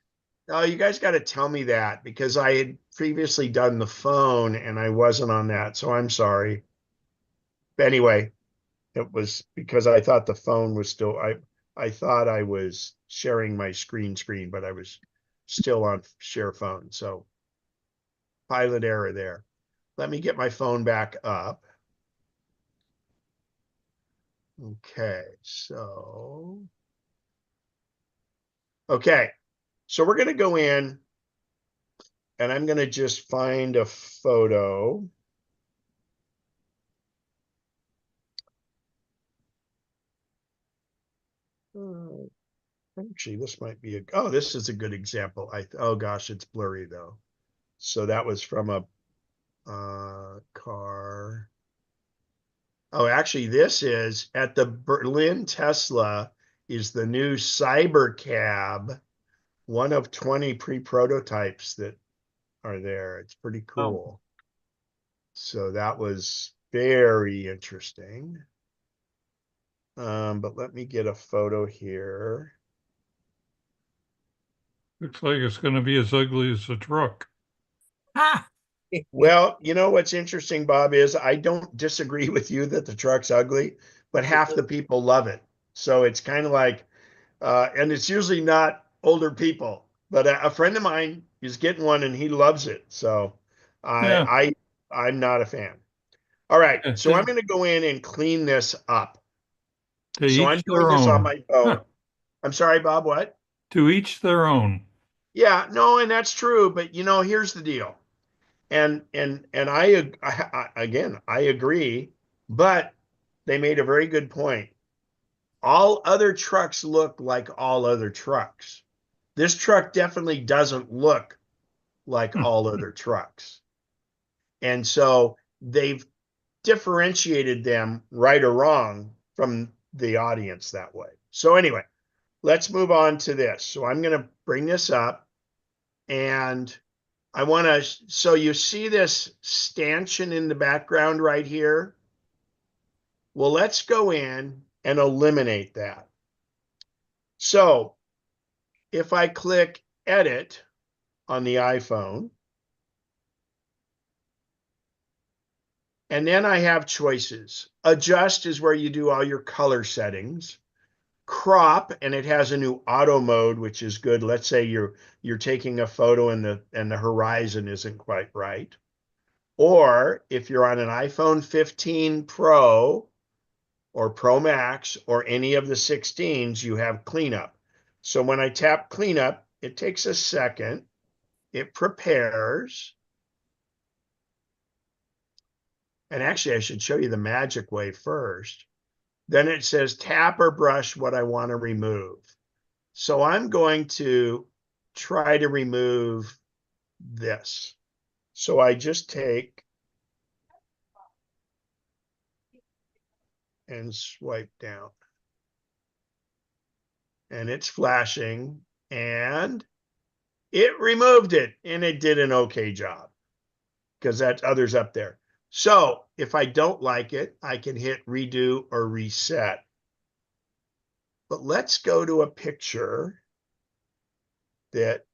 Oh, you guys got to tell me that because I had previously done the phone and I wasn't on that. So I'm sorry. But anyway, it was because I thought the phone was still, I thought I was sharing my screen, but I was still on share phone. So pilot error there. Let me get my phone back up. Okay, so, okay. So we're going to go in and I'm going to just find a photo. Actually, this might be oh, this is a good example. Oh gosh, it's blurry though. So that was from a car. Oh, actually, this is at the Berlin Tesla is the new Cybercab, one of 20 pre-prototypes that are there. It's pretty cool. So that was very interesting. But let me get a photo here. Looks like it's going to be as ugly as a truck. Ha! Well, you know what's interesting, Bob, is I don't disagree with you that the truck's ugly, but half the people love it. So it's kind of like, and it's usually not older people, but a friend of mine is getting one and he loves it. So Yeah. I'm not a fan. All right, Yeah, so I'm going to go in and clean this up. to So I'm each doing their this on own. my phone. Huh. I'm sorry, Bob, what? To each their own. Yeah, no, and that's true, but here's the deal. And again, I agree, but they made a very good point. All other trucks look like all other trucks. This truck definitely doesn't look like all other trucks. And so they've differentiated them right or wrong from the audience that way. So anyway, let's move on to this. So I'm going to bring this up and I want to, so you see this stanchion in the background right here? Well, let's go in and eliminate that. So if I click edit on the iPhone, and then I have choices. Adjust is where you do all your color settings. Crop, and it has a new auto mode, which is good. Let's say you're taking a photo and the horizon isn't quite right. Or if you're on an iPhone 15 Pro or Pro Max or any of the 16s, you have cleanup. So when I tap cleanup, it takes a second. It prepares. And actually, I should show you the magic way first. Then it says tap or brush what I want to remove. So I'm going to try to remove this. So I just take and swipe down. And it's flashing and it removed it and it did an okay job because that others up there. So if I don't like it, I can hit redo or reset. But let's go to a picture that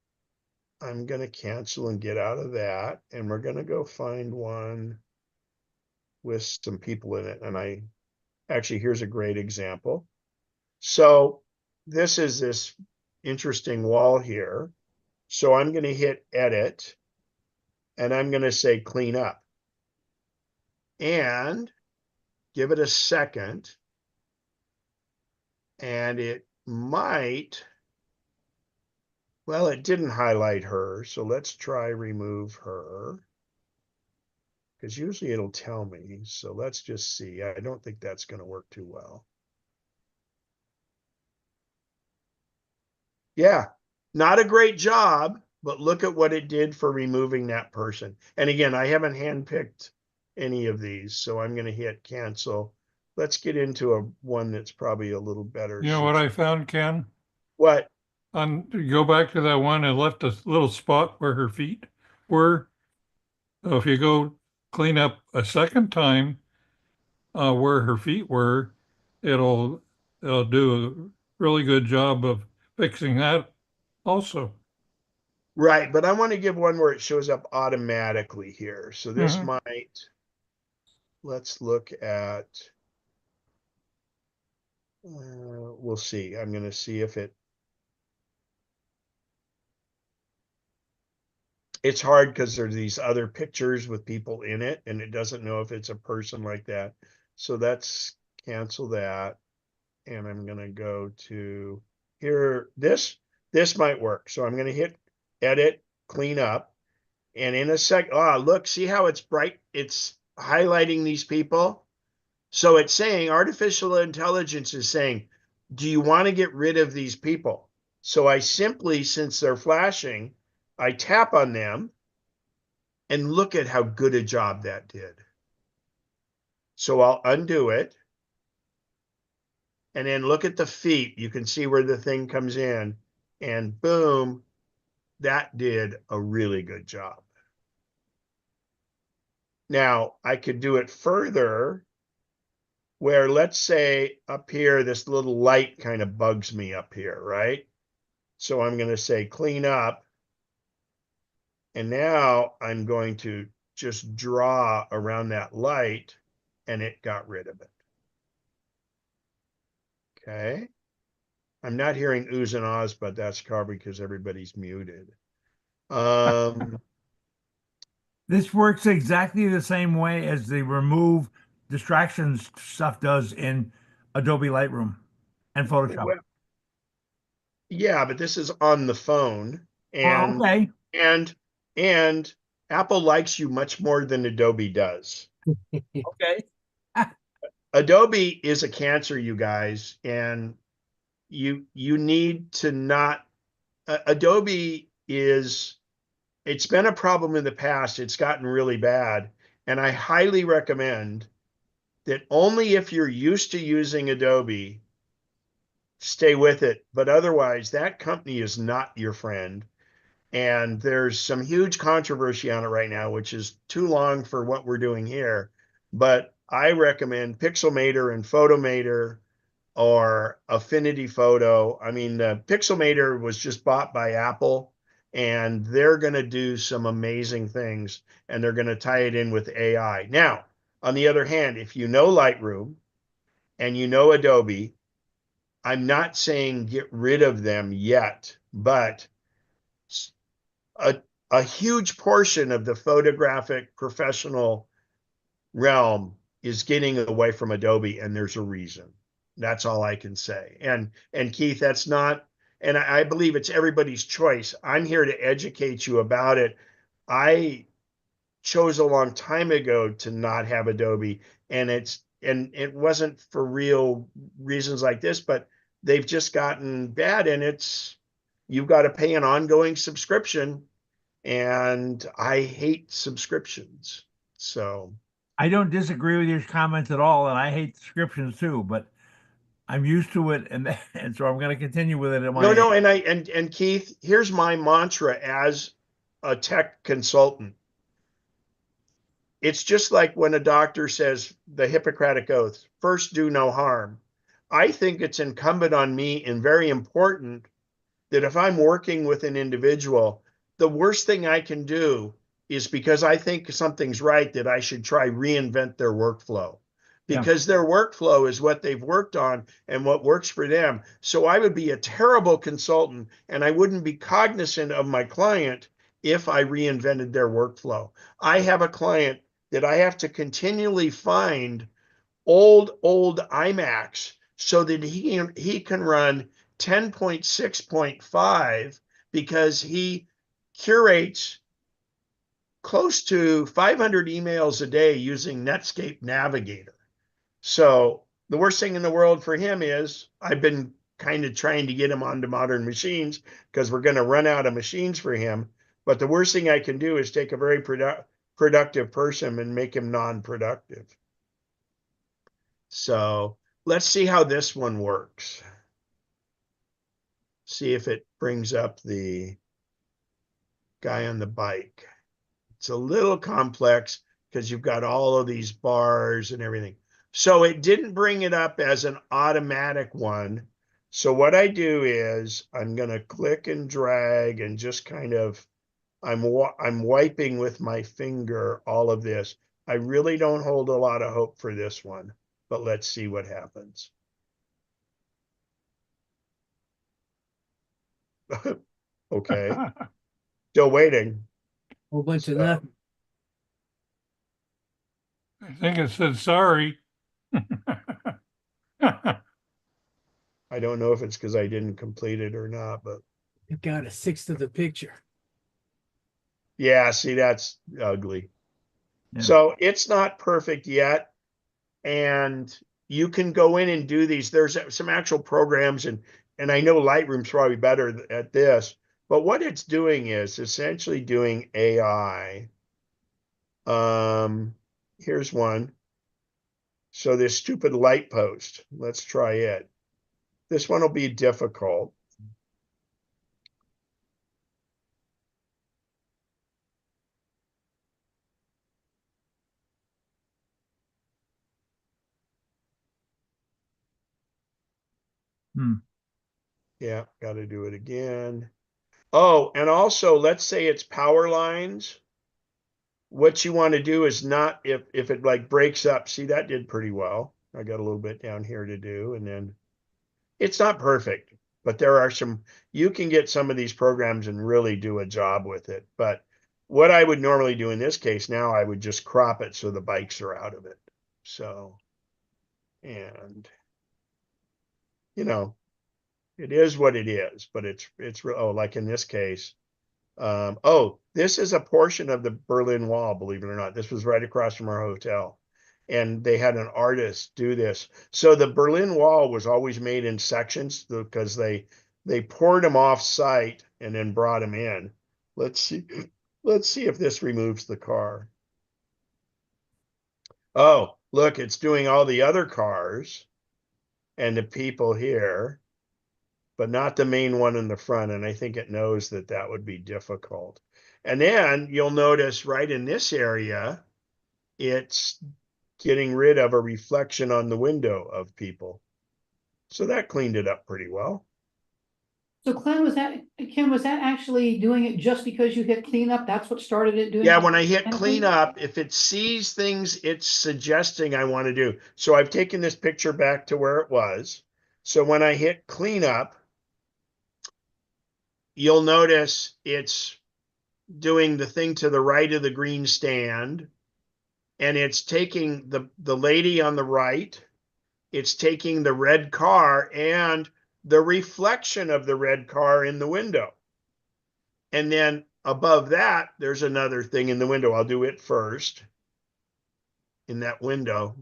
I'm going to cancel and get out of that. And we're going to go find one with some people in it. And actually, here's a great example. So this is this interesting wall here. So I'm going to hit edit and I'm going to say clean up and give it a second. And it might, well, it didn't highlight her. So let's try remove her. Because usually it'll tell me. So let's just see. I don't think that's going to work too well. Yeah, not a great job, but look at what it did for removing that person. And again, I haven't handpicked any of these, so I'm going to hit cancel. Let's get into one that's probably a little better. You know what I found, Ken? What? Go back to that one and left a little spot where her feet were. So if you go clean up a second time where her feet were, it'll do a really good job of fixing that also. Right, but I want to give one where it shows up automatically here. So this might, let's look at, we'll see. I'm going to see if it's hard because there's these other pictures with people in it and it doesn't know if it's a person like that. So let's cancel that. And I'm going to go to here. This might work. So I'm going to hit edit, clean up. And in a sec, look, see how it's bright? It's highlighting these people. So it's saying artificial intelligence is saying, do you want to get rid of these people? So I simply, since they're flashing, I tap on them and look at how good a job that did. So I'll undo it. And then look at the feet. You can see where the thing comes in. And boom, that did a really good job. Now, I could do it further where, let's say up here, this little light kind of bugs me up here, right? So I'm going to say clean up. And now I'm going to just draw around that light and it got rid of it. Okay. I'm not hearing oohs and ahs, but that's probably because everybody's muted. This works exactly the same way as the remove distractions stuff does in Adobe Lightroom and Photoshop. Well, yeah, but this is on the phone, Well, and okay. and and Apple likes you much more than Adobe does. Okay. Adobe is a cancer, you guys, and you need to not. Adobe is. It's been a problem in the past. It's gotten really bad, and I highly recommend that only if you're used to using Adobe, stay with it. But otherwise, that company is not your friend. And there's some huge controversy on it right now, which is too long for what we're doing here. But I recommend Pixelmator and Photomator or Affinity Photo. I mean, Pixelmator was just bought by Apple, and they're going to do some amazing things, and they're going to tie it in with AI. Now, on the other hand, if you know Lightroom and you know Adobe, I'm not saying get rid of them yet, but a, a huge portion of the photographic professional realm is getting away from Adobe, and there's a reason. That's all I can say. And Keith, that's not, and I believe it's everybody's choice. I'm here to educate you about it. I chose a long time ago to not have Adobe, and it wasn't for real reasons like this, but they've just gotten bad, and you've got to pay an ongoing subscription, and I hate subscriptions. So I don't disagree with your comments at all, and I hate descriptions too, but I'm used to it, and and so I'm going to continue with it at my no, age. and Keith, here's my mantra as a tech consultant. It's just like when a doctor says the Hippocratic Oath, first do no harm. I think it's incumbent on me and very important that if I'm working with an individual, the worst thing I can do is because I think something's right that I should try reinvent their workflow, Yeah. because their workflow is what they've worked on and what works for them. So I would be a terrible consultant, and I wouldn't be cognizant of my client if I reinvented their workflow. I have a client that I have to continually find old iMacs so that he can run 10.6.5 because he curates close to 500 emails a day using Netscape Navigator. So the worst thing in the world for him is I've been kind of trying to get him onto modern machines because we're going to run out of machines for him. But the worst thing I can do is take a very productive person and make him non-productive. So let's see how this one works. See if it brings up the guy on the bike. It's a little complex because you've got all of these bars and everything. So it didn't bring it up as an automatic one. So what I do is I'm going to click and drag and just kind of, I'm wiping with my finger all of this. I really don't hold a lot of hope for this one, but let's see what happens. Okay, still waiting. Whole bunch of So nothing. I think it said sorry. I don't know if it's because I didn't complete it or not, but It got a sixth of the picture. yeah, see, that's ugly. Yeah. So it's not perfect yet. And you can go in and do these. There's some actual programs, and I know Lightroom's probably better at this, but what it's doing is essentially doing AI. Here's one. So this stupid light post, let's try it. This one will be difficult. Hmm. Yeah, got to do it again. Oh, and also let's say it's power lines. What you want to do is not, if it like breaks up, see that did pretty well. I got a little bit down here to do, and then it's not perfect, but there are some, you can get some of these programs and really do a job with it. But what I would normally do in this case now, I would just crop it so the bikes are out of it. So, and you know, it is what it is, but oh, like in this case, oh, this is a portion of the Berlin Wall, believe it or not. This was right across from our hotel. And they had an artist do this. So the Berlin Wall was always made in sections because they poured them off site and then brought them in. Let's see. Let's see if this removes the car. Oh, look, it's doing all the other cars and the people here, but not the main one in the front. And I think it knows that that would be difficult. And then you'll notice right in this area, it's getting rid of a reflection on the window of people. So that cleaned it up pretty well. So Kim, was that actually doing it just because you hit clean up? That's what started it doing? Yeah, when I hit automatically? clean up, if it sees things it's suggesting I want to do. So I've taken this picture back to where it was. So when I hit clean up, you'll notice it's doing the thing to the right of the green stand, and it's taking the lady on the right, it's taking the red car and the reflection of the red car in the window. And then above that, there's another thing in the window. I'll do it first in that window.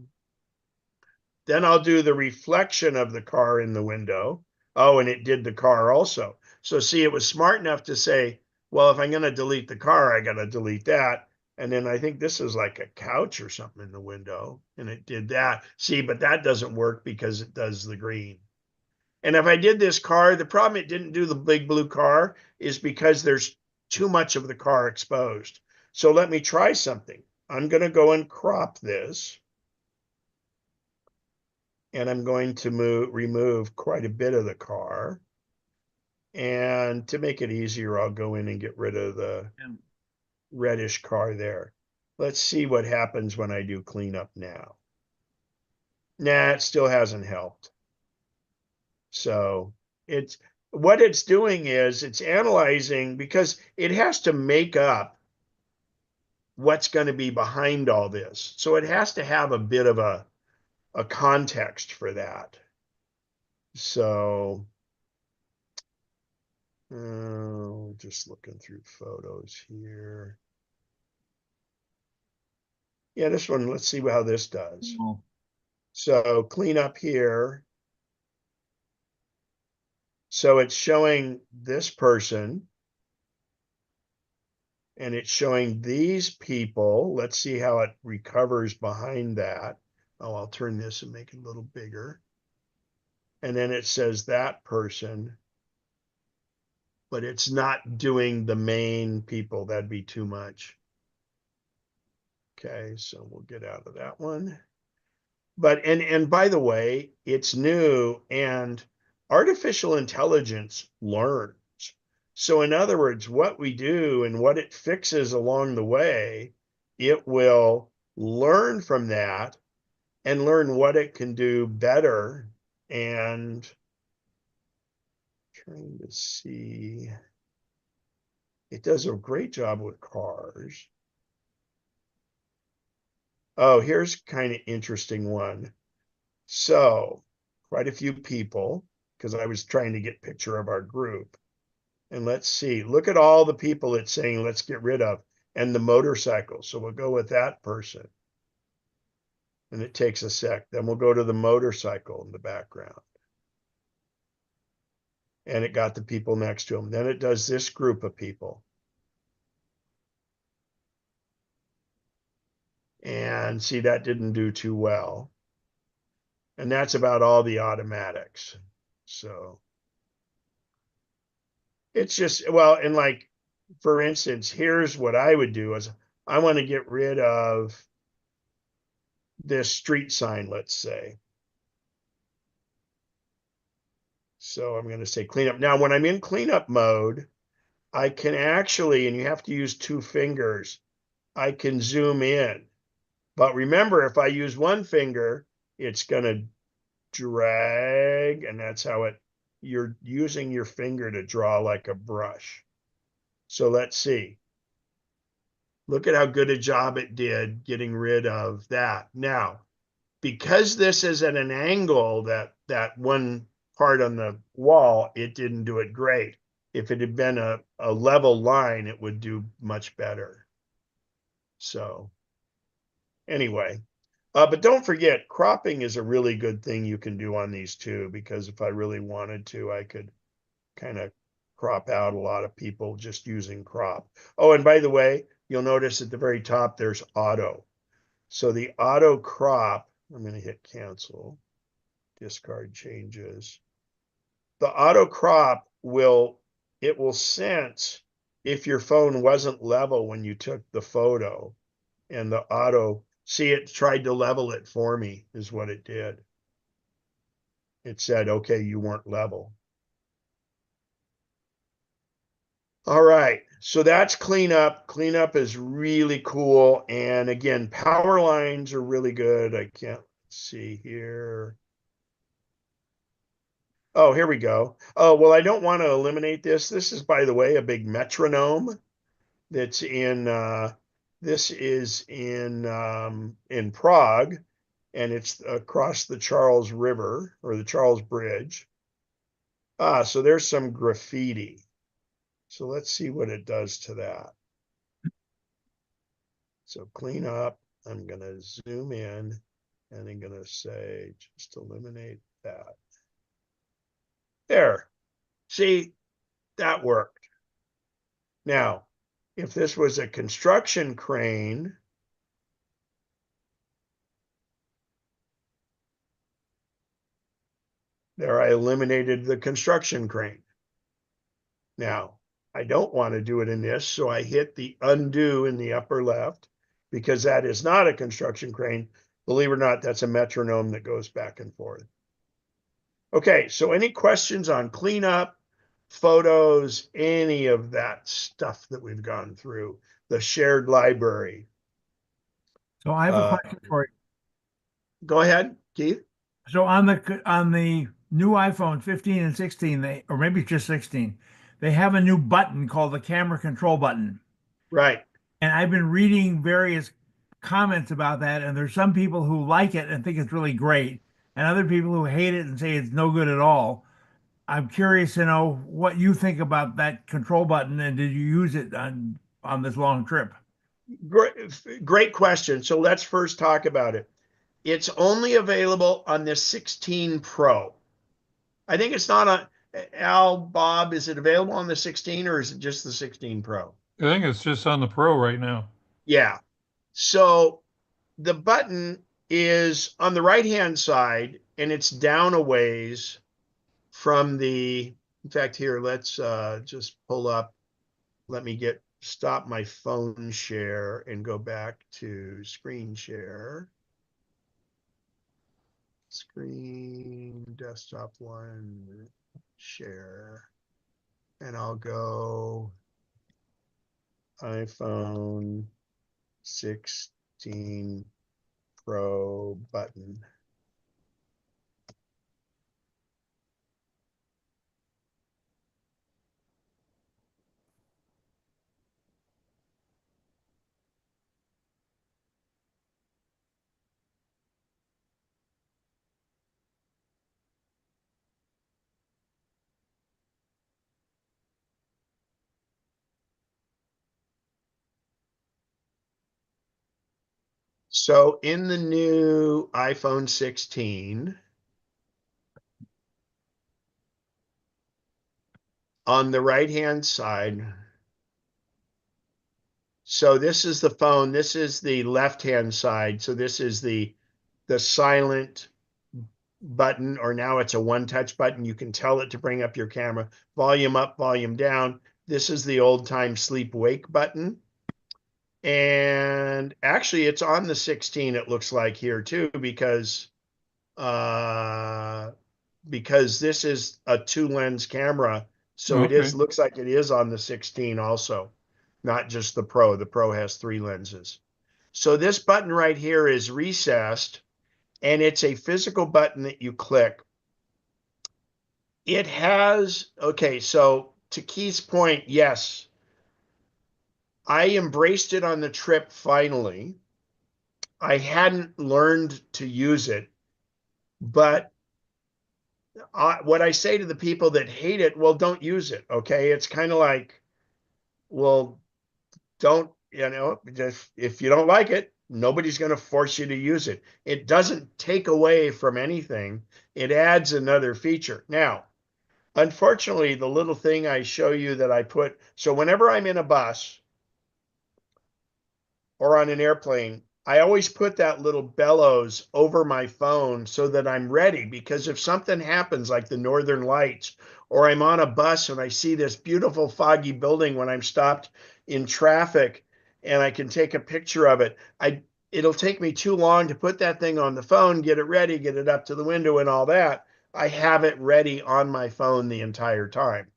Then I'll do the reflection of the car in the window. Oh, and it did the car also. So see, it was smart enough to say, well, if I'm going to delete the car, I got to delete that. And then I think this is like a couch or something in the window, and it did that. See, but that doesn't work because it does the green. And if I did this car, the problem it didn't do the big blue car is because there's too much of the car exposed. So let me try something. I'm going to go and crop this. And I'm going to remove quite a bit of the car. And to make it easier, I'll go in and get rid of the reddish car there. Let's see what happens when I do cleanup now. Nah, it still hasn't helped. So what it's doing is it's analyzing because it has to make up what's going to be behind all this. So it has to have a bit of a context for that. So just looking through photos here. Yeah, this one, let's see how this does. Oh. So clean up here. So it's showing this person and it's showing these people. Let's see how it recovers behind that. Oh, I'll turn this and make it a little bigger. And then it says that person, but it's not doing the main people. That'd be too much. Okay, so we'll get out of that one. But and by the way, it's new and artificial intelligence learns. So in other words, what we do and what it fixes along the way, it will learn from that and learn what it can do better. And trying to see, it does a great job with cars. Oh, here's kind of interesting one. So quite a few people, because I was trying to get a picture of our group. And let's see, look at all the people it's saying, let's get rid of, and the motorcycle. So we'll go with that person. And it takes a sec. Then we'll go to the motorcycle in the background. And it got the people next to them. Then it does this group of people. And see, that didn't do too well. And that's about all the automatics. So it's just, well, and like, for instance, here's what I would do is I want to get rid of this street sign, let's say. So I'm going to say cleanup. Now, when I'm in cleanup mode, I can actually, and you have to use 2 fingers, I can zoom in. But remember, if I use 1 finger, it's going to drag, and that's how you're using your finger to draw like a brush. So let's see. Look at how good a job it did getting rid of that. Now, because this is at an angle, that one part on the wall, it didn't do it great. If it had been a level line, it would do much better. So anyway, but don't forget, cropping is a really good thing you can do on these too, because if I really wanted to, I could kind of crop out a lot of people just using crop. Oh, and by the way, you'll notice at the very top, there's auto. So the auto crop, I'm going to hit cancel, discard changes. The auto crop will sense if your phone wasn't level when you took the photo, and the auto, see, it tried to level it for me is what it did. It said, okay, you weren't level. All right, so that's cleanup. Cleanup is really cool. And again, power lines are really good. I can't see here. Oh, here we go. Oh, well, I don't want to eliminate this. This is, by the way, a big metronome that's this is in Prague, and it's across the Charles River or the Charles Bridge. Ah, so there's some graffiti. So let's see what it does to that. So clean up, I'm gonna zoom in and I'm gonna say, just eliminate that. There, see, that worked. Now, if this was a construction crane, there I eliminated the construction crane. Now, I don't want to do it in this, so I hit the undo in the upper left, because that is not a construction crane. Believe it or not, that's a metronome that goes back and forth. Okay, so any questions on cleanup, photos, any of that stuff that we've gone through, the shared library? So I have a question for you. Go ahead, Keith. So on the new iPhone 15 and 16, or maybe just 16, they have a new button called the camera control button. Right. And I've been reading various comments about that, and there's some people who like it and think it's really great, and other people who hate it and say it's no good at all. I'm curious to know what you think about that control button, and did you use it on this long trip? Great question. So let's first talk about it. It's only available on the 16 Pro. I think it's not on, Al, Bob, is it available on the 16 or is it just the 16 Pro? I think it's just on the Pro right now. Yeah. So the button is on the right-hand side and it's down a ways from in fact, here, let's just pull up. Let me stop my phone share and go back to screen share. Screen, desktop one, share. And I'll go iPhone 16 Pro button. So in the new iPhone 16, on the right-hand side, so this is the phone, this is the left-hand side. So this is the silent button, or now it's a one-touch button. You can tell it to bring up your camera, volume up, volume down. This is the old-time sleep-wake button. And actually, it's on the 16, it looks like here too, because this is a 2-lens camera. So Okay. looks like it is on the 16 also, not just the Pro. The Pro has 3 lenses. So this button right here is recessed, and it's a physical button that you click. It has, okay, so to Keith's point, yes, I embraced it on the trip finally. I hadn't learned to use it, but what I say to the people that hate it, well, don't use it. Okay. It's kind of like, well, don't, just if you don't like it, nobody's going to force you to use it. It doesn't take away from anything. It adds another feature. Now, unfortunately, the little thing I show you that I put, so whenever I'm in a bus or on an airplane, I always put that little bellows over my phone so that I'm ready. Because if something happens, like the Northern Lights, or I'm on a bus and I see this beautiful foggy building when I'm stopped in traffic and I can take a picture of it, it'll take me too long to put that thing on the phone, get it ready, get it up to the window and all that. I have it ready on my phone the entire time.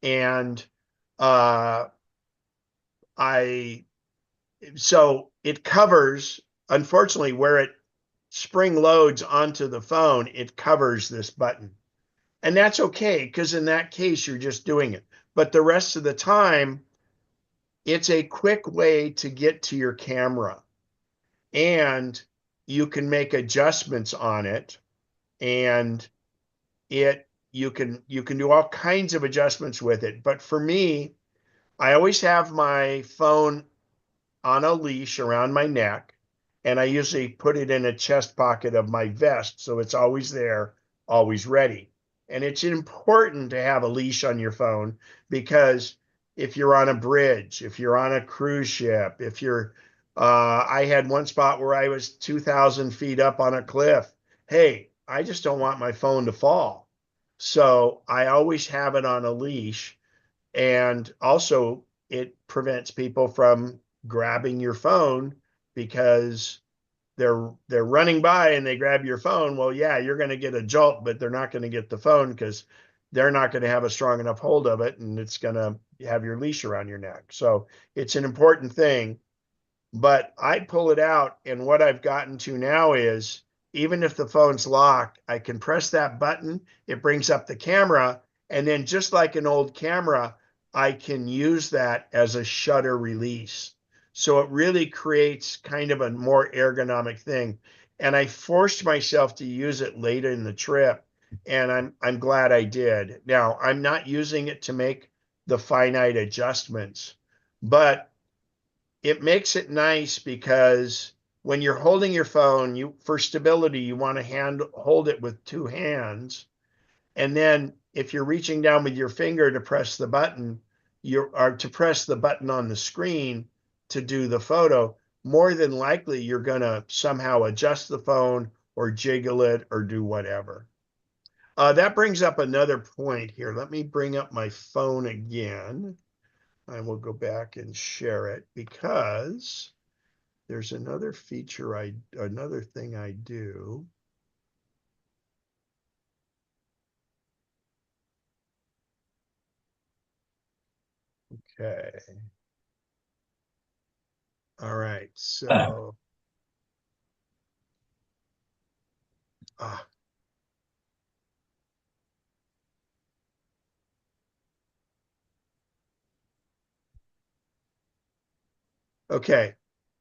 And uh, I so it covers, unfortunately, where it spring loads onto the phone, it covers this button. And that's okay, because in that case, you're just doing it. But the rest of the time, it's a quick way to get to your camera. And you can make adjustments on it. And you can do all kinds of adjustments with it. But for me, I always have my phone on a leash around my neck, and I usually put it in a chest pocket of my vest, so it's always there, always ready. And it's important to have a leash on your phone, because if you're on a bridge, if you're on a cruise ship, if you're I had one spot where I was 2,000 feet up on a cliff. Hey, I just don't want my phone to fall. So I always have it on a leash. And also, it prevents people from grabbing your phone, because they're running by and they grab your phone. Well, yeah, you're going to get a jolt, but they're not going to get the phone, because they're not going to have a strong enough hold of it, and it's going to have your leash around your neck. So it's an important thing. But I pull it out, and what I've gotten to now is, even if the phone's locked, I can press that button, it brings up the camera, and then just like an old camera, I can use that as a shutter release. So it really creates kind of a more ergonomic thing. And I forced myself to use it later in the trip, and I'm glad I did. Now, I'm not using it to make the finite adjustments, but it makes it nice, because when you're holding your phone, for stability, you want to hold it with two hands. And then if you're reaching down with your finger to press the button, to press the button on the screen to do the photo, more than likely you're going to somehow adjust the phone or jiggle it or do whatever. That brings up another point here. Let me bring up my phone again. I will go back and share it, because there's another another thing I do. Okay. All right. So, ah, okay.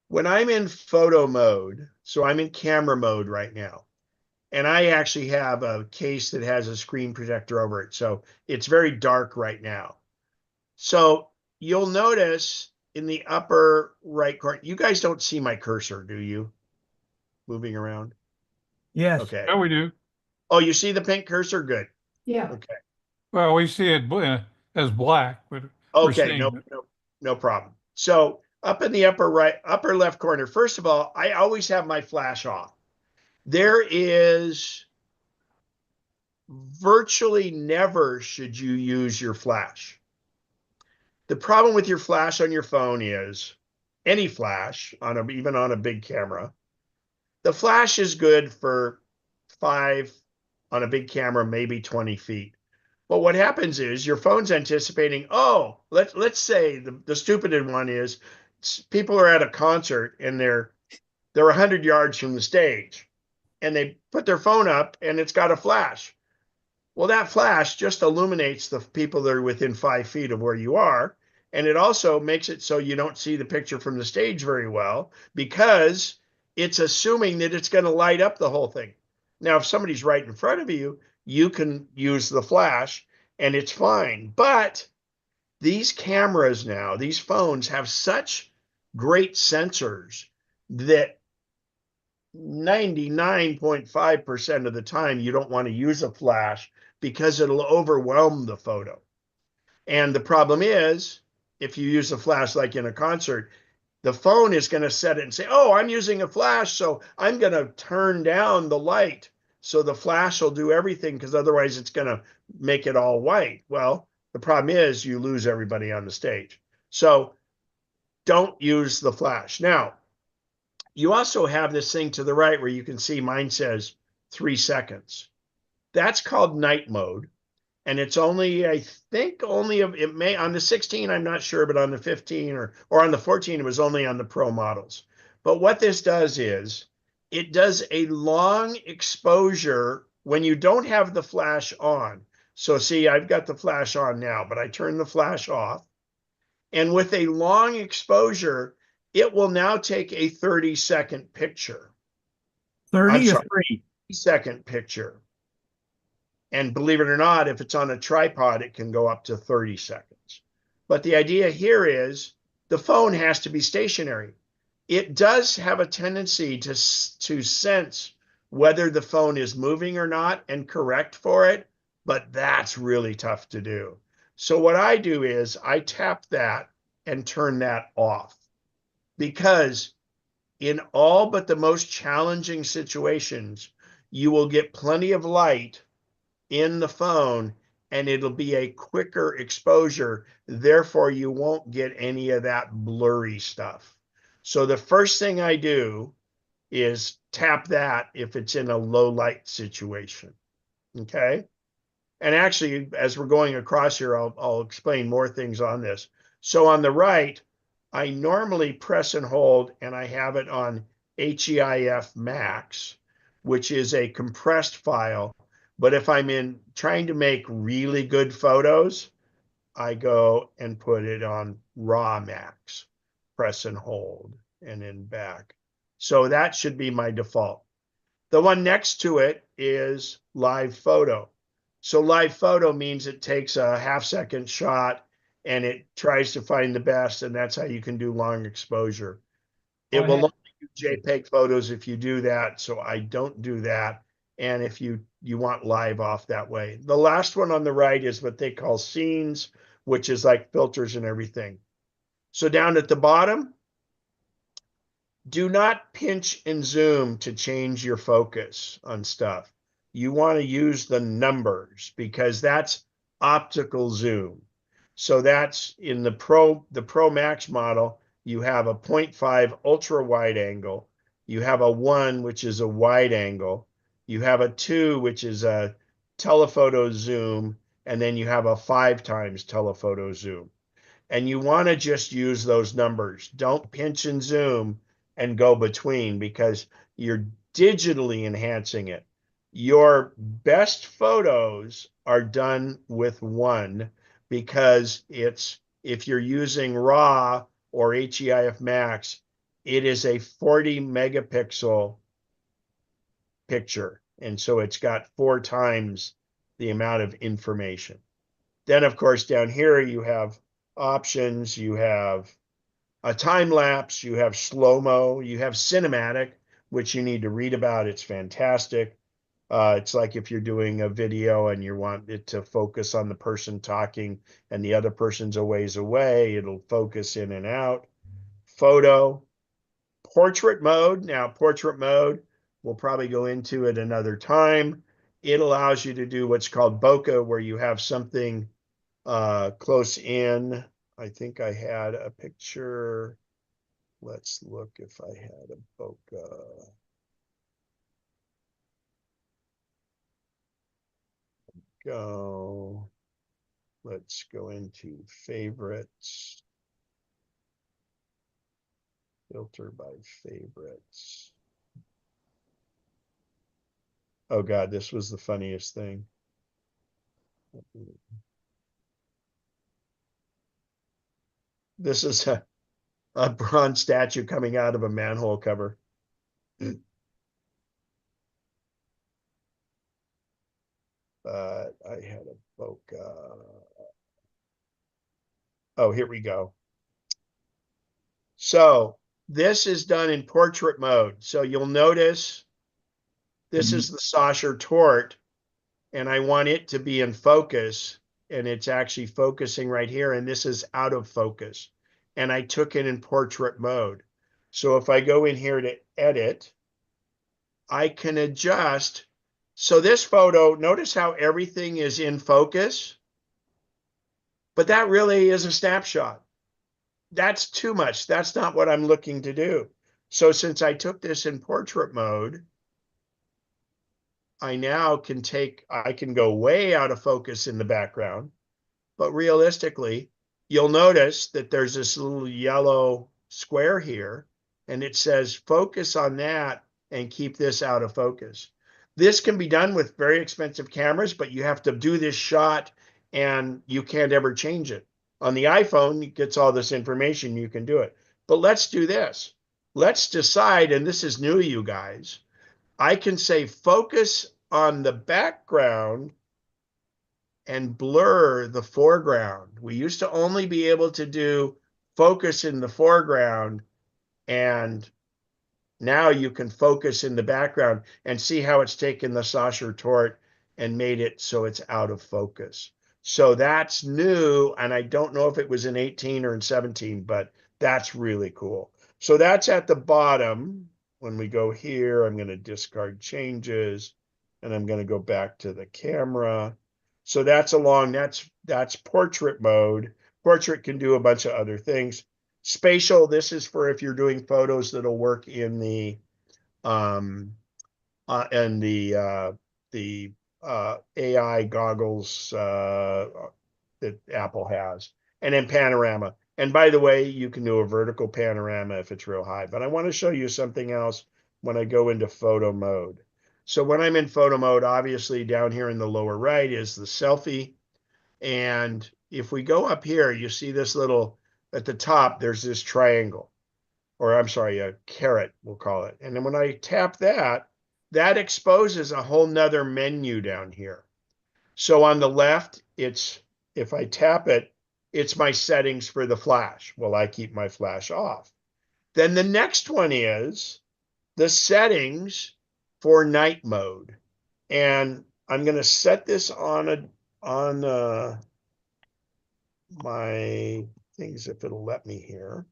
When I'm in photo mode, so I'm in camera mode right now, and I actually have a case that has a screen protector over it. So it's very dark right now. So you'll notice in the upper right corner, you guys don't see my cursor, do you? Moving around? Yes. Okay. Yeah, we do. Oh, you see the pink cursor? Good. Yeah. Okay. Well, we see it as black, but we're Okay. seeing No, it. no, no problem. So up in the upper left corner, first of all, I always have my flash off. There is virtually never should you use your flash. The problem with your flash on your phone is, any flash even on a big camera, the flash is good for 5 on a big camera, maybe 20 feet. But what happens is your phone's anticipating, oh, let's say the stupid one is, people are at a concert and they're 100 yards from the stage, and they put their phone up and it's got a flash. Well, that flash just illuminates the people that are within 5 feet of where you are, And it also makes it so you don't see the picture from the stage very well because it's assuming that it's going to light up the whole thing. Now, if somebody's right in front of you, you can use the flash and it's fine. But these cameras now, these phones have such great sensors that 99.5% of the time you don't want to use a flash because it'll overwhelm the photo. And the problem is, if you use a flash like in a concert, the phone is going to set it and say, oh, I'm using a flash, so I'm going to turn down the light. So the flash will do everything because otherwise it's going to make it all white. Well, the problem is you lose everybody on the stage. So don't use the flash. Now, you also have this thing to the right where you can see mine says 3 seconds. That's called night mode. And it's only, I think only, it may, on the 16, I'm not sure, but on the 15 or on the 14, it was only on the Pro models. But what this does is it does a long exposure when you don't have the flash on. So see, I've got the flash on now, but I turn the flash off. And with a long exposure, it will now take a 30-second picture. 30 or sorry, 3? 30-second picture. And believe it or not, if it's on a tripod, it can go up to 30 seconds. But the idea here is the phone has to be stationary. It does have a tendency to sense whether the phone is moving or not and correct for it, but that's really tough to do. So what I do is I tap that and turn that off, because in all but the most challenging situations, you will get plenty of light in the phone and it'll be a quicker exposure. Therefore, you won't get any of that blurry stuff. So the first thing I do is tap that if it's in a low light situation. Okay. And actually, as we're going across here, I'll explain more things on this. So on the right, I normally press and hold, and I have it on HEIF Max, which is a compressed file. But if I'm in trying to make really good photos, I go and put it on RAW Max, press and hold, and then back. So that should be my default. The one next to it is live photo. So live photo means it takes a half-second shot and it tries to find the best, and that's how you can do long exposure. It will only do JPEG photos if you do that, so I don't do that. And if you want live off that way. The last one on the right is what they call scenes, which is like filters and everything. So down at the bottom, do not pinch and zoom to change your focus on stuff. You want to use the numbers because that's optical zoom. So that's in the Pro Max model, you have a 0.5 ultra wide angle. You have a 1, which is a wide angle. You have a 2, which is a telephoto zoom. And then you have a 5 times telephoto zoom. And you want to just use those numbers. Don't pinch and zoom and go between because you're digitally enhancing it. Your best photos are done with 1 because if you're using RAW or HEIF Max, it is a 40 megapixel picture. And so it's got 4 times the amount of information. Then, of course, down here you have options. You have a time lapse, you have slow-mo, you have cinematic, which you need to read about. It's fantastic. It's like if you're doing a video and you want it to focus on the person talking and the other person's a ways away, it'll focus in and out. Photo, portrait mode. Now, portrait mode, we'll probably go into it another time. It allows you to do what's called bokeh, where you have something close in. I think I had a picture. Let's look if I had a bokeh. Go. Let's go into favorites. Filter by favorites. Oh God, this was the funniest thing. This is a bronze statue coming out of a manhole cover. But I had a bokeh. Oh, here we go. So this is done in portrait mode. So you'll notice this is the Sacher Tort, and I want it to be in focus, and it's actually focusing right here, and this is out of focus. And I took it in portrait mode. So if I go in here to edit, I can adjust. So this photo, notice how everything is in focus, but that really is a snapshot. That's too much. That's not what I'm looking to do. So since I took this in portrait mode, I now I can go way out of focus in the background, but realistically, you'll notice that there's this little yellow square here, and it says focus on that and keep this out of focus. This can be done with very expensive cameras, but you have to do this shot and you can't ever change it. On the iPhone, it gets all this information, you can do it. But let's do this. Let's decide, and this is new, you guys. I can say focus on the background and blur the foreground. We used to only be able to do focus in the foreground, and now you can focus in the background and see how it's taken the Sacher Tort and made it so it's out of focus. So that's new, and I don't know if it was in 18 or in 17, but that's really cool. So that's at the bottom. When we go here, I'm going to discard changes, and I'm going to go back to the camera. So that's that's portrait mode. Portrait can do a bunch of other things. Spatial, this is for if you're doing photos that'll work in the AI goggles that Apple has. And then panorama. And by the way, you can do a vertical panorama if it's real high. But I want to show you something else when I go into photo mode. So when I'm in photo mode, obviously down here in the lower right is the selfie. And if we go up here, you see this little, at the top, there's this triangle, or I'm sorry, a caret, we'll call it. And then when I tap that, that exposes a whole nother menu down here. So on the left, if I tap it, it's my settings for the flash. Well, I keep my flash off. Then the next one is the settings for night mode. And I'm going to set this on my things if it'll let me here.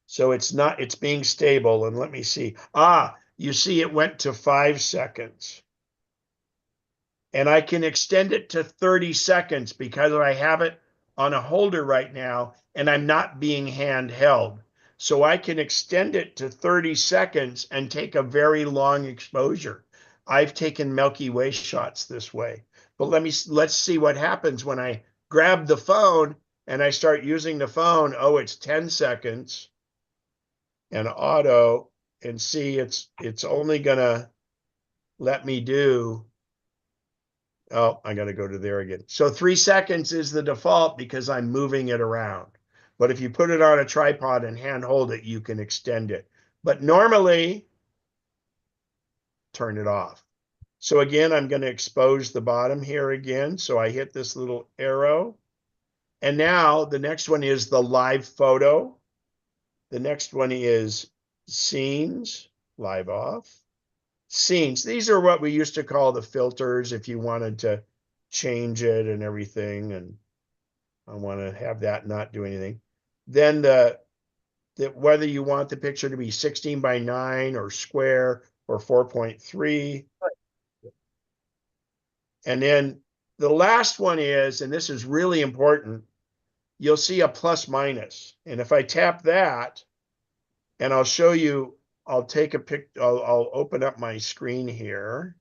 So it's being stable, and let me see. You see it went to 5 seconds. And I can extend it to 30 seconds because I have it on a holder right now and I'm not being handheld. So I can extend it to 30 seconds and take a very long exposure. I've taken Milky Way shots this way. But let's see what happens when I grab the phone and I start using the phone. Oh, it's 10 seconds and auto, and see it's only gonna let me do, oh, I got to go to there again. So 3 seconds is the default because I'm moving it around. But if you put it on a tripod and hand hold it, you can extend it. But normally, turn it off. So again, I'm going to expose the bottom here again. So I hit this little arrow. And now the next one is the live photo. The next one is scenes, live off. Scenes. These are what we used to call the filters if you wanted to change it and everything. And I want to have that not do anything. Then whether you want the picture to be 16 by 9 or square or 4.3. And then the last one is, and this is really important, you'll see a plus minus. And if I tap that, and I'll show you, I'll take a pic, I'll open up my screen here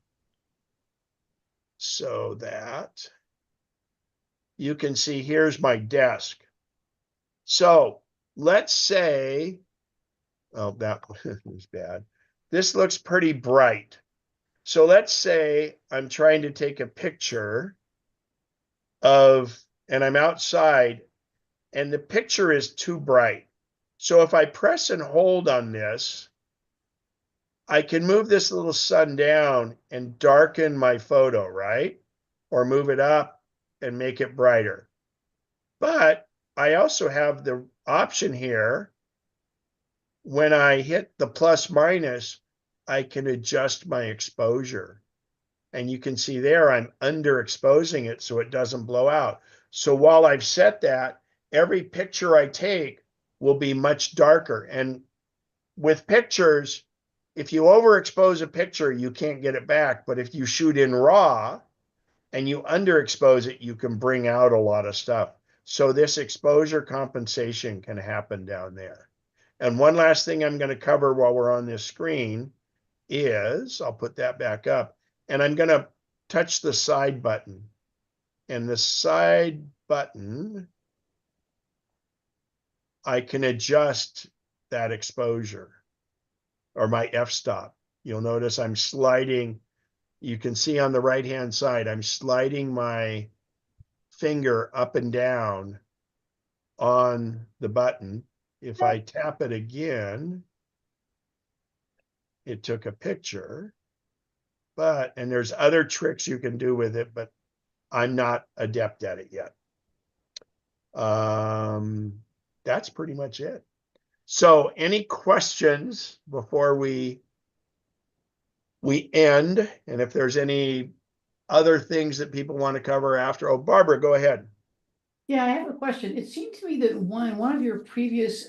so that you can see here's my desk. So let's say, oh, that was bad. This looks pretty bright. So let's say I'm trying to take a picture of, and I'm outside, and the picture is too bright. So if I press and hold on this, I can move this little sun down and darken my photo, right? Or move it up and make it brighter. But I also have the option here. When I hit the plus minus, I can adjust my exposure. And you can see there, I'm underexposing it so it doesn't blow out. So while I've set that, every picture I take will be much darker. And with pictures, if you overexpose a picture, you can't get it back. But if you shoot in RAW and you underexpose it, you can bring out a lot of stuff. So this exposure compensation can happen down there. And one last thing I'm going to cover while we're on this screen is, I'll put that back up, and I'm going to touch the side button. And the side button, I can adjust that exposure or my f-stop. You'll notice I'm sliding. You can see on the right-hand side, I'm sliding my finger up and down on the button. If I tap it again, it took a picture. And there's other tricks you can do with it, but I'm not adept at it yet. That's pretty much it. So any questions before we end? And if there's any other things that people want to cover after, oh, Barbara, go ahead. Yeah, I have a question. It seemed to me that one of your previous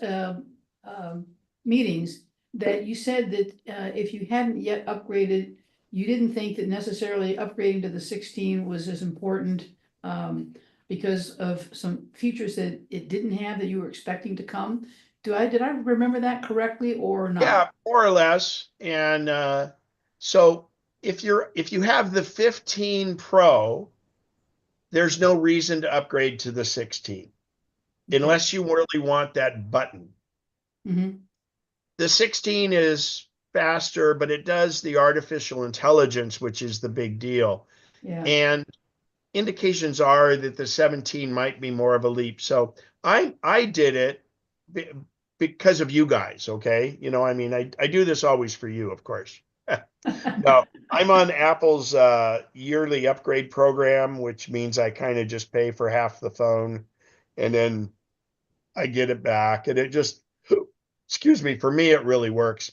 meetings that you said that if you hadn't yet upgraded, you didn't think that necessarily upgrading to the 16 was as important because of some features that it didn't have that you were expecting to come. Did I remember that correctly or not? Yeah, more or less. And so if you have the 15 Pro, there's no reason to upgrade to the 16 unless you really want that button. Mm-hmm. The 16 is faster, but it does the artificial intelligence, which is the big deal. Yeah. And indications are that the 17 might be more of a leap. So I did it because of you guys, okay? You know, I mean, I do this always for you, of course. No, I'm on Apple's yearly upgrade program, which means I kind of just pay for half the phone and then I get it back. And it just, excuse me, for me, it really works.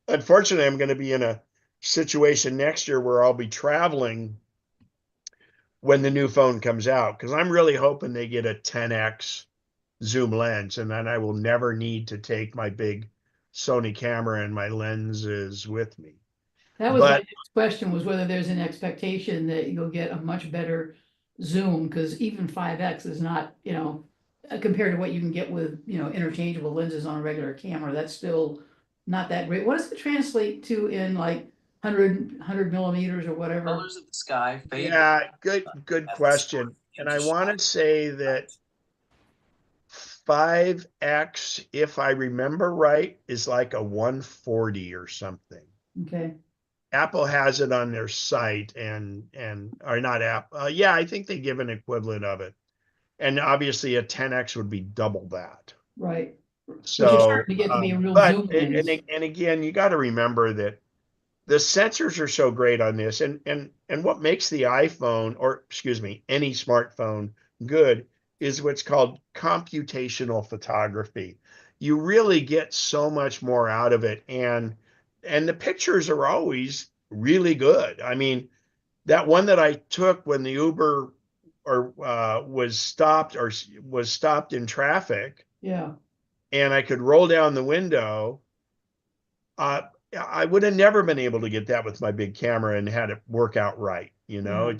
Unfortunately, I'm going to be in a situation next year where I'll be traveling when the new phone comes out, because I'm really hoping they get a 10x zoom lens, and then I will never need to take my big Sony camera and my lenses with me. That was my But next question, was whether there's an expectation that you'll get a much better zoom, because even 5x is not, compared to what you can get with, interchangeable lenses on a regular camera, that's still not that great. What does it translate to in like 100 millimeters or whatever? Colors of the sky fade. yeah, good question. And I want to say that 5x, if I remember right, is like a 140 or something. Okay. Apple has it on their site or not Apple. Yeah, I think they give an equivalent of it. And obviously a 10x would be double that. Right. Which is So, starting to get to be a real zoom lens. and again, you got to remember that the sensors are so great on this, and what makes the iPhone, or excuse me, any smartphone good is what's called computational photography. You really get so much more out of it, and the pictures are always really good. I mean, that one that I took when the Uber was stopped in traffic, Yeah. and I could roll down the window. I would have never been able to get that with my big camera and had it work out right. Yeah.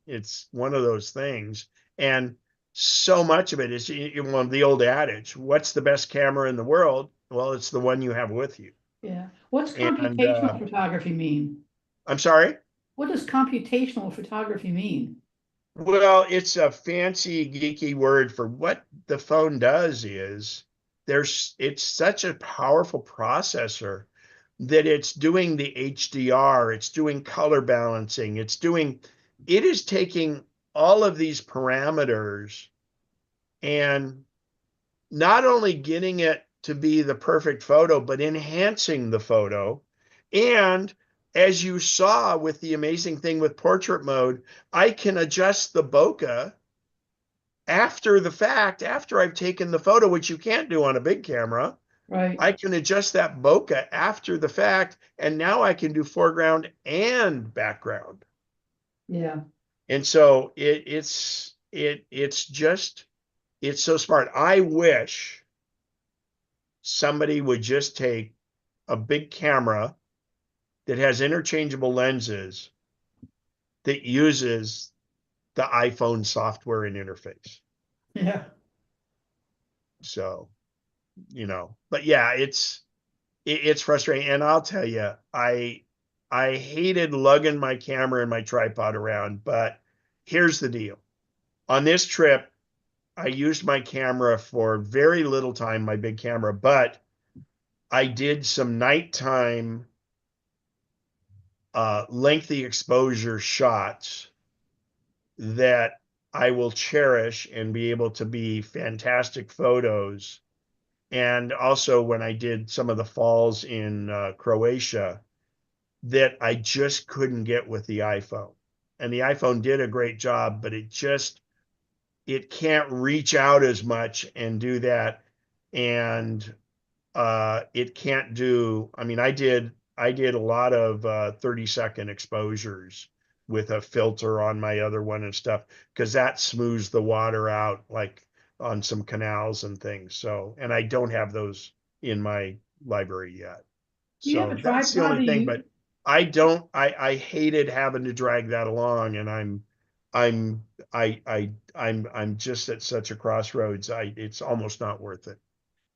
It's one of those things. And so much of it is the old adage, what's the best camera in the world? Well, it's the one you have with you. Yeah. What's And, computational photography mean? I'm sorry? What does computational photography mean? Well, it's a fancy geeky word for what the phone does is it's such a powerful processor that it's doing the HDR, it's doing color balancing, it is taking all of these parameters and not only getting it to be the perfect photo, but enhancing the photo. And as you saw with the amazing thing with portrait mode, I can adjust the bokeh after the fact, after I've taken the photo, which you can't do on a big camera. Right. I can adjust that bokeh after the fact, and now I can do foreground and background. Yeah. And so it's so smart. I wish somebody would just take a big camera that has interchangeable lenses that uses the iPhone software and interface. Yeah. So, but yeah, it's frustrating. And I'll tell you, I hated lugging my camera and my tripod around, but here's the deal. On this trip, I used my camera for very little time, my big camera, but I did some nighttime lengthy exposure shots that I will cherish and be able to be fantastic photos. And also when I did some of the falls in Croatia that I just couldn't get with the iPhone. And the iPhone did a great job, but it can't reach out as much and do that. And it can't do, I mean, I did a lot of 30-second exposures with a filter on my other one and stuff, because that smooths the water out like on some canals and things. So, and I don't have those in my library yet. Do you have So a that's the tripod only that thing, you, but I hated having to drag that along, and I'm just at such a crossroads. It's almost not worth it.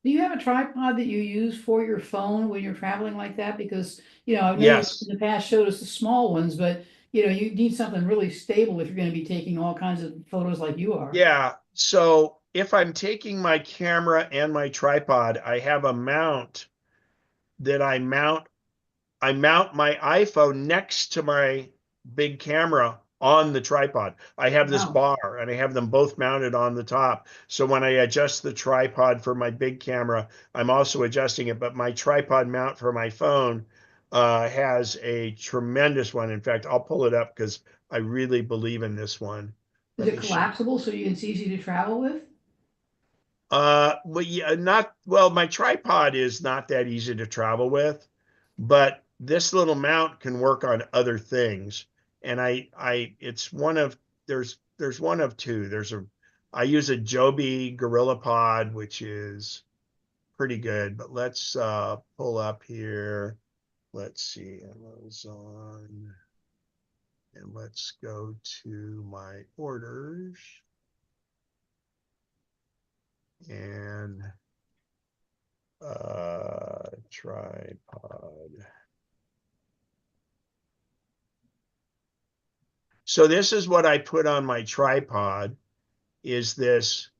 do you have a tripod that you use for your phone when you're traveling like that? Because, I know you in Yes. the past showed us the small ones, but you need something really stable if you're gonna be taking all kinds of photos like you are. Yeah. So if I'm taking my camera and my tripod, I have a mount that I mount my iPhone next to my big camera on the tripod. I have this Wow. bar and I have them both mounted on the top. So when I adjust the tripod for my big camera, I'm also adjusting it. But my tripod mount for my phone has a tremendous one. In fact, I'll pull it up because I really believe in this one. Is Let it me show. collapsible so it's easy to travel with? Well, yeah, not well. My tripod is not that easy to travel with, but this little mount can work on other things. And it's one of there's one of two. I use a Joby Gorilla Pod, which is pretty good. But let's pull up here. Let's see, Amazon, and let's go to my orders and tripod. So this is what I put on my tripod, is this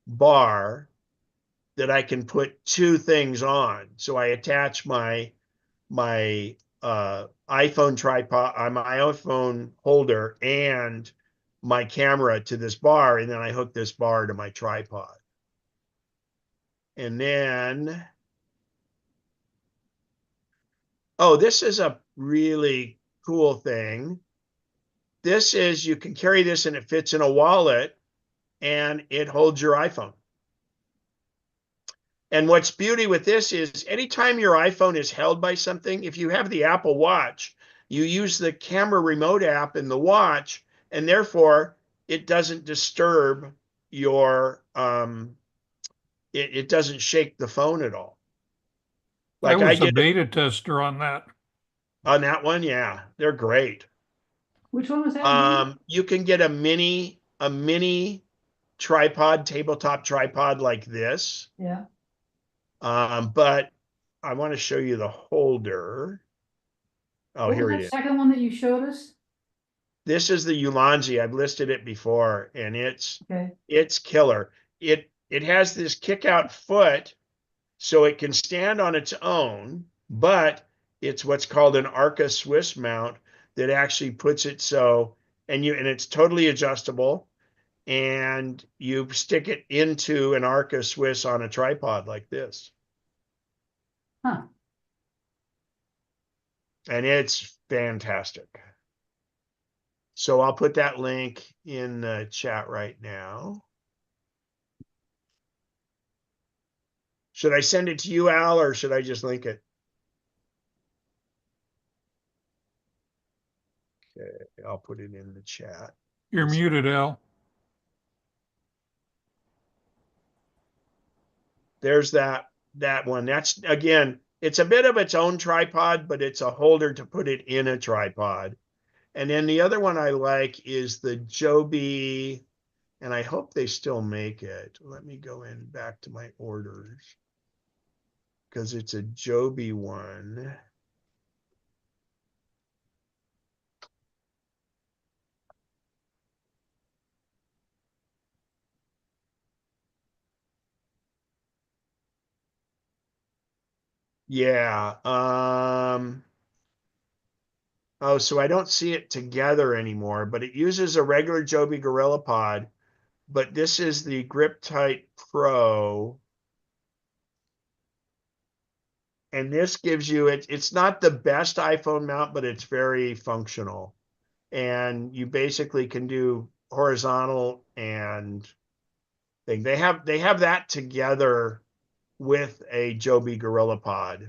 bar that I can put two things on. So I attach my iPhone tripod, my iPhone holder and my camera to this bar, and then I hook this bar to my tripod. And then, oh, this is a really cool thing. This is, you can carry this and it fits in a wallet and it holds your iPhone. And what's beauty with this is anytime your iPhone is held by something, if you have the Apple Watch, you use the camera remote app in the watch, and therefore it doesn't disturb your, it doesn't shake the phone at all. I Like I was a did it beta tester on that. on that one. Yeah, they're great. Which one was that again? You can get a mini tripod, tabletop tripod like this. Yeah. But I want to show you the holder. Oh, What was here it that is. second one that you showed us? This is the Ulanzi. I've listed it before, and Okay. it's killer. It has this kick out foot, so it can stand on its own, but it's what's called an Arca Swiss mount that actually puts it so, and it's totally adjustable. and you stick it into an Arca Swiss on a tripod like this. Huh. And it's fantastic. So I'll put that link in the chat right now. Should I send it to you, Al, or should I just link it? Okay, I'll put it in the chat. You're muted, Al. There's that one. That's, again, it's a bit of its own tripod, but it's a holder to put it in a tripod. And then the other one I like is the Joby, and I hope they still make it. Let me go in back to my orders because it's a Joby one. Yeah. Oh, so I don't see it together anymore, but it uses a regular Joby GorillaPod, but this is the Grip Tight Pro. And this gives you it's not the best iPhone mount, but it's very functional. And you basically can do horizontal and thing. They have that together with a Joby GorillaPod.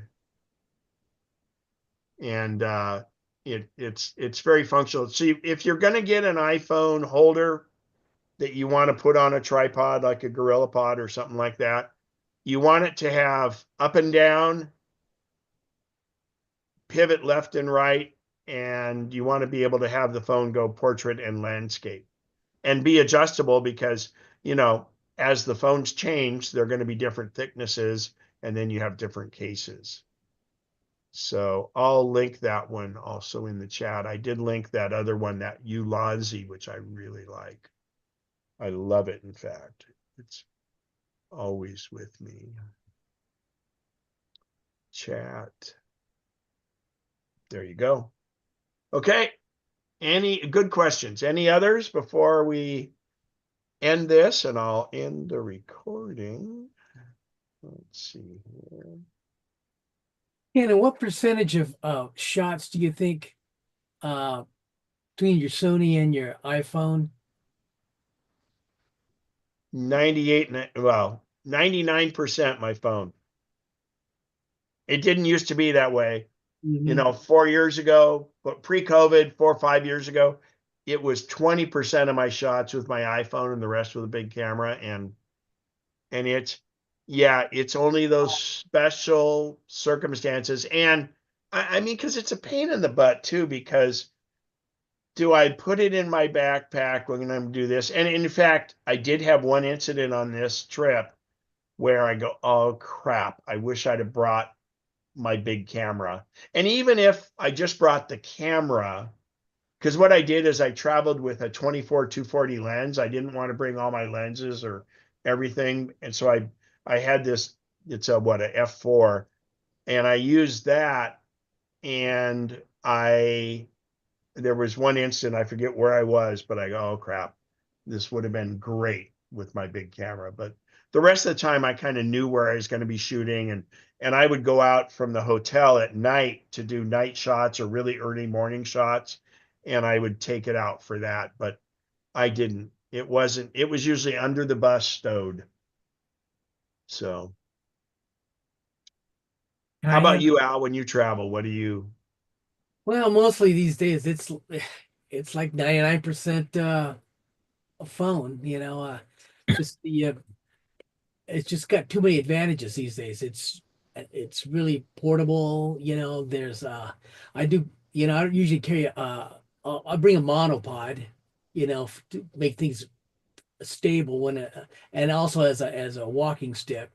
And it's very functional. So if you're going to get an iPhone holder that you want to put on a tripod like a GorillaPod or something like that, you want it to have up and down, pivot left and right, and you want to be able to have the phone go portrait and landscape and be adjustable because, you know, as the phones change, they're going to be different thicknesses, and then you have different cases. So I'll link that one also in the chat. I did link that other one, that Ulanzi, which I really like. I love it, in fact. It's always with me. Chat. There you go. Okay. Any good questions? Any others before we end this? And I'll end the recording. Let's see here. And what percentage of shots do you think between your Sony and your iPhone? 99% my phone. It didn't used to be that way. Mm-hmm. You know, 4 years ago, but pre-COVID, 4 or 5 years ago, it was 20% of my shots with my iPhone and the rest with a big camera. And it's only those special circumstances. And I mean, because it's a pain in the butt too, because do I put it in my backpack when I'm do this? And in fact, I did have one incident on this trip where I go, oh crap, I wish I'd have brought my big camera. And even if I just brought the camera, because what I did is I traveled with a 24-240 lens. I didn't want to bring all my lenses or everything. And so I had this, it's a f4, and I used that. And there was one instant, I forget where I was, but I go, oh crap, this would have been great with my big camera. But the rest of the time I kind of knew where I was going to be shooting, and I would go out from the hotel at night to do night shots or really early morning shots, and I would take it out for that. But I didn't. It was usually under the bus stowed. So how about you, Al, when you travel? What do you? Well, mostly these days it's like 99% a phone, you know, just the it's just got too many advantages these days. It's really portable, you know. There's I do, you know, I don't usually carry I'll bring a monopod, you know, to make things stable when and also as a walking stick.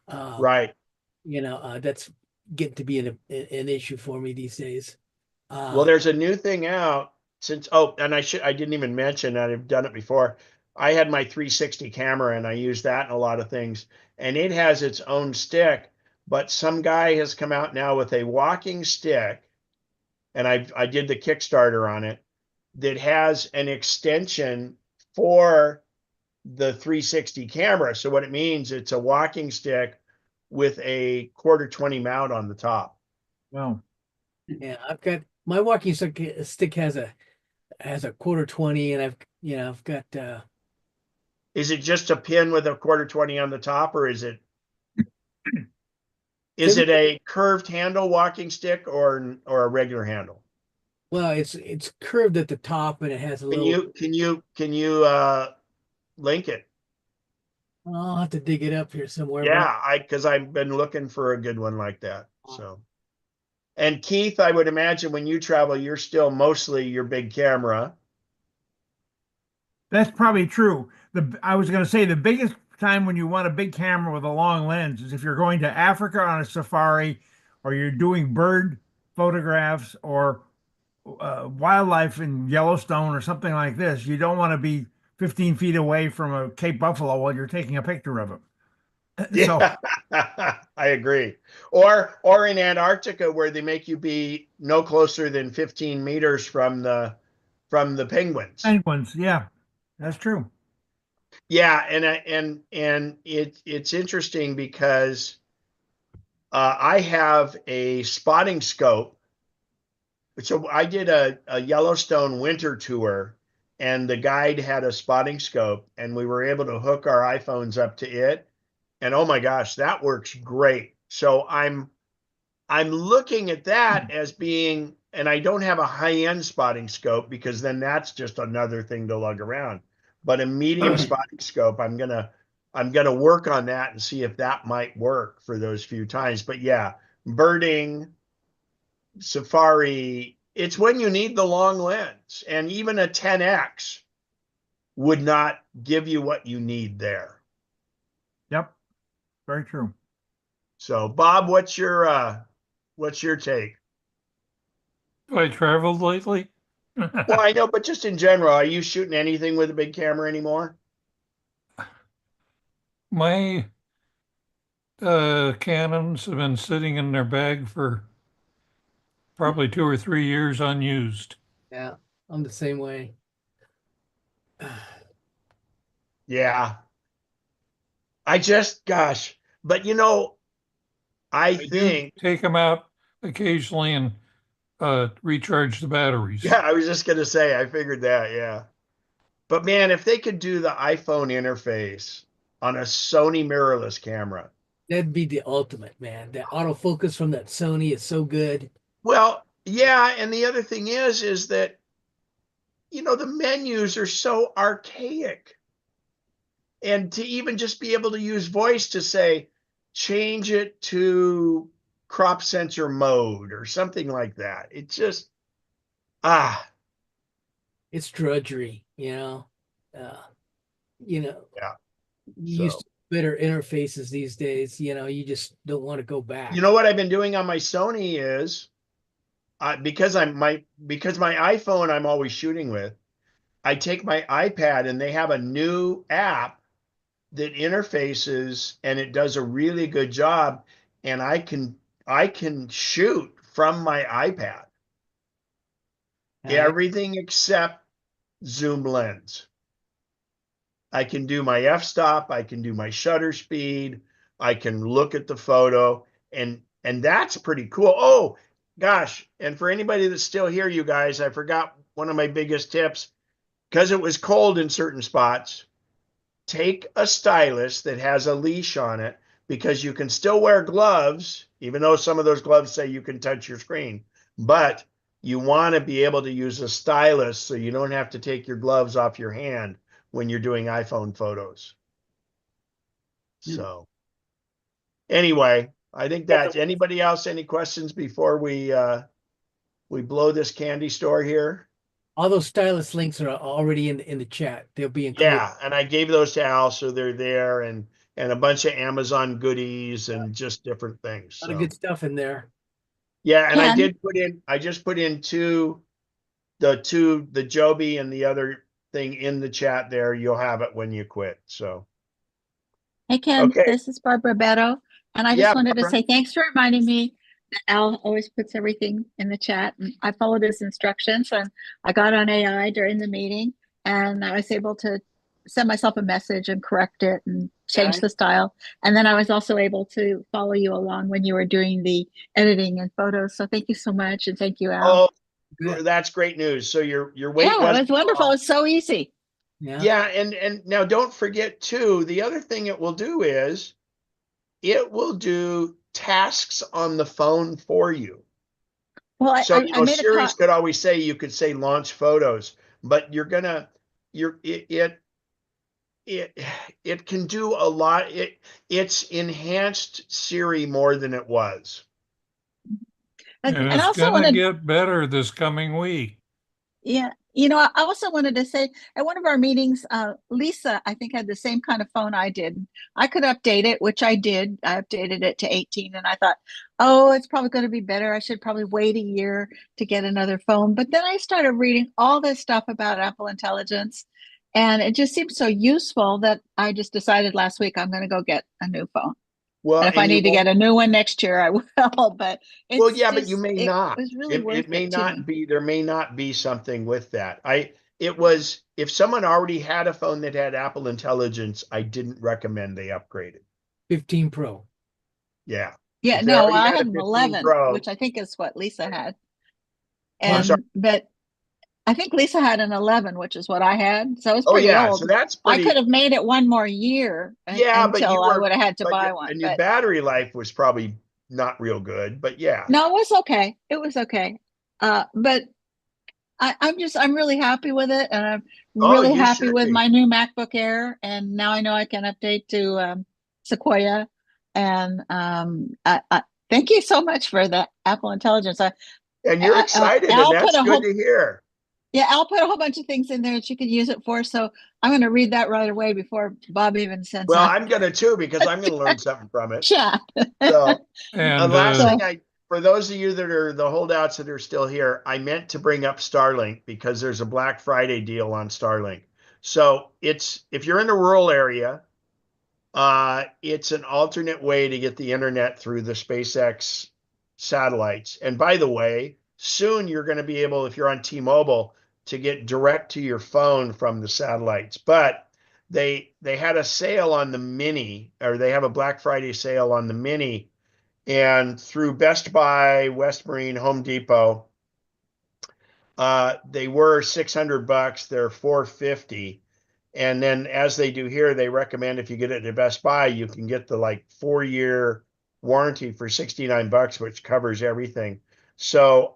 Right. You know, that's getting to be an issue for me these days. Well, there's a new thing out since, and I didn't even mention that I've done it before. I had my 360 camera and I use that in a lot of things, and it has its own stick, but some guy has come out now with a walking stick, and I did the Kickstarter on it, that has an extension for the 360 camera. So what it means, it's a walking stick with a 1/4 20 mount on the top. Well, Yeah, I've got my walking stick has a 1/4 20, and I've got Is it just a pin with a 1/4 20 on the top, or is it a curved handle walking stick or a regular handle? well, it's curved at the top, and it has a Can little. you link it? I'll have to dig it up here somewhere. Yeah, because I've been looking for a good one like that. So, and Keith, I would imagine when you travel, you're still mostly your big camera. that's probably true. I was going to say the biggest time when you want a big camera with a long lens is if you're going to Africa on a safari, or you're doing bird photographs, or wildlife in Yellowstone or something like this. You don't want to be 15 feet away from a Cape Buffalo while you're taking a picture of it. So Yeah, I agree. Or in Antarctica where they make you be no closer than 15 meters from the penguins. penguins, yeah, that's true. Yeah, and it's interesting because I have a spotting scope. So I did a Yellowstone winter tour, and the guide had a spotting scope, and we were able to hook our iPhones up to it. And oh my gosh, that works great. So I'm looking at that as being, and I don't have a high-end spotting scope because then that's just another thing to lug around. But a medium spotting scope, I'm gonna work on that and see if that might work for those few times. But yeah, birding, safari, it's when you need the long lens, and even a 10x would not give you what you need there. Yep, very true. So Bob, what's your take? Have I traveled lately? Well, I know, but just in general, are you shooting anything with a big camera anymore? My Canons have been sitting in their bag for probably 2 or 3 years unused. Yeah, I'm the same way. Yeah. Gosh, but I I do think, take them out occasionally and recharge the batteries. yeah, I was just gonna say, I figured that, yeah. But man, if they could do the iPhone interface on a Sony mirrorless camera, That'd be the ultimate, man. That autofocus from that Sony is so good. well, yeah, and the other thing is that, the menus are so archaic. And to even just be able to use voice to say, change it to crop sensor mode or something like that. It just, It's drudgery, you know. Uh, yeah. you used So, to better interfaces these days. You just don't want to go back. what I've been doing on my Sony is, because my iPhone I'm always shooting with, I take my iPad and they have a new app that interfaces and it does a really good job, and I can shoot from my iPad. Everything except zoom lens. I can do my f-stop, I can do my shutter speed, I can look at the photo, and that's pretty cool. Oh gosh, and for anybody that's still here, you guys, I forgot one of my biggest tips. Because it was cold in certain spots, take a stylus that has a leash on it, because you can still wear gloves, even though some of those gloves say you can touch your screen. But you want to be able to use a stylus so you don't have to take your gloves off your hand when you're doing iPhone photos. So anyway, I think that's, anybody else, any questions before we blow this candy store here? All those stylus links are already in the chat. They'll be included. Yeah, and I gave those to Al, so they're there, and a bunch of Amazon goodies and just different things. A lot of So good stuff in there. yeah, and Ken? I just put in the Joby and the other thing in the chat there. You'll have it when you quit. So Hey, Ken, okay, this is Barbara Beto, and I yeah, just wanted to Barbara. say thanks for reminding me that Al always puts everything in the chat. And I followed his instructions, and I got on AI during the meeting, and I was able to send myself a message and correct it and change Alright. the style. And then I was also able to follow you along when you were doing the editing and photos. So thank you so much. And thank you, Al. Oh, Good. that's great news. So your wait Yeah, it wasn't was wonderful. It long. was so easy. Yeah. Yeah, and now don't forget too, the other thing it will do is it will do tasks on the phone for you. Well, So, I made a Siri's could always say, you could say launch photos, but it can do a lot. It's enhanced Siri more than it was. And and I it's also gonna wanted, get better this coming week. yeah, I also wanted to say at one of our meetings, Lisa, I think, had the same kind of phone I did. I could update it, which I did. I updated it to 18, and I thought, oh, it's probably going to be better. I should probably wait a year to get another phone. But then I started reading all this stuff about Apple Intelligence, and it just seemed so useful that I just decided last week I'm going to go get a new phone. Well, And if I and you need to won't. get a new one next year, I will. But Well, it's yeah, but you just, may it not. was really It worth may it to not me. be, there may not be something with that. It was, if someone already had a phone that had Apple Intelligence, I didn't recommend they upgraded. 15 Pro. Yeah. Yeah, If they no, already I had a had an 15 11, Pro, which I think is what Lisa had. I'm sorry. But I think Lisa had an 11, which is what I had. So it was Oh pretty yeah, so old. that's I could pretty, have made it one more year yeah, but until you I were, would have had to but buy your, one. and your But battery life was probably not real good, but yeah. no, it was okay. It was okay. But I'm really happy with it. And I'm Oh, really you happy should with be. my new MacBook Air. And now I know I can update to Sequoia. And thank you so much for the Apple Intelligence. And you're excited, and Al put that's a good whole to hear. Yeah, Al put a whole bunch of things in there that you could use it for. So I'm going to read that right away before Bob even sends Well, out I'm gonna too, because I'm gonna learn something from it. chat. So, And last So thing for those of you that are the holdouts that are still here, I meant to bring up Starlink because there's a Black Friday deal on Starlink. So if you're in a rural area, it's an alternate way to get the internet through the SpaceX satellites. And by the way, soon you're going to be able, if you're on T-Mobile, to get direct to your phone from the satellites. But they had a sale on the Mini, or they have a Black Friday sale on the Mini, and through Best Buy, West Marine, Home Depot, they were $600. They're $450. And then as they do here, they recommend if you get it at Best Buy, you can get the like 4-year warranty for $69, which covers everything. So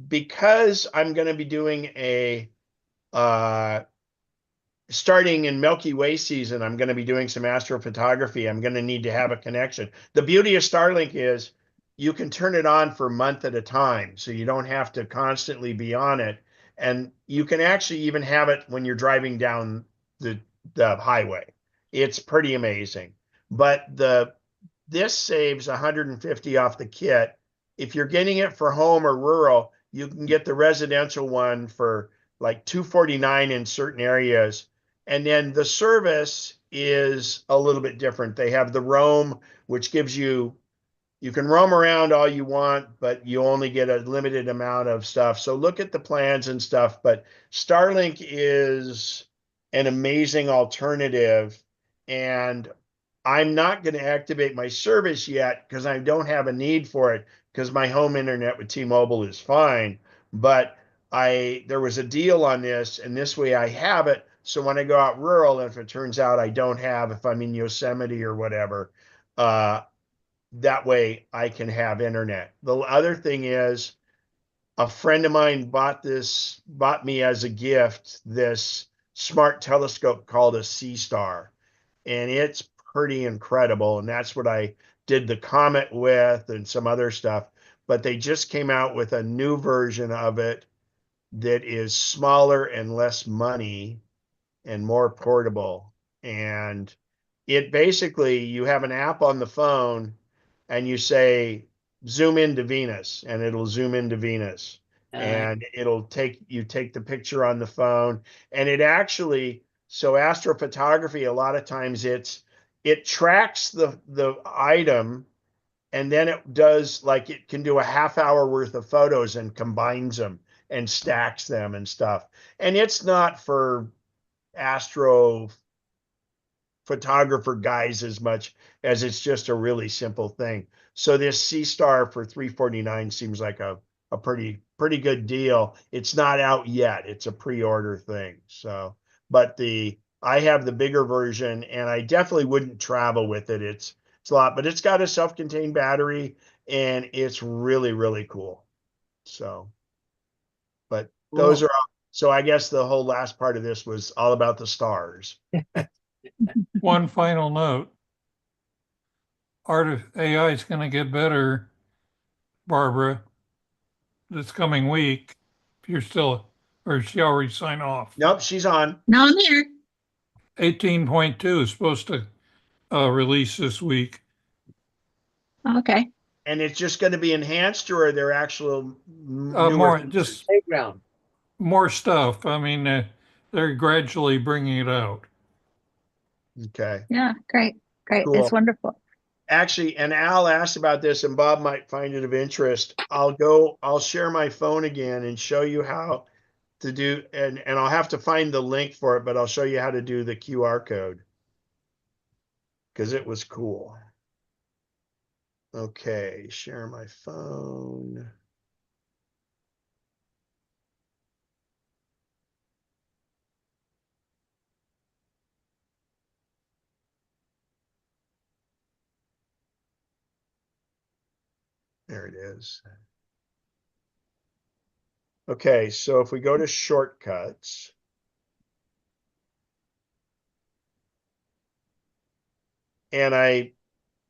because I'm going to be doing starting in Milky Way season, I'm going to be doing some astrophotography. I'm going to need to have a connection. The beauty of Starlink is you can turn it on for a month at a time, so you don't have to constantly be on it. And you can actually even have it when you're driving down the highway. It's pretty amazing. But this saves 150 off the kit. If you're getting it for home or rural, you can get the residential one for like 249 in certain areas. And then the service is a little bit different. They have the roam, which gives you can roam around all you want, but you only get a limited amount of stuff. So look at the plans and stuff. But Starlink is an amazing alternative. And I'm not going to activate my service yet because I don't have a need for it because my home internet with T-Mobile is fine. But there was a deal on this, and this way I have it. So when I go out rural, if it turns out I don't have, if I'm in Yosemite or whatever, that way I can have internet. The other thing is a friend of mine bought me as a gift this smart telescope called a Sea Star, and it's pretty incredible. And that's what I did the Comet with and some other stuff. But they just came out with a new version of it that is smaller and less money and more portable. And it basically, you have an app on the phone and you say, zoom into Venus, and it'll zoom into Venus. And it'll take the picture on the phone. And it actually, so astrophotography, a lot of times it tracks the item, and then it does, like, it can do a half hour worth of photos and combines them and stacks them and stuff. And it's not for astro photographer guys as much as it's just a really simple thing. So this C Star for $349 seems like a pretty good deal. It's not out yet. It's a pre-order thing. So, but I have the bigger version, and I definitely wouldn't travel with it. It's a lot, but it's got a self-contained battery, and it's really cool. So, but those Cool. are all, so I guess the whole last part of this was all about the stars. One final note, AI is going to get better, Barbara, this coming week. If you're still, or is she already signed off? Nope, she's on. No, I'm here. 18.2 is supposed to release this week. Okay. And it's just going to be enhanced, or are there actual newer More, features? just Playground. more stuff. I mean, they're gradually bringing it out. Okay, Yeah, great. Great. It's cool. wonderful. Actually, and Al asked about this, and Bob might find it of interest. I'll share my phone again and show you how to do, and I'll have to find the link for it, but I'll show you how to do the QR code because it was cool. Okay, share my phone. There it is. Okay, so if we go to shortcuts, and I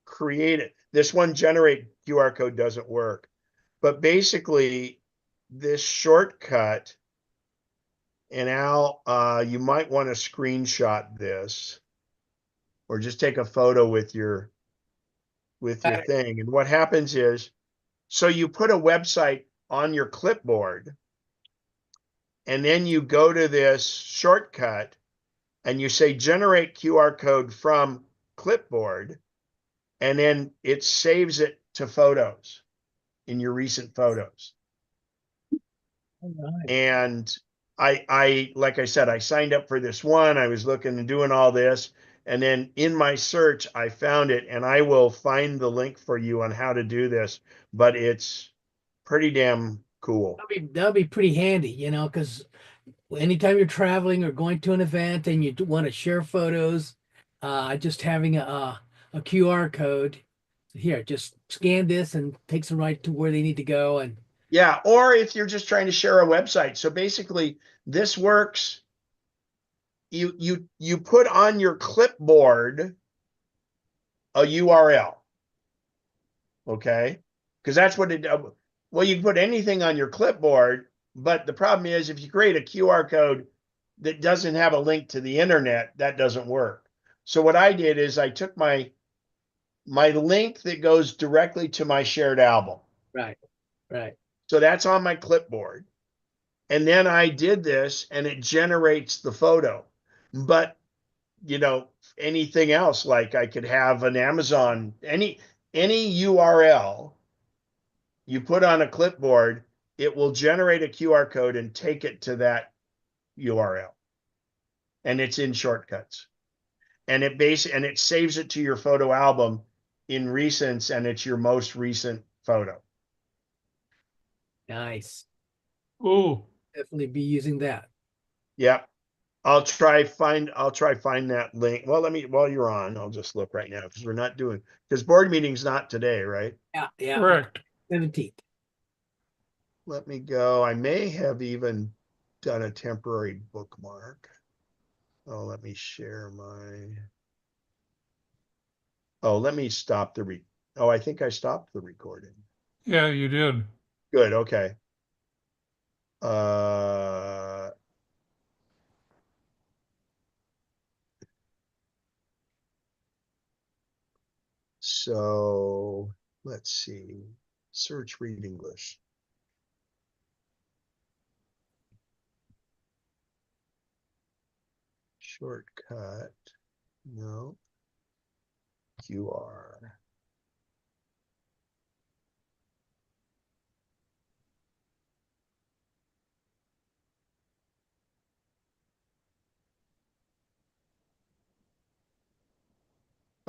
create it, this one generate QR code doesn't work, but basically this shortcut, and Al, you might want to screenshot this or just take a photo with your thing. And what happens is, so you put a website on your clipboard, and then you go to this shortcut and you say generate QR code from clipboard, and then it saves it to photos in your recent photos. All right. And I like I said, I signed up for this one. I was looking and doing all this, and then in my search I found it, and I will find the link for you on how to do this, but it's pretty damn cool. That'll be pretty handy, you know, because anytime you're traveling or going to an event and you want to share photos, just having a QR code here, just scan this and takes them right to where they need to go. And Yeah, or if you're just trying to share a website. So basically this works. You put on your clipboard a URL. Okay? Because that's what it well, you can put anything on your clipboard, but the problem is if you create a QR code that doesn't have a link to the internet, that doesn't work. So what I did is I took my link that goes directly to my shared album. right. So that's on my clipboard. And then I did this and it generates the photo. But, you know, anything else, like I could have an Amazon, any URL you put on a clipboard, it will generate a QR code and take it to that URL. And it's in shortcuts. And it saves it to your photo album in recents, and it's your most recent photo. Nice. Ooh, Definitely be using that. Yep. I'll try find that link. Well, while you're on, I'll just look right now because board meeting's not today, right? Yeah. correct. 17th. Let me go. I may have even done a temporary bookmark. Oh, let me share let me stop I think I stopped the recording. Yeah, you did. Good, okay. Uh So let's see. Search read English. Shortcut. No. QR.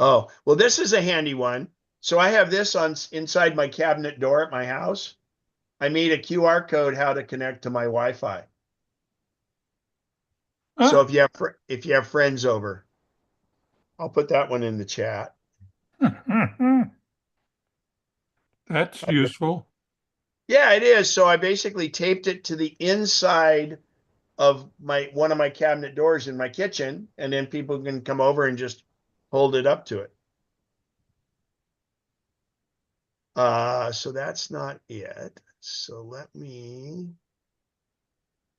Oh, well, this is a handy one. So I have this on inside my cabinet door at my house. I made a QR code how to connect to my Wi-Fi. So Huh? if you have friends over, I'll put that one in the chat. That's useful. Yeah, it is. So I basically taped it to the inside of one of my cabinet doors in my kitchen, and then people can come over and just hold it up to it. So that's not it. So let me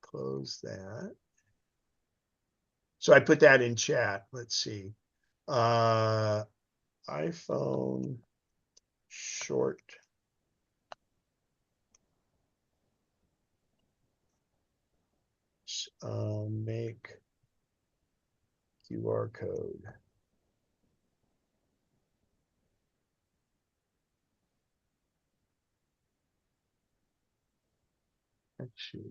close that. So I put that in chat. Let's see. iPhone short. Make QR code. Actually,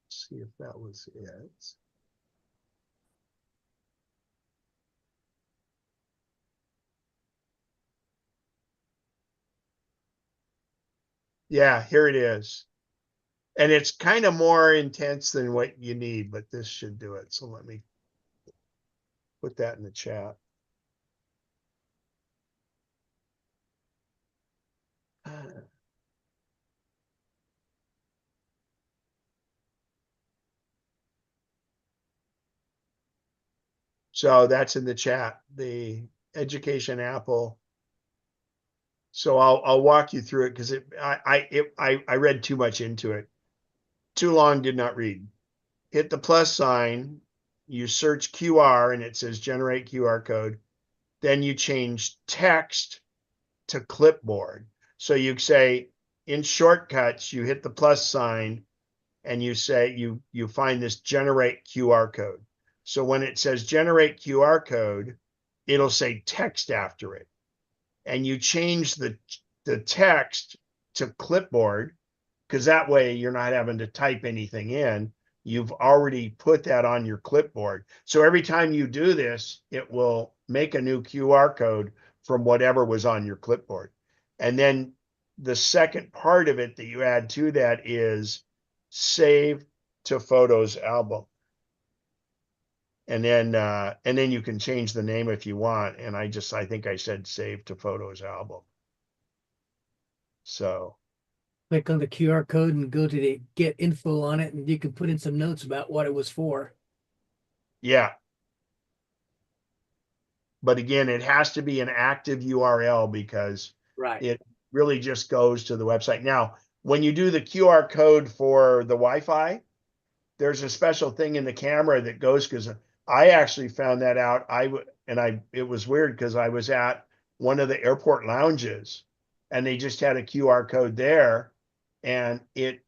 let's see if that was it. Yeah, here it is. And it's kind of more intense than what you need, but this should do it. So let me put that in the chat. So that's in the chat, the Education Apple. So I'll walk you through it because I read too much into it. Too long, did not read. Hit the plus sign, you search QR and it says generate QR code. Then you change text to clipboard. So you say in shortcuts, you hit the plus sign and you say you find this generate QR code. So when it says generate QR code, it'll say text after it. And you change the text to clipboard because that way you're not having to type anything in. You've already put that on your clipboard. So every time you do this, it will make a new QR code from whatever was on your clipboard. And then the second part of it that you add to that is save to photos album. And then you can change the name if you want. And I think I said save to photos album. So Click on the QR code and go to the get info on it, and you can put in some notes about what it was for. yeah. But again, it has to be an active URL because Right. it really just goes to the website. Now, when you do the QR code for the Wi-Fi, there's a special thing in the camera that goes because I actually found that out. It was weird because I was at one of the airport lounges and they just had a QR code there, and it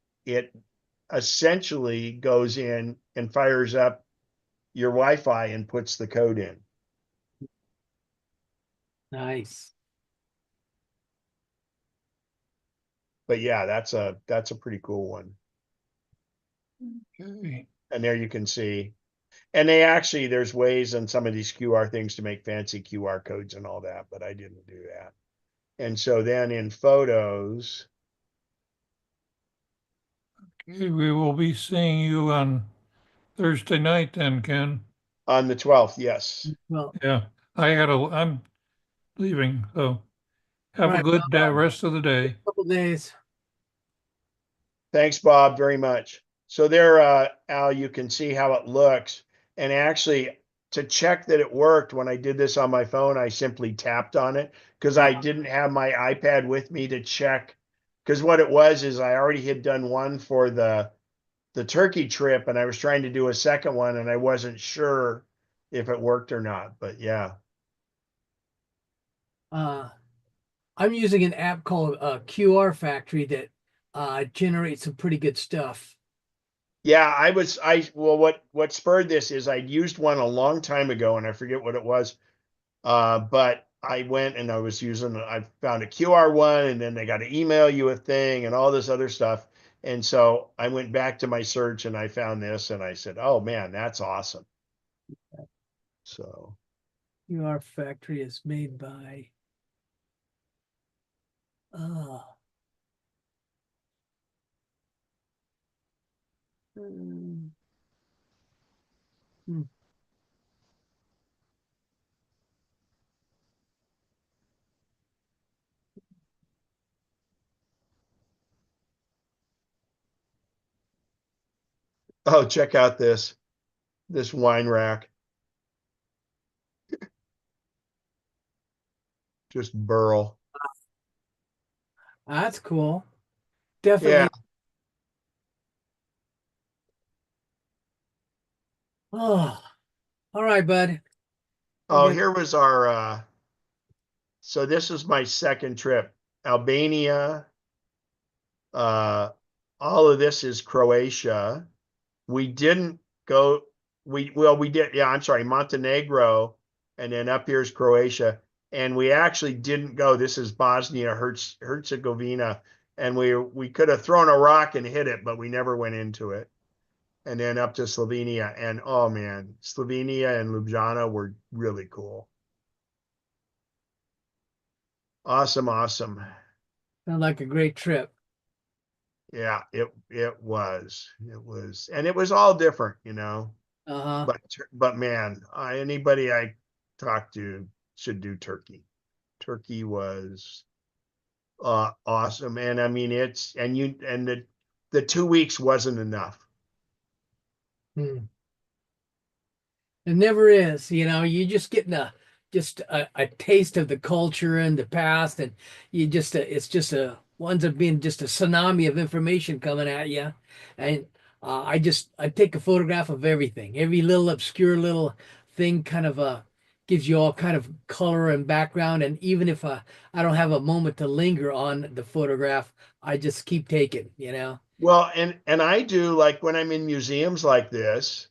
essentially goes in and fires up your Wi-Fi and puts the code in. Nice. But yeah, that's a pretty cool one. Okay. And there you can see. And there's ways on some of these QR things to make fancy QR codes and all that, but I didn't do that. And so then in photos, Okay, we will be seeing you on Thursday night then, Ken. on the 12th, yes. Well, Yeah, I'm leaving, so have a right. good rest of the day. Couple days. Thanks, Bob, very much. So there, Al, you can see how it looks. And actually, to check that it worked, when I did this on my phone, I simply tapped on it because I didn't have my iPad with me to check. Because what it was is I already had done one for the Turkey trip and I was trying to do a second one and I wasn't sure if it worked or not, but yeah. I'm using an app called QR Factory that generates some pretty good stuff. Yeah, well, what spurred this is I'd used one a long time ago and I forget what it was. But I went and I found a QR one and then they got to email you a thing and all this other stuff. And so I went back to my search and I found this and I said, oh man, that's awesome. So Your factory is made by. Oh. Hmm. Oh, check out this wine rack. Just burl. That's cool. Yeah. Definitely. Oh, all right, bud. Oh, Okay. here was our so this is my second trip. Albania. All of this is Croatia. We didn't go, we did, yeah, I'm sorry, Montenegro, and then up here's Croatia. And we actually didn't go. This is Bosnia Herzegovina, and we could have thrown a rock and hit it, but we never went into it. And then up to Slovenia, and oh man, Slovenia and Ljubljana were really cool. Awesome, awesome. Sounds like a great trip. Yeah, it was. And it was all different, Uh-huh. But man, anybody I talked to should do Turkey. Turkey was awesome, and I mean the 2 weeks wasn't enough. Hmm. It never is, you just getting a taste of the culture and the past, and you just it's just a winds up being just a tsunami of information coming at you, and I take a photograph of everything, every little obscure little thing, kind of gives you all kind of color and background, and even if I don't have a moment to linger on the photograph, I just keep taking. Well, and I do, like when I'm in museums like this,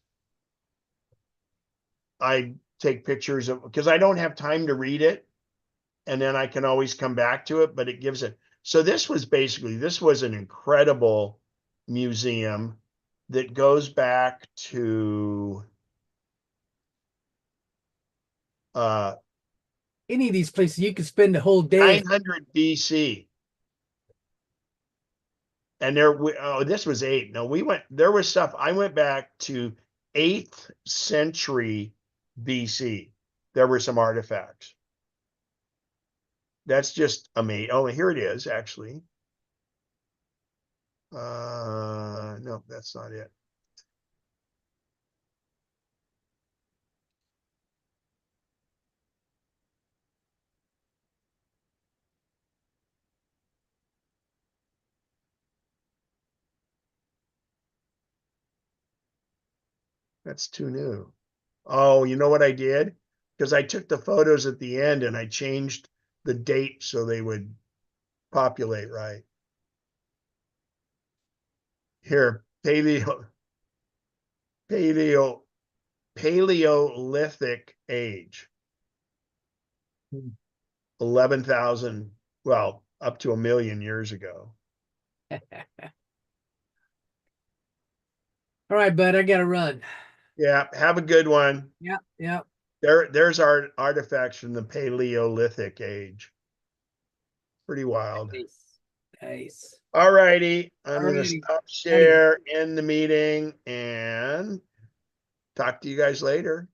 I take pictures of, because I don't have time to read it, and then I can always come back to it, but it gives it. So this was an incredible museum that goes back to uh Any of these places you could spend the whole day. 900 BC. And this was eight. No, there was stuff. I went back to 8th century BC. There were some artifacts. That's just amazing. Oh, here it is, actually. No, that's not it. That's too new. Oh, you know what I did? Because I took the photos at the end and I changed the date so they would populate right. Here, paleo Paleolithic age. 11,000, well, up to 1 million years ago. All right, bud, I gotta run. Yeah, have a good one. Yeah, yeah. There's our artifacts from the Paleolithic age. Pretty wild. Nice. Nice. All righty. I'm going to Alrighty. stop share, end the meeting, and talk to you guys later.